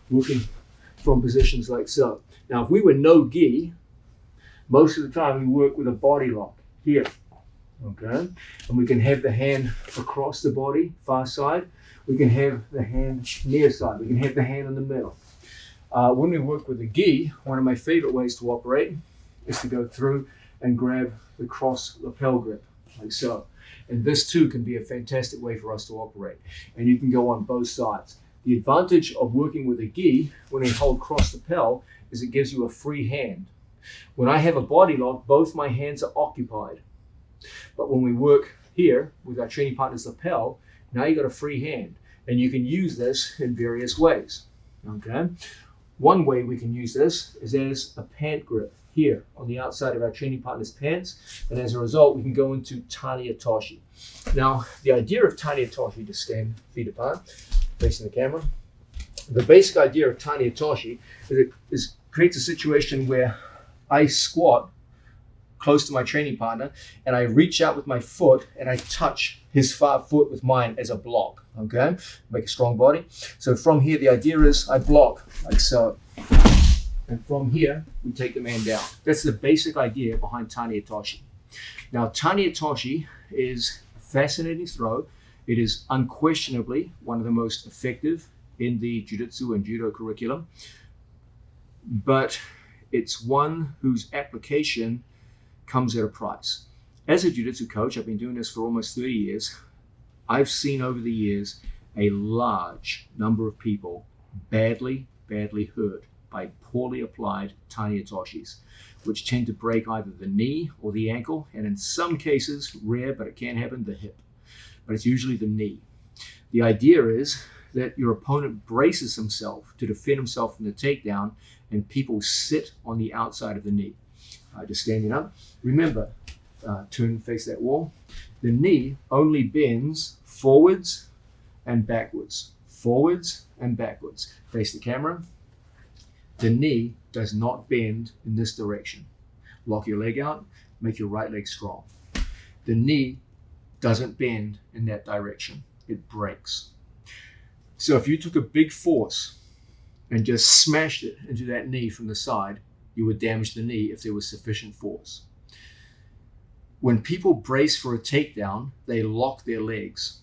Speaker 2: working from positions like so. Now, if we were no gi, most of the time we work with a body lock here, okay? And we can have the hand across the body, far side. We can have the hand near side. We can have the hand in the middle. When we work with a gi, one of my favorite ways to operate is to go through and grab the cross lapel grip, like so. And this too can be a fantastic way for us to operate. And you can go on both sides. The advantage of working with a gi when you hold cross lapel is it gives you a free hand. When I have a body lock, both my hands are occupied. But when we work here with our training partner's lapel, now you got a free hand. And you can use this in various ways, okay? One way we can use this is as a pant grip here on the outside of our training partner's pants. And as a result, we can go into Tani Otoshi. Now, the idea of Tani Otoshi, to stand feet apart, facing the camera. The basic idea of Tani Otoshi is it creates a situation where I squat close to my training partner and I reach out with my foot and I touch his far foot with mine as a block, okay? Make a strong body. So from here, the idea is I block like so. And from here, we take the man down. That's the basic idea behind Tani Otoshi. Now, Tani Otoshi is a fascinating throw. It is unquestionably one of the most effective in the jiu-jitsu and judo curriculum, but it's one whose application comes at a price. As a jiu-jitsu coach, I've been doing this for almost 30 years. I've seen over the years a large number of people badly hurt by poorly applied Tani Atoshis, which tend to break either the knee or the ankle, and in some cases, rare, but it can happen, the hip. But it's usually the knee. The idea is that your opponent braces himself to defend himself from the takedown, and people sit on the outside of the knee. Just standing up. Remember, turn and face that wall. The knee only bends forwards and backwards. Forwards and backwards. Face the camera. The knee does not bend in this direction. Lock your leg out, make your right leg strong. The knee doesn't bend in that direction. It breaks. So if you took a big force and just smashed it into that knee from the side, you would damage the knee if there was sufficient force. When people brace for a takedown, they lock their legs.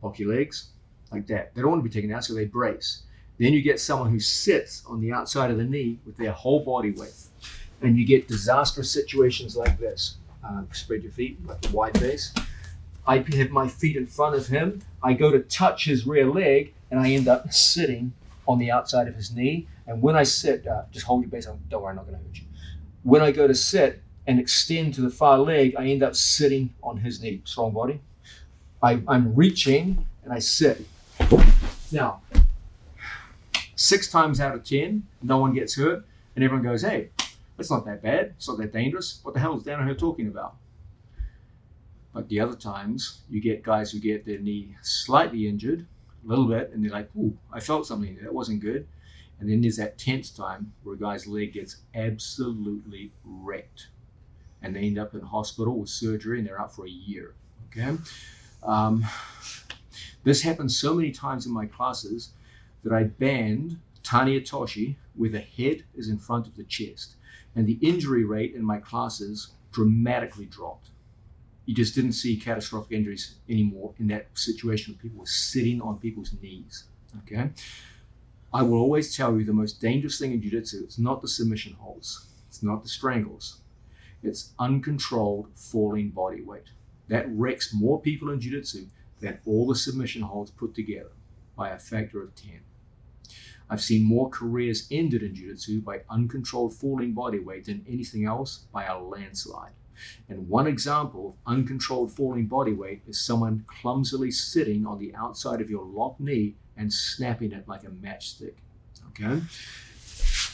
Speaker 2: Lock your legs like that. They don't want to be taken out, so they brace. Then you get someone who sits on the outside of the knee with their whole body weight. And you get disastrous situations like this. Spread your feet, like a wide base. I have my feet in front of him. I go to touch his rear leg, and I end up sitting on the outside of his knee. And when I sit, just hold your base. Don't worry, I'm not going to hurt you. When I go to sit and extend to the far leg, I end up sitting on his knee. Strong body. I'm reaching, and I sit. Now, 6 times out of 10, no one gets hurt, and everyone goes, hey, that's not that bad. It's not that dangerous. What the hell is Danaher talking about? But the other times, you get guys who get their knee slightly injured, a little bit, and they're like, ooh, I felt something there. That wasn't good. And then there's that 10th time where a guy's leg gets absolutely wrecked. And they end up in hospital with surgery, and they're out for a year. Okay? This happens so many times in my classes that I banned Tani Atoshi where the head is in front of the chest. And the injury rate in my classes dramatically dropped. You just didn't see catastrophic injuries anymore in that situation where people were sitting on people's knees. Okay? I will always tell you the most dangerous thing in jiu-jitsu is not the submission holds. It's not the strangles. It's uncontrolled falling body weight. That wrecks more people in jiu-jitsu than all the submission holds put together by a factor of 10. I've seen more careers ended in jiu-jitsu by uncontrolled falling body weight than anything else by a landslide. And one example of uncontrolled falling body weight is someone clumsily sitting on the outside of your locked knee and snapping it like a matchstick. Okay?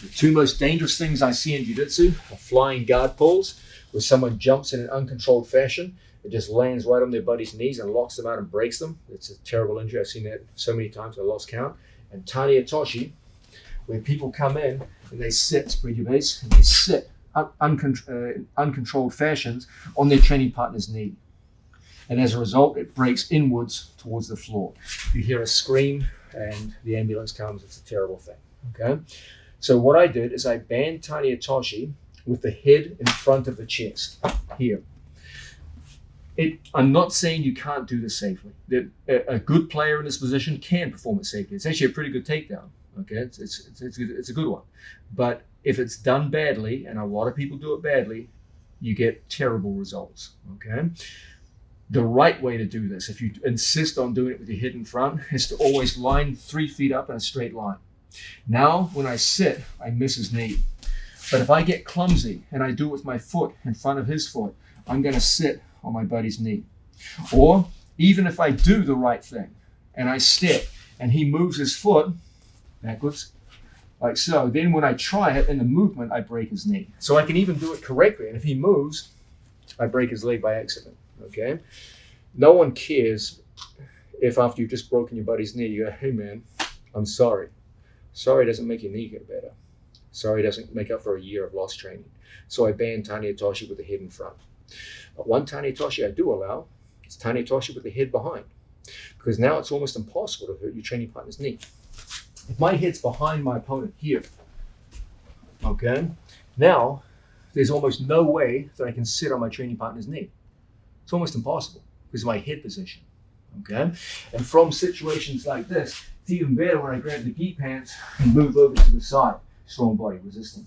Speaker 2: The 2 most dangerous things I see in jiu-jitsu are flying guard pulls, where someone jumps in an uncontrolled fashion. It just lands right on their buddy's knees and locks them out and breaks them. It's a terrible injury. I've seen that so many times I lost count. And Tani Atoshi, where people come in and they sit, spread your base, and they sit uncontrolled fashions on their training partner's knee. And as a result, it breaks inwards towards the floor. You hear a scream and the ambulance comes. It's a terrible thing. Okay? So what I did is I banned Tani Atoshi with the head in front of the chest, here. I'm not saying you can't do this safely. A good player in this position can perform it safely. It's actually a pretty good takedown. Okay, it's a good one. But if it's done badly, and a lot of people do it badly, you get terrible results. Okay. The right way to do this, if you insist on doing it with your head in front, is to always line 3 feet up in a straight line. Now, when I sit, I miss his knee. But if I get clumsy and I do it with my foot in front of his foot, I'm going to sit on my buddy's knee. Or even if I do the right thing and I step and he moves his foot backwards, like so, then when I try it in the movement, I break his knee. So I can even do it correctly. And if he moves, I break his leg by accident. Okay? No one cares if after you've just broken your buddy's knee, you go, hey man, I'm sorry. Sorry doesn't make your knee get better. Sorry doesn't make up for a year of lost training. So I banned Tani Atoshi with the head in front. But one Tani Atoshi I do allow is Tani Atoshi with the head behind. Because now it's almost impossible to hurt your training partner's knee. If my head's behind my opponent here, okay, now there's almost no way that I can sit on my training partner's knee. It's almost impossible because of my head position, okay? And from situations like this, it's even better when I grab the gi pants and move over to the side, strong body resistant.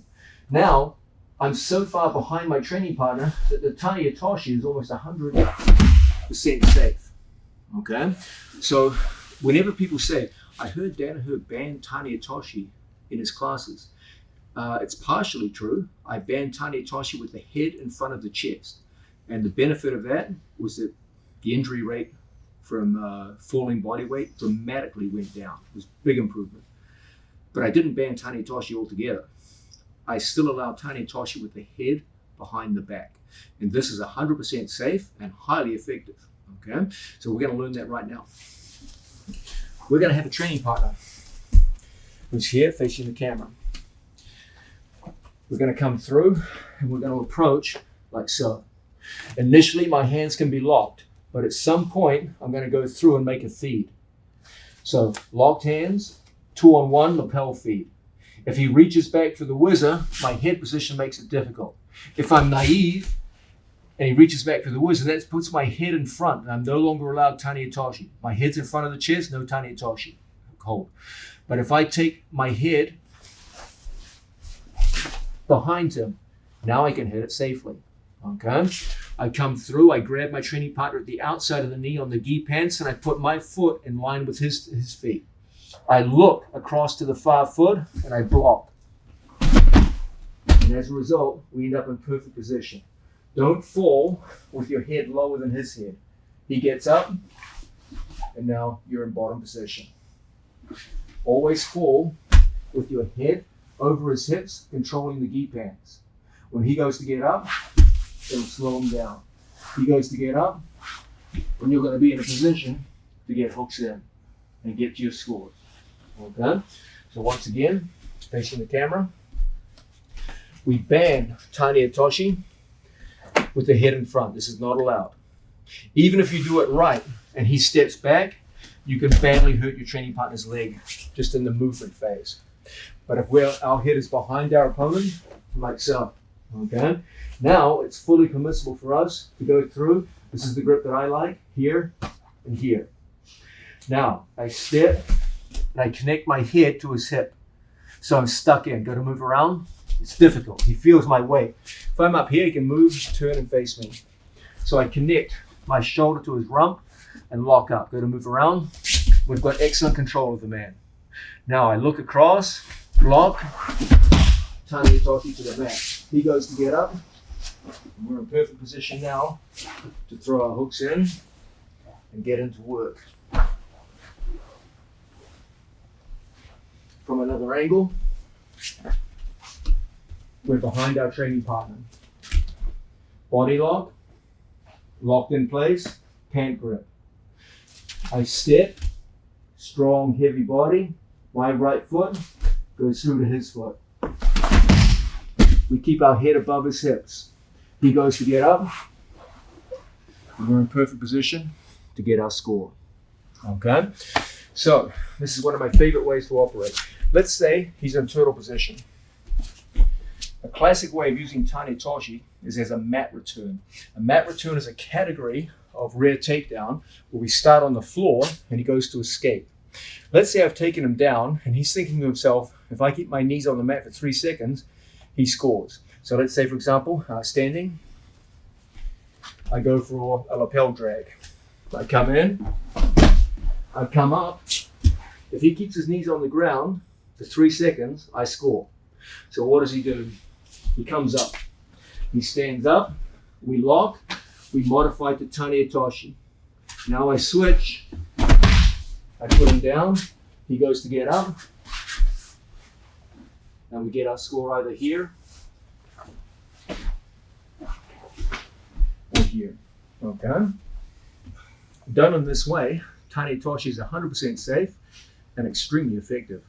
Speaker 2: Now, I'm so far behind my training partner that the Tani Hitoshi is almost 100% safe. Okay? So whenever people say, I heard Danaher ban Tani Hitoshi in his classes, it's partially true. I banned Tani Hitoshi with the head in front of the chest. And the benefit of that was that the injury rate from falling body weight dramatically went down. It was a big improvement. But I didn't ban Tani Hitoshi altogether. I still allow Tani Hitoshi with the head behind the back. And this is 100% safe and highly effective. Okay? So we're going to learn that right now. We're going to have a training partner who's here facing the camera. We're going to come through and we're going to approach like so. Initially, my hands can be locked, but at some point, I'm going to go through and make a feed. So locked hands, 2-on-1 lapel feed. If he reaches back for the whizzer, my head position makes it difficult. If I'm naive and he reaches back for the whizzer, that puts my head in front and I'm no longer allowed Tani Hitoshi. My head's in front of the chest, no Tani Hitoshi. Hold. But if I take my head behind him, now I can hit it safely. Okay? I come through, I grab my training partner at the outside of the knee on the gi pants and I put my foot in line with his feet. I look across to the far foot and I block. And as a result, we end up in perfect position. Don't fall with your head lower than his head. He gets up and now you're in bottom position. Always fall with your head over his hips, controlling the gi pants. When he goes to get up, it'll slow him down. He goes to get up, and you're going to be in a position to get hooks in and get your scores. Okay? So once again, facing the camera, we ban Tani Hitoshi with the head in front. This is not allowed. Even if you do it right and he steps back, you can badly hurt your training partner's leg just in the movement phase. But if our head is behind our opponent, like so, okay? Now it's fully permissible for us to go through. This is the grip that I like, here and here. Now I step and I connect my head to his hip. So I'm stuck in. Go to move around. It's difficult. He feels my weight. If I'm up here, he can move, turn and face me. So I connect my shoulder to his rump and lock up. Go to move around. We've got excellent control of the man. Now I look across, block, Tani Hitoshi to the mat. He goes to get up. We're in perfect position now to throw our hooks in and get into work. From another angle, we're behind our training partner. Body lock, locked in place, pant grip. I step, strong, heavy body. My right foot goes through to his foot. We keep our head above his hips. He goes to get up. And we're in perfect position to get our score. Okay? So, this is one of my favorite ways to operate. Let's say he's in turtle position. A classic way of using Tani Hitoshi is as a mat return. A mat return is a category of rear takedown where we start on the floor and he goes to escape. Let's say I've taken him down and he's thinking to himself, if I keep my knees on the mat for 3 seconds, he scores. So let's say, for example, standing, I go for a lapel drag. I come in, I come up. If he keeps his knees on the ground for 3 seconds, I score. So what does he do? He comes up. He stands up, we lock, we modify to Tani Hitoshi. Now I switch, I put him down, he goes to get up, and we get our score either here or here. Okay? Done in this way, Tani Hitoshi is 100% safe and extremely effective.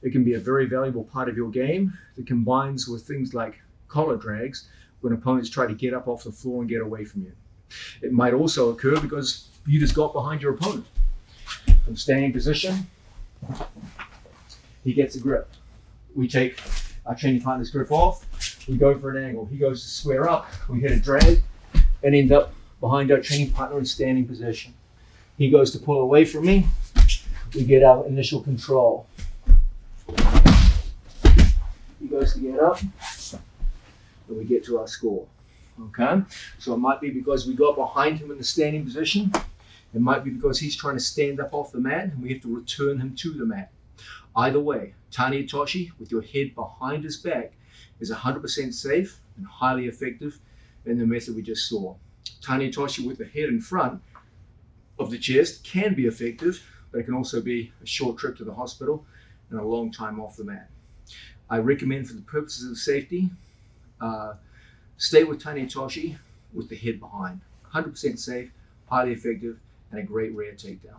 Speaker 2: It can be a very valuable part of your game that combines with things like collar drags when opponents try to get up off the floor and get away from you. It might also occur because you just got behind your opponent. From standing position, he gets a grip. We take our training partner's grip off, we go for an angle. He goes to square up, we hit a drag, and end up behind our training partner in standing position. He goes to pull away from me, we get our initial control. He goes to get up, and we get to our score. Okay, so it might be because we got behind him in the standing position. It might be because he's trying to stand up off the mat and we have to return him to the mat. Either way, Tani Hitoshi with your head behind his back is 100% safe and highly effective in the method we just saw. Tani Hitoshi with the head in front of the chest can be effective, but it can also be a short trip to the hospital and a long time off the mat. I recommend for the purposes of safety, stay with Tani Hitoshi with the head behind. 100% safe, highly effective, and a great rear takedown.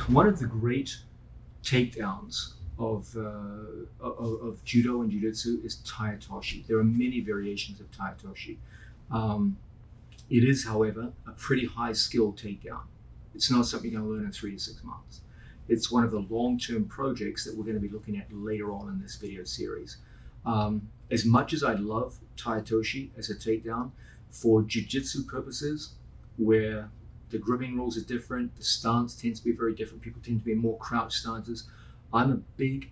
Speaker 2: One of the great takedowns of judo and jiu-jitsu is Tai Otoshi. There are many variations of Tai Otoshi. It is, however, a pretty high skill takedown. It's not something you're going to learn in 3 to 6 months. It's one of the long-term projects that we're going to be looking at later on in this video series. As much as I love Tai Otoshi as a takedown, for jiu-jitsu purposes, where the gripping rules are different, the stance tends to be very different, people tend to be more crouch stances, I'm a big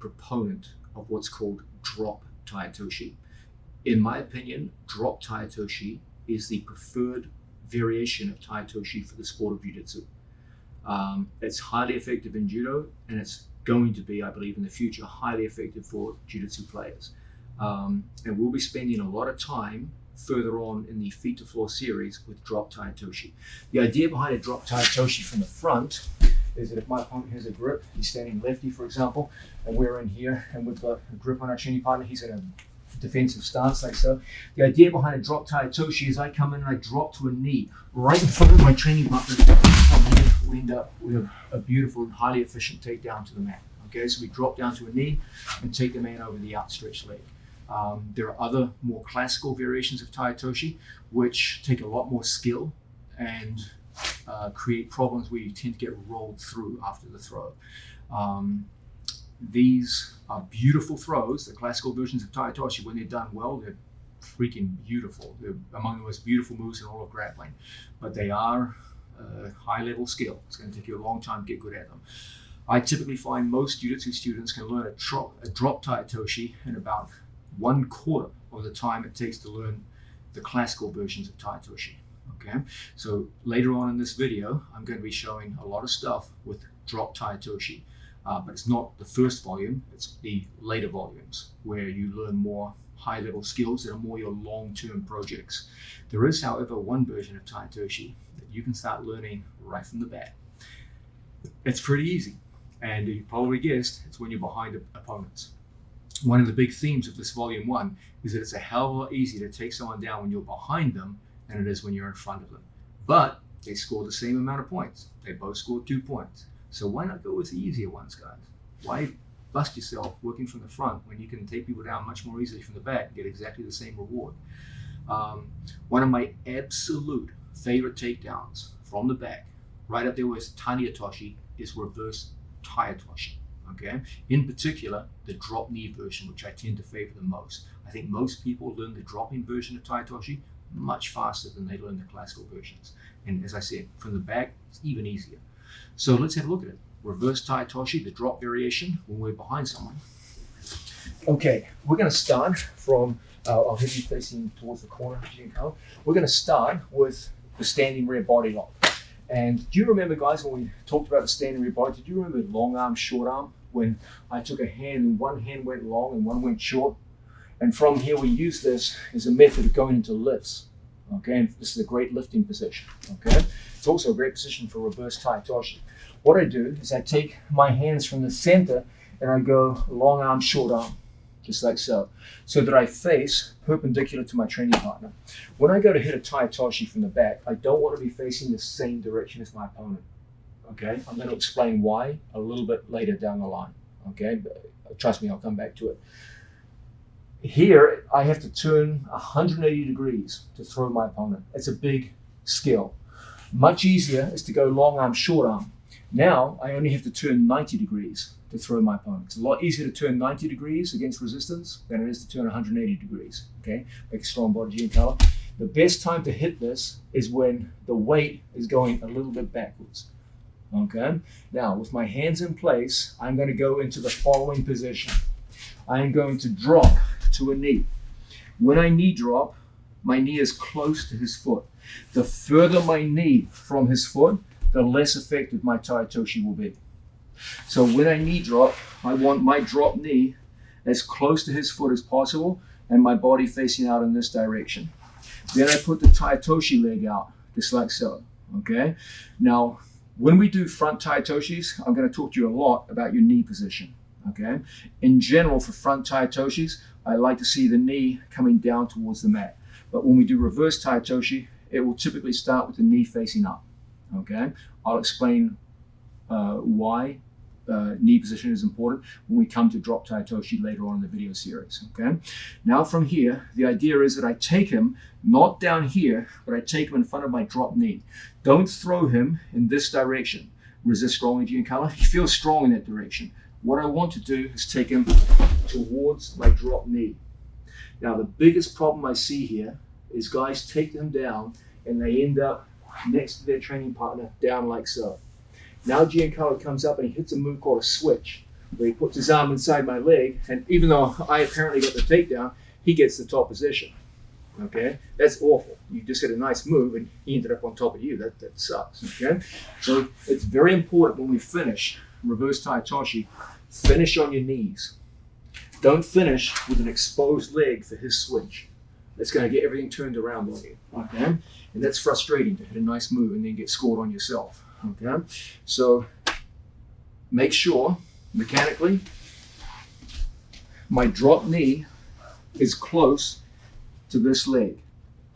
Speaker 2: proponent of what's called drop Tai Otoshi. In my opinion, drop Tai Otoshi is the preferred variation of Tai Otoshi for the sport of jiu-jitsu. It's highly effective in judo, and it's going to be, I believe, in the future, highly effective for jiu-jitsu players. And we'll be spending a lot of time further on in the feet to floor series with drop Tai Otoshi. The idea behind a drop Tai Otoshi from the front is that if my opponent has a grip, he's standing lefty, for example, and we're in here and we've got a grip on our chinny partner, he's in a defensive stance like so. The idea behind a drop Tai Otoshi is I come in and I drop to a knee right in front of my training partner, and we end up with a beautiful and highly efficient takedown to the mat. Okay, so we drop down to a knee and take the man over the outstretched leg. There are other more classical variations of Tai Otoshi which take a lot more skill and create problems where you tend to get rolled through after the throw. These are beautiful throws. The classical versions of Tai Otoshi, when they're done well, they're freaking beautiful. They're among the most beautiful moves in all of grappling, but they are high level skill. It's going to take you a long time to get good at them. I typically find most jiu-jitsu students can learn a drop Tai Otoshi in about 1/4 of the time it takes to learn the classical versions of Tai Otoshi. Okay, so later on in this video, I'm going to be showing a lot of stuff with drop Tai Otoshi, but it's not the first volume, it's the later volumes where you learn more high-level skills that are more your long-term projects. There is, however, one version of Tai Otoshi that you can start learning right from the bat. It's pretty easy, and you probably guessed it's when you're behind opponents. One of the big themes of this volume 1 is that it's a hell of a lot easier to take someone down when you're behind them than it is when you're in front of them. But they score the same amount of points. They both scored 2 points. So why not go with the easier ones, guys? Why bust yourself working from the front when you can take people down much more easily from the back and get exactly the same reward? One of my absolute favorite takedowns from the back, right up there with Tani Hitoshi, is reverse Tai Otoshi. Okay, in particular, the drop knee version, which I tend to favor the most. I think most people learn the dropping version of Tai Otoshi much faster than they learn the classical versions. And as I said, from the back, it's even easier. So let's have a look at it. Reverse Tai Otoshi, the drop variation, when we're behind someone. Okay, we're going to start from, I'll have you facing towards the corner, Giancarlo. We're going to start with the standing rear body lock. And do you remember, guys, when we talked about the standing rear body, did you remember long arm, short arm? When I took a hand and one hand went long and one went short. And from here we use this as a method of going into lifts. Okay, and this is a great lifting position. Okay, it's also a great position for reverse Tai Otoshi. What I do is I take my hands from the center and I go long arm, short arm, just like so that I face perpendicular to my training partner. When I go to hit a Tai Otoshi from the back, I don't want to be facing the same direction as my opponent. Okay, I'm going to explain why a little bit later down the line. Okay, but trust me, I'll come back to it. Here, I have to turn 180 degrees to throw my opponent. It's a big skill. Much easier is to go long arm, short arm. Now, I only have to turn 90 degrees to throw my opponent. It's a lot easier to turn 90 degrees against resistance than it is to turn 180 degrees. Okay, make a strong body, Giancarlo. The best time to hit this is when the weight is going a little bit backwards. Okay. Now, with my hands in place, I'm going to go into the following position. I am going to drop to a knee. When I knee drop, my knee is close to his foot. The further my knee from his foot, the less effective my Tai Otoshi will be. So when I knee drop, I want my drop knee as close to his foot as possible and my body facing out in this direction. Then I put the Tai Otoshi leg out, just like so. Okay. Now, when we do front Tai Otoshis, I'm going to talk to you a lot about your knee position. Okay. In general, for front Tai Otoshis, I like to see the knee coming down towards the mat. But when we do reverse Tai Otoshi, it will typically start with the knee facing up. Okay. I'll explain why knee position is important when we come to drop Tai Otoshi later on in the video series. Okay. Now from here, the idea is that I take him not down here, but I take him in front of my drop knee. Don't throw him in this direction. Resist strongly, Giancarlo. He feels strong in that direction. What I want to do is take him towards my drop knee. Now the biggest problem I see here is guys take them down and they end up next to their training partner down like so. Now Giancarlo comes up and he hits a move called a switch, where he puts his arm inside my leg, and even though I apparently got the takedown, he gets the top position. Okay, that's awful. You just hit a nice move and he ended up on top of you. That sucks. Okay, so it's very important when we finish reverse Tai Otoshi, finish on your knees. Don't finish with an exposed leg for his switch. That's going to get everything turned around on you. Okay, and that's frustrating to hit a nice move and then get scored on yourself. Okay, so make sure mechanically my drop knee is close to this leg.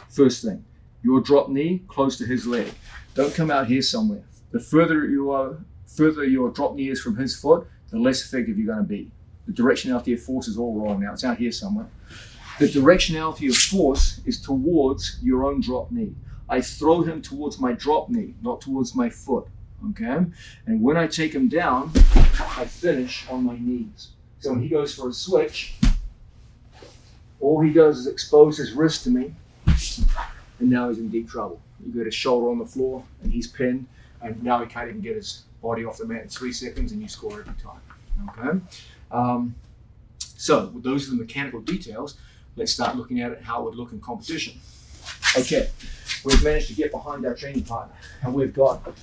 Speaker 2: First thing, your drop knee close to his leg. Don't come out here somewhere. The further your drop knee is from his foot, the less effective you're going to be. The directionality of force is all wrong now. It's out here somewhere. The directionality of force is towards your own drop knee. I throw him towards my drop knee, not towards my foot. Okay? And when I take him down, I finish on my knees. So when he goes for a switch, all he does is expose his wrist to me, and now he's in deep trouble. You get his shoulder on the floor, and he's pinned, and now he can't even get his body off the mat in 3 seconds, and you score every time. Okay? So those are the mechanical details. Let's start looking at it, how it would look in competition. Okay, we've managed to get behind our training partner, and we've got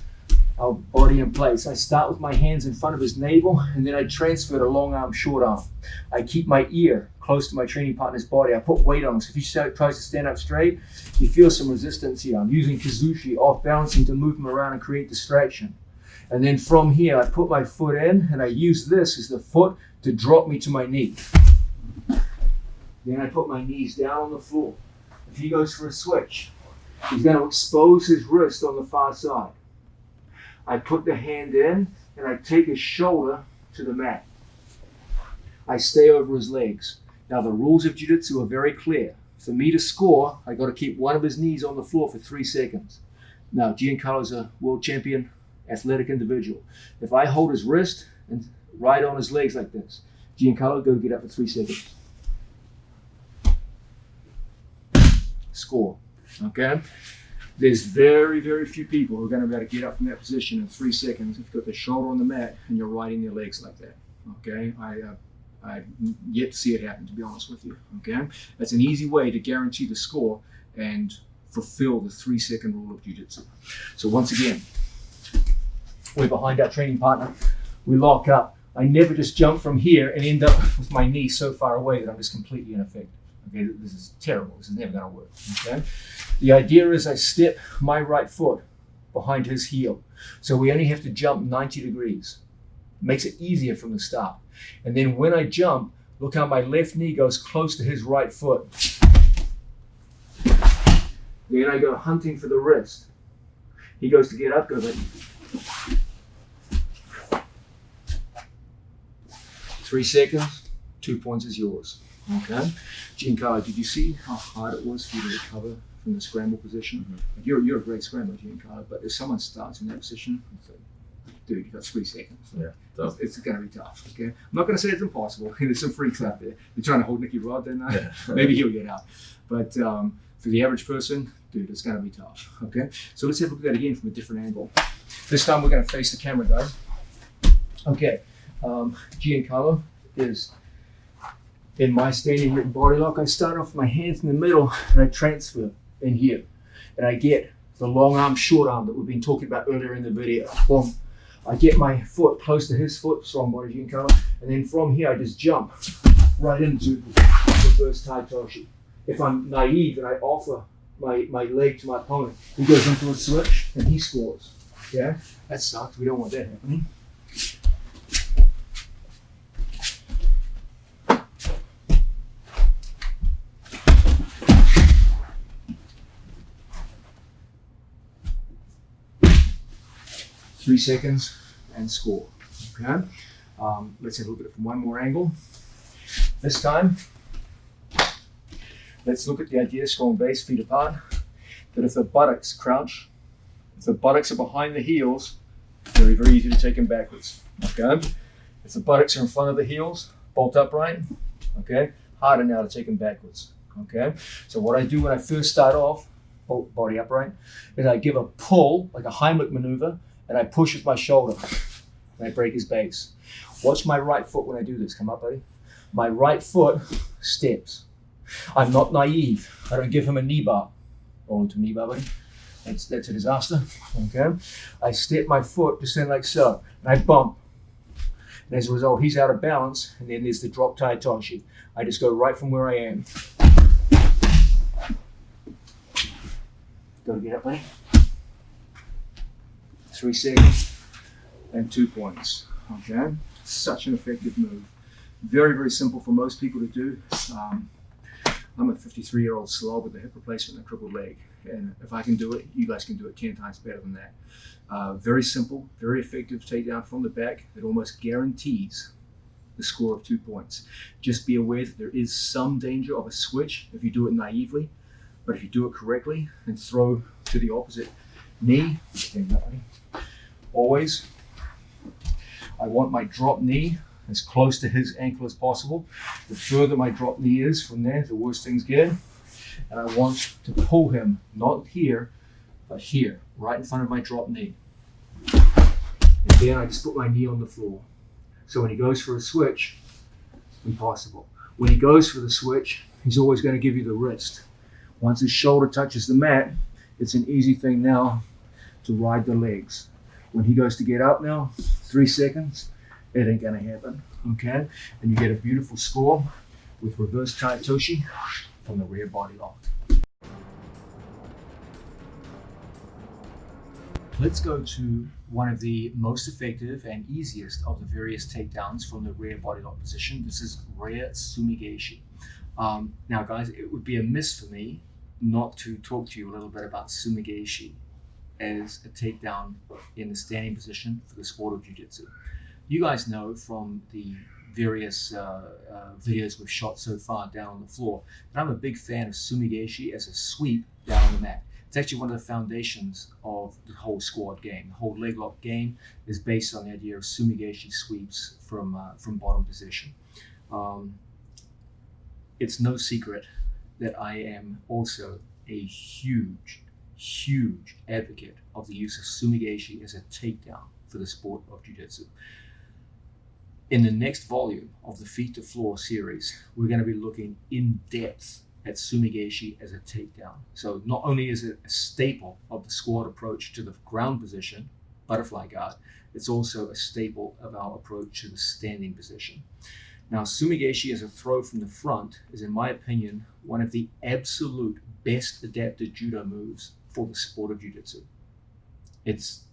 Speaker 2: our body in place. I start with my hands in front of his navel, and then I transfer to long arm, short arm. I keep my ear close to my training partner's body. I put weight on him. So if he tries to stand up straight, you feel some resistance here. I'm using Kazushi, off balancing, to move him around and create distraction. And then from here, I put my foot in, and I use this as the foot to drop me to my knee. Then I put my knees down on the floor. If he goes for a switch, he's going to expose his wrist on the far side. I put the hand in, and I take his shoulder to the mat. I stay over his legs. Now the rules of jiu-jitsu are very clear. For me to score, I got to keep one of his knees on the floor for 3 seconds. Now Giancarlo's a world champion, athletic individual. If I hold his wrist and ride on his legs like this, Giancarlo, go get up for 3 seconds. Score. Okay? There's very, very few people who are going to be able to get up from that position in 3 seconds if you've got the shoulder on the mat and you're riding their legs like that. Okay? I've yet to see it happen, to be honest with you. Okay? That's an easy way to guarantee the score and fulfill the 3-second rule of jiu-jitsu. So once again, we're behind our training partner. We lock up. I never just jump from here and end up with my knee so far away that I'm just completely ineffective. Okay, this is terrible. This is never going to work. Okay, the idea is I step my right foot behind his heel, so we only have to jump 90 degrees. Makes it easier from the start. And then when I jump, look how my left knee goes close to his right foot. Then I go hunting for the wrist. He goes to get up, go like 3 seconds, 2 points is yours. Okay, Giancarlo, did you see how hard it was for you to recover from the scramble position? Mm-hmm. You're a great scrambler, Giancarlo, but if someone starts in that position, it's like, dude, you got 3 seconds.
Speaker 3: Yeah,
Speaker 2: it's going to be tough. Okay, I'm not going to say it's impossible. There's some freaks out there. They're trying to hold Nicky Rod, then maybe he'll get out. But for the average person, dude, it's going to be tough. Okay, so let's have a look at that again from a different angle. This time we're going to face the camera, guys. Okay, Giancarlo is in my standing written body lock. I start off with my hands in the middle and I transfer in here. And I get the long arm, short arm that we've been talking about earlier in the video. Boom. I get my foot close to his foot, strong body Giancarlo, and then from here I just jump right into reverse Tai Toshi. If I'm naive and I offer my leg to my opponent, he goes into a switch and he scores. Yeah, that sucks. We don't want that happening. Three seconds and score. Okay. Let's have a look at it from one more angle. This time, let's look at the idea, strong base, feet apart, that if the buttocks crouch, if the buttocks are behind the heels, very, very easy to take them backwards. Okay. If the buttocks are in front of the heels, bolt upright. Okay. Harder now to take them backwards. Okay. So what I do when I first start off, body upright, is I give a pull, like a Heimlich maneuver, and I push with my shoulder, and I break his base. Watch my right foot when I do this. Come up, buddy. My right foot steps. I'm not naive. I don't give him a knee bar. Roll into a knee bar, buddy. That's a disaster. Okay. I step my foot to stand like so, and I bump. And as a result, he's out of balance, and then there's the drop Tai Toshi. I just go right from where I am. Go to get up, buddy. 3 seconds and 2 points. Okay, such an effective move. Very, very simple for most people to do. I'm a 53-year-old slob with a hip replacement and a crippled leg, and if I can do it, you guys can do it 10 times better than that. Very simple, very effective takedown from the back that almost guarantees the score of 2 points. Just be aware that there is some danger of a switch if you do it naively, but if you do it correctly and throw to the opposite knee, always, I want my drop knee as close to his ankle as possible. The further my drop knee is from there, the worse things get. And I want to pull him, not here, but here, right in front of my drop knee. And then I just put my knee on the floor. So when he goes for a switch, impossible. When he goes for the switch, he's always going to give you the wrist. Once his shoulder touches the mat, it's an easy thing now to ride the legs. When he goes to get up now, 3 seconds, it ain't gonna happen, okay? And you get a beautiful score with reverse Tai Toshi from the rear body lock. Let's go to one of the most effective and easiest of the various takedowns from the rear body lock position. This is rear sumigaeshi. Now guys, it would be a miss for me not to talk to you a little bit about sumigaeshi as a takedown in the standing position for the sport of jiu-jitsu. You guys know from the various videos we've shot so far down on the floor that I'm a big fan of sumigaeshi as a sweep down on the mat. It's actually one of the foundations of the whole squad game. The whole leg lock game is based on the idea of sumigaeshi sweeps from bottom position. It's no secret that I am also a huge advocate of the use of sumigaeshi as a takedown for the sport of jiu-jitsu. In the next volume of the Feet to Floor series, we're going to be looking in depth at sumigaeshi as a takedown. So not only is it a staple of the squad approach to the ground position, butterfly guard, it's also a staple of our approach to the standing position. Now, sumigaeshi as a throw from the front is, in my opinion, one of the absolute best adapted judo moves for the sport of jiu-jitsu. It's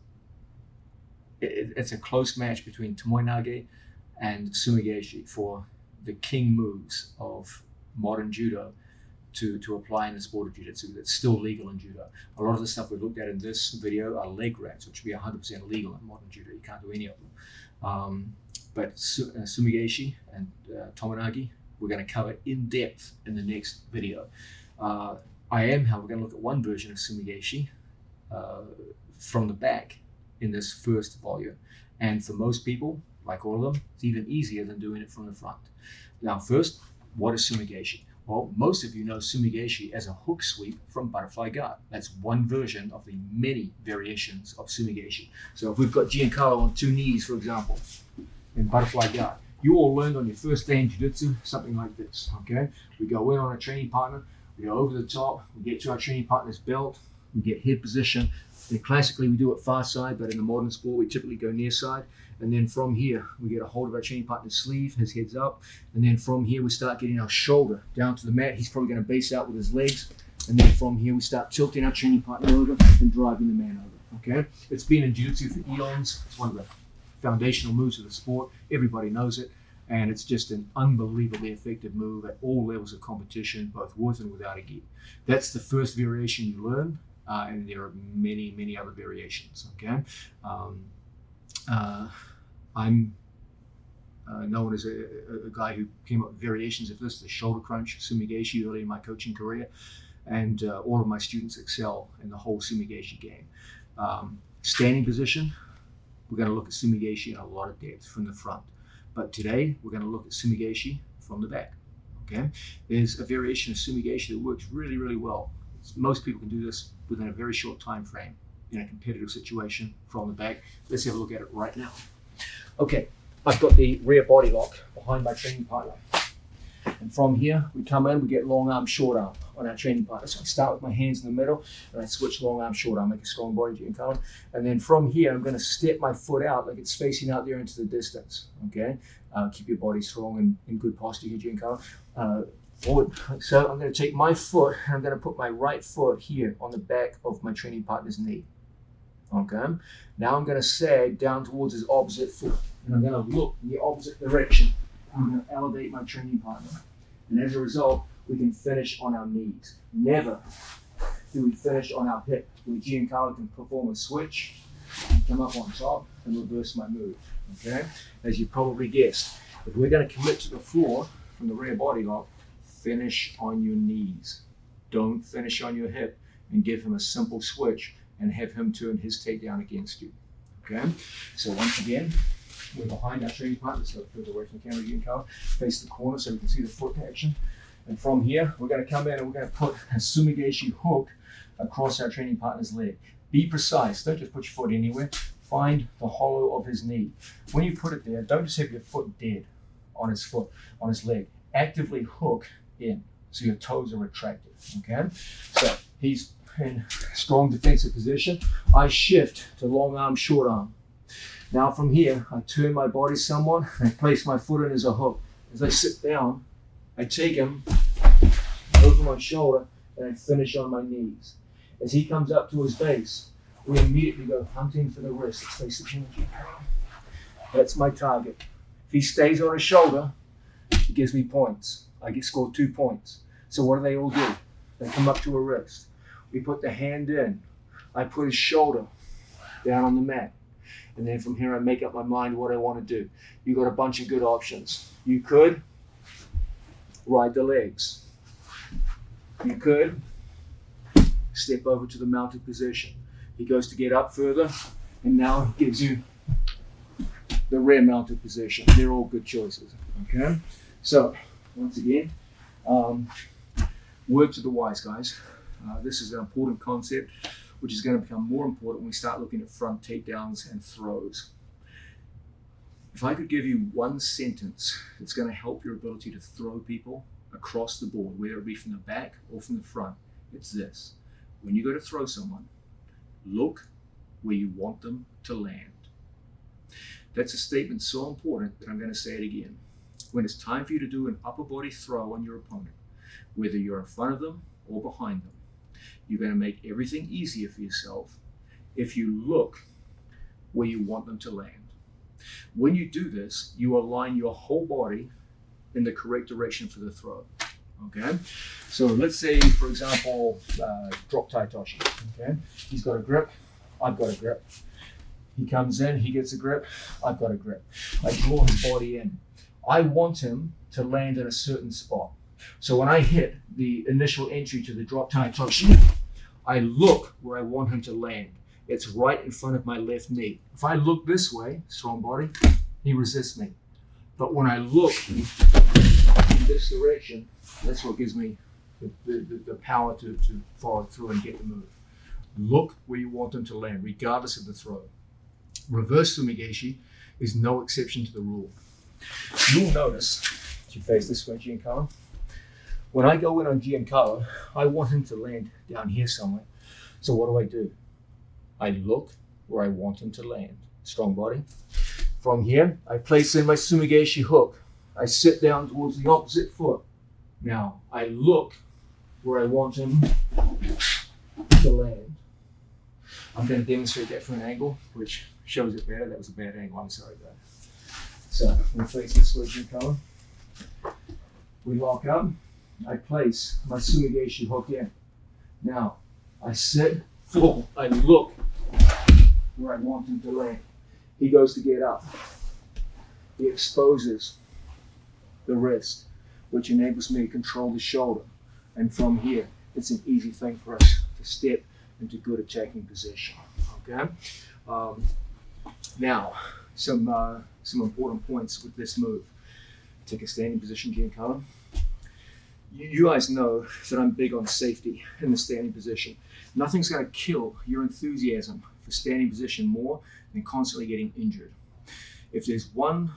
Speaker 2: a close match between tomoe-nage and sumigaeshi for the king moves of modern judo to apply in the sport of jiu-jitsu that's still legal in judo. A lot of the stuff we looked at in this video are leg grabs, which would be 100% legal in modern judo. You can't do any of them. But sumigaeshi and tomoe-nage, we're going to cover in depth in the next video. I am, however, going to look at one version of sumigaeshi from the back in this first volume. And for most people, like all of them, it's even easier than doing it from the front. Now, first, what is sumigaeshi? Well, most of you know Sumigeshi as a hook sweep from butterfly guard. That's one version of the many variations of Sumigeshi. So if we've got Giancarlo on 2 knees, for example, in butterfly guard, you all learned on your first day in jiu-jitsu something like this, okay? We go in on a training partner, we go over the top, we get to our training partner's belt, we get head position. Then classically we do it far side, but in the modern sport we typically go near side. And then from here we get a hold of our training partner's sleeve, his head's up. And then from here we start getting our shoulder down to the mat. He's probably going to base out with his legs. And then from here we start tilting our training partner over and driving the man over, okay? It's been in jiu-jitsu for eons. It's one of the foundational moves of the sport. Everybody knows it. And it's just an unbelievably effective move at all levels of competition, both with and without a gi. That's the first variation you learn. And there are many, many other variations, okay? I'm known as a guy who came up with variations of this, the shoulder crunch, Sumigeshi, early in my coaching career. And all of my students excel in the whole Sumigeshi game. Standing position, we're going to look at Sumigeshi in a lot of depth from the front. But today, we're going to look at Sumigeshi from the back, okay? There's a variation of Sumigeshi that works really, really well. Most people can do this within a very short time frame in a competitive situation from the back. Let's have a look at it right now. Okay, I've got the rear body lock behind my training partner. And from here, we come in, we get long arm, short arm on our training partner. So I start with my hands in the middle, and I switch long arm, short arm, make a strong body, Giancarlo. And then from here, I'm gonna step my foot out like it's facing out there into the distance, okay? Keep your body strong and in good posture here, Giancarlo. Forward. So I'm gonna take my foot, and I'm gonna put my right foot here on the back of my training partner's knee, okay? Now I'm gonna sag down towards his opposite foot, and I'm gonna look in the opposite direction. I'm going to elevate my training partner. And as a result, we can finish on our knees. Never do we finish on our hip. Where Giancarlo can perform a switch, come up on top, and reverse my move. Okay? As you probably guessed, if we're going to commit to the floor from the rear body lock, finish on your knees. Don't finish on your hip and give him a simple switch and have him turn his takedown against you. Okay? So once again, we're behind our training partner, so further away from the camera, Giancarlo, face the corner so we can see the foot action. And from here, we're going to come in and we're going to put a Sumigeshi hook across our training partner's leg. Be precise, don't just put your foot anywhere. Find the hollow of his knee. When you put it there, don't just have your foot dead on his foot, on his leg. Actively hook in so your toes are retracted, okay? So he's in strong defensive position. I shift to long arm, short arm. Now from here, I turn my body somewhat and I place my foot in as a hook. As I sit down, I take him over my shoulder and I finish on my knees. As he comes up to his base, we immediately go hunting for the wrist. Let's face the camera. That's my target. If he stays on his shoulder, he gives me points. I get scored 2 points. So what do they all do? They come up to a wrist. We put the hand in. I put his shoulder down on the mat. And then from here, I make up my mind what I want to do. You got a bunch of good options. You could ride the legs. You could step over to the mounted position. He goes to get up further, and now he gives you the rear mounted position. They're all good choices, okay? So, once again, word to the wise, guys. This is an important concept, which is going to become more important when we start looking at front takedowns and throws. If I could give you one sentence that's going to help your ability to throw people across the board, whether it be from the back or from the front, it's this. When you go to throw someone, look where you want them to land. That's a statement so important that I'm going to say it again. When it's time for you to do an upper body throw on your opponent, whether you're in front of them or behind them, you're going to make everything easier for yourself if you look where you want them to land. When you do this, you align your whole body in the correct direction for the throw. Okay? So let's say, for example, drop Tai Toshi. Okay? He's got a grip, I've got a grip. He comes in, he gets a grip, I've got a grip. I draw his body in. I want him to land in a certain spot. So when I hit the initial entry to the drop Tai Toshi, I look where I want him to land. It's right in front of my left knee. If I look this way, strong body, he resists me. But when I look this direction, that's what gives me the power to follow through and get the move. Look where you want them to land, regardless of the throw. Reverse sumigeshi is no exception to the rule. You'll notice, as you face this way, Giancarlo, when I go in on Giancarlo, I want him to land down here somewhere. So what do? I look where I want him to land. Strong body. From here, I place in my sumigeshi hook. I sit down towards the opposite foot. Now, I look where I want him to land. I'm going to demonstrate that from an angle, which shows it better. That was a bad angle, I'm sorry about that. So, we face this way, Giancarlo. We lock up. I place my sumigeshi hook in. Now, I sit full. I look where I want him to land. He goes to get up. He exposes the wrist, which enables me to control the shoulder. And from here, it's an easy thing for us to step into good attacking position. Okay. Now, some important points with this move. Take a standing position, Giancarlo. You guys know that I'm big on safety in the standing position. Nothing's going to kill your enthusiasm for standing position more than constantly getting injured. If there's one,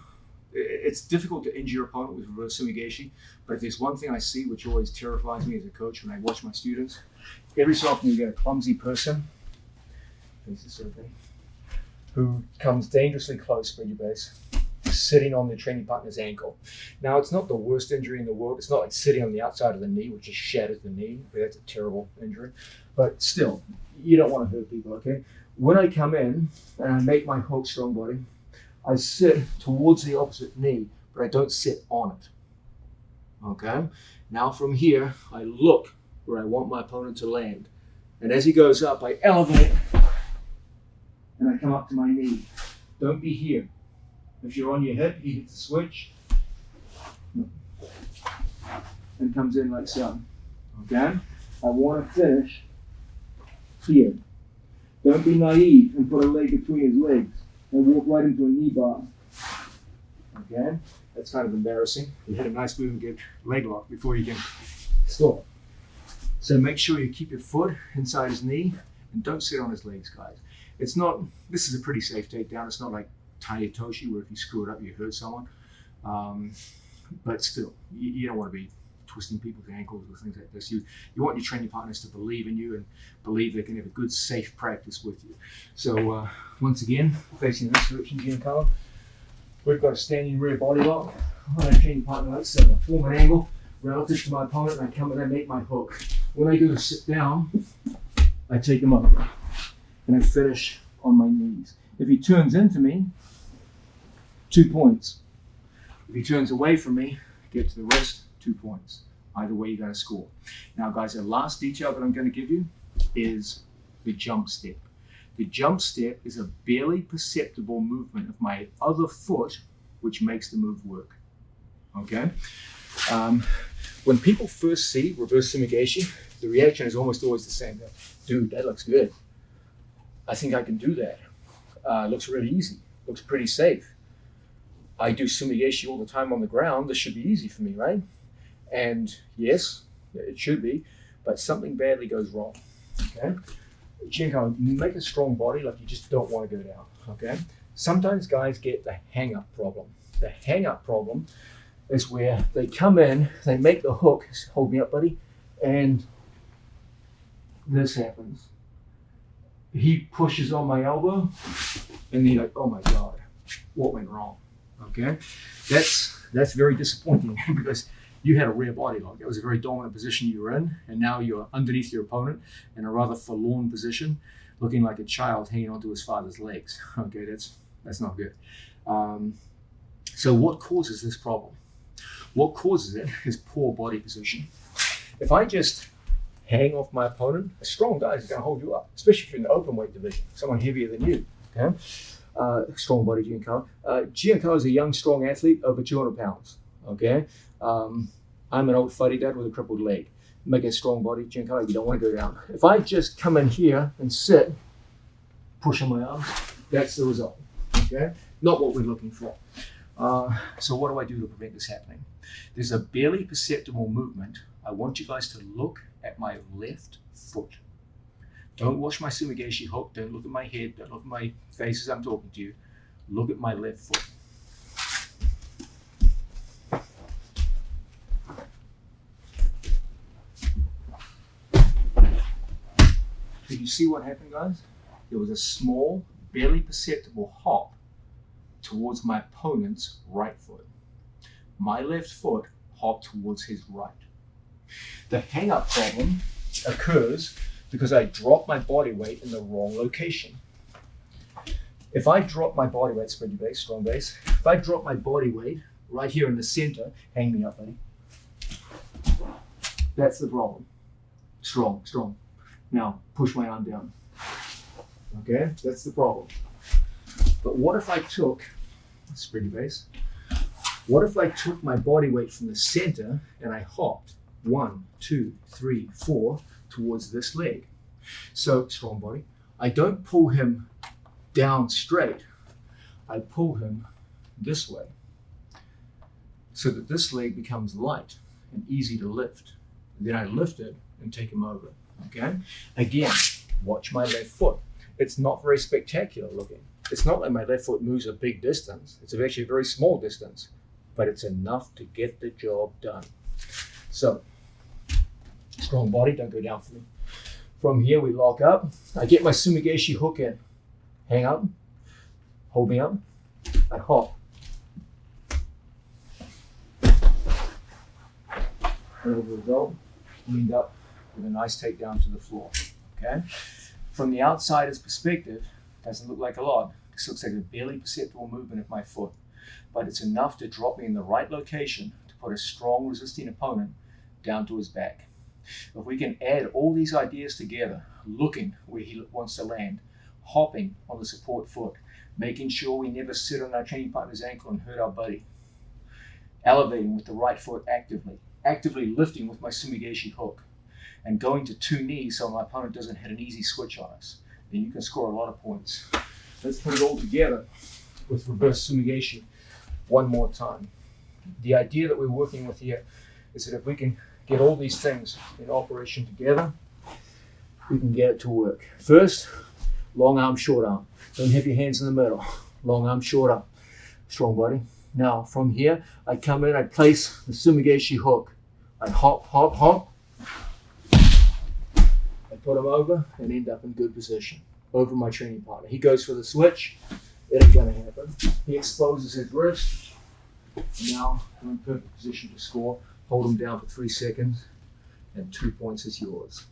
Speaker 2: it's difficult to injure your opponent with reverse sumigeshi, but if there's one thing I see which always terrifies me as a coach when I watch my students, every so often you get a clumsy person, who comes dangerously close spread your base, sitting on their training partner's ankle. Now, it's not the worst injury in the world. It's not like sitting on the outside of the knee, which just shatters the knee. That's a terrible injury. But still, you don't want to hurt people, okay? When I come in and I make my hook strong body, I sit towards the opposite knee, but I don't sit on it, okay? Now from here, I look where I want my opponent to land. And as he goes up, I elevate and I come up to my knee. Don't be here. If you're on your hip, you hit the switch and comes in like so, okay? I want to finish here. Don't be naive and put a leg between his legs and walk right into a knee bar, okay? That's kind of embarrassing. You hit a nice move and get leg lock before you can stop. So make sure you keep your foot inside his knee and don't sit on his legs, guys. This is a pretty safe takedown. It's not like Taitoshi, where if you screw it up, you hurt someone. But still, you don't want to be twisting people's ankles or things like this. You want your training partners to believe in you and believe they can have a good, safe practice with you. So once again, facing this direction, Giancarlo, we've got a standing rear body lock on our training partner. Let's form an angle relative to my opponent, and I come and I make my hook. When I go to sit down, I take him over and I finish on my knees. If he turns into me, 2 points. If he turns away from me, get to the wrist, 2 points. Either way, you got to score. Now, guys, the last detail that I'm going to give you is the jump step. The jump step is a barely perceptible movement of my other foot, which makes the move work. Okay? When people first see reverse sumigeshi, the reaction is almost always the same. Dude, that looks good. I think I can do that. Looks really easy. Looks pretty safe. I do sumigeshi all the time on the ground. This should be easy for me, right? And yes, it should be, but something badly goes wrong, okay? Giancarlo, you make a strong body like you just don't want to go down, okay? Sometimes guys get the hang-up problem. The hang-up problem is where they come in, they make the hook, hold me up, buddy, and this happens. He pushes on my elbow, and then you're like, oh my God, what went wrong? Okay, that's very disappointing because you had a rear body lock. That was a very dominant position you were in, and now you're underneath your opponent in a rather forlorn position, looking like a child hanging onto his father's legs. Okay, that's not good. So what causes this problem? What causes it is poor body position. If I just hang off my opponent, a strong guy is going to hold you up, especially if you're in the open weight division, someone heavier than you. Okay. Strong body Giancarlo. Giancarlo is a young, strong athlete, over 200 pounds. Okay, I'm an old fuddy dad with a crippled leg. Make a strong body, Giancarlo. You don't want to go down. If I just come in here and sit, push on my arms, that's the result. Okay, not what we're looking for. So what do I do to prevent this happening? There's a barely perceptible movement. I want you guys to look at my left foot. Don't watch my Sumigaeshi hook. Don't look at my head. Don't look at my face as I'm talking to you. Look at my left foot. Did you see what happened, guys? There was a small, barely perceptible hop towards my opponent's right foot. My left foot hopped towards his right. The hang-up problem occurs because I drop my body weight in the wrong location. If I drop my body weight, spread your base, strong base. If I drop my body weight right here in the center, hang me up, buddy. That's the problem. Strong, strong. Now, push my arm down. Okay, that's the problem. But what if I took, spread your base. What if I took my body weight from the center and I hopped 1, 2, 3, 4 towards this leg? So, strong body. I don't pull him down straight. I pull him this way so that this leg becomes light and easy to lift. And then I lift it and take him over. Okay? Again, watch my left foot. It's not very spectacular looking. It's not like my left foot moves a big distance. It's actually a very small distance, but it's enough to get the job done. So, strong body, don't go down for me. From here, we lock up. I get my Sumigaeshi hook in. Hang up, hold me up, I hop. And as a result, we end up with a nice takedown to the floor, okay? From the outsider's perspective, doesn't look like a lot. This looks like a barely perceptible movement of my foot, but it's enough to drop me in the right location to put a strong resisting opponent down to his back. If we can add all these ideas together, looking where he wants to land, hopping on the support foot, making sure we never sit on our training partner's ankle and hurt our buddy, elevating with the right foot actively lifting with my Sumigaeshi hook, and going to 2 knees so my opponent doesn't hit an easy switch on us, then you can score a lot of points. Let's put it all together with reverse Sumigaeshi one more time. The idea that we're working with here is that if we can get all these things in operation together, we can get it to work. First, long arm, short arm. Don't have your hands in the middle. Long arm, short arm. Strong body. Now, from here, I come in, I place the Sumigaeshi hook. I hop, hop, hop. I put him over and end up in good position. Over my training partner. He goes for the switch. It ain't gonna happen. He exposes his wrist. Now, I'm in perfect position to score. Hold him down for 3 seconds, and 2 points is yours.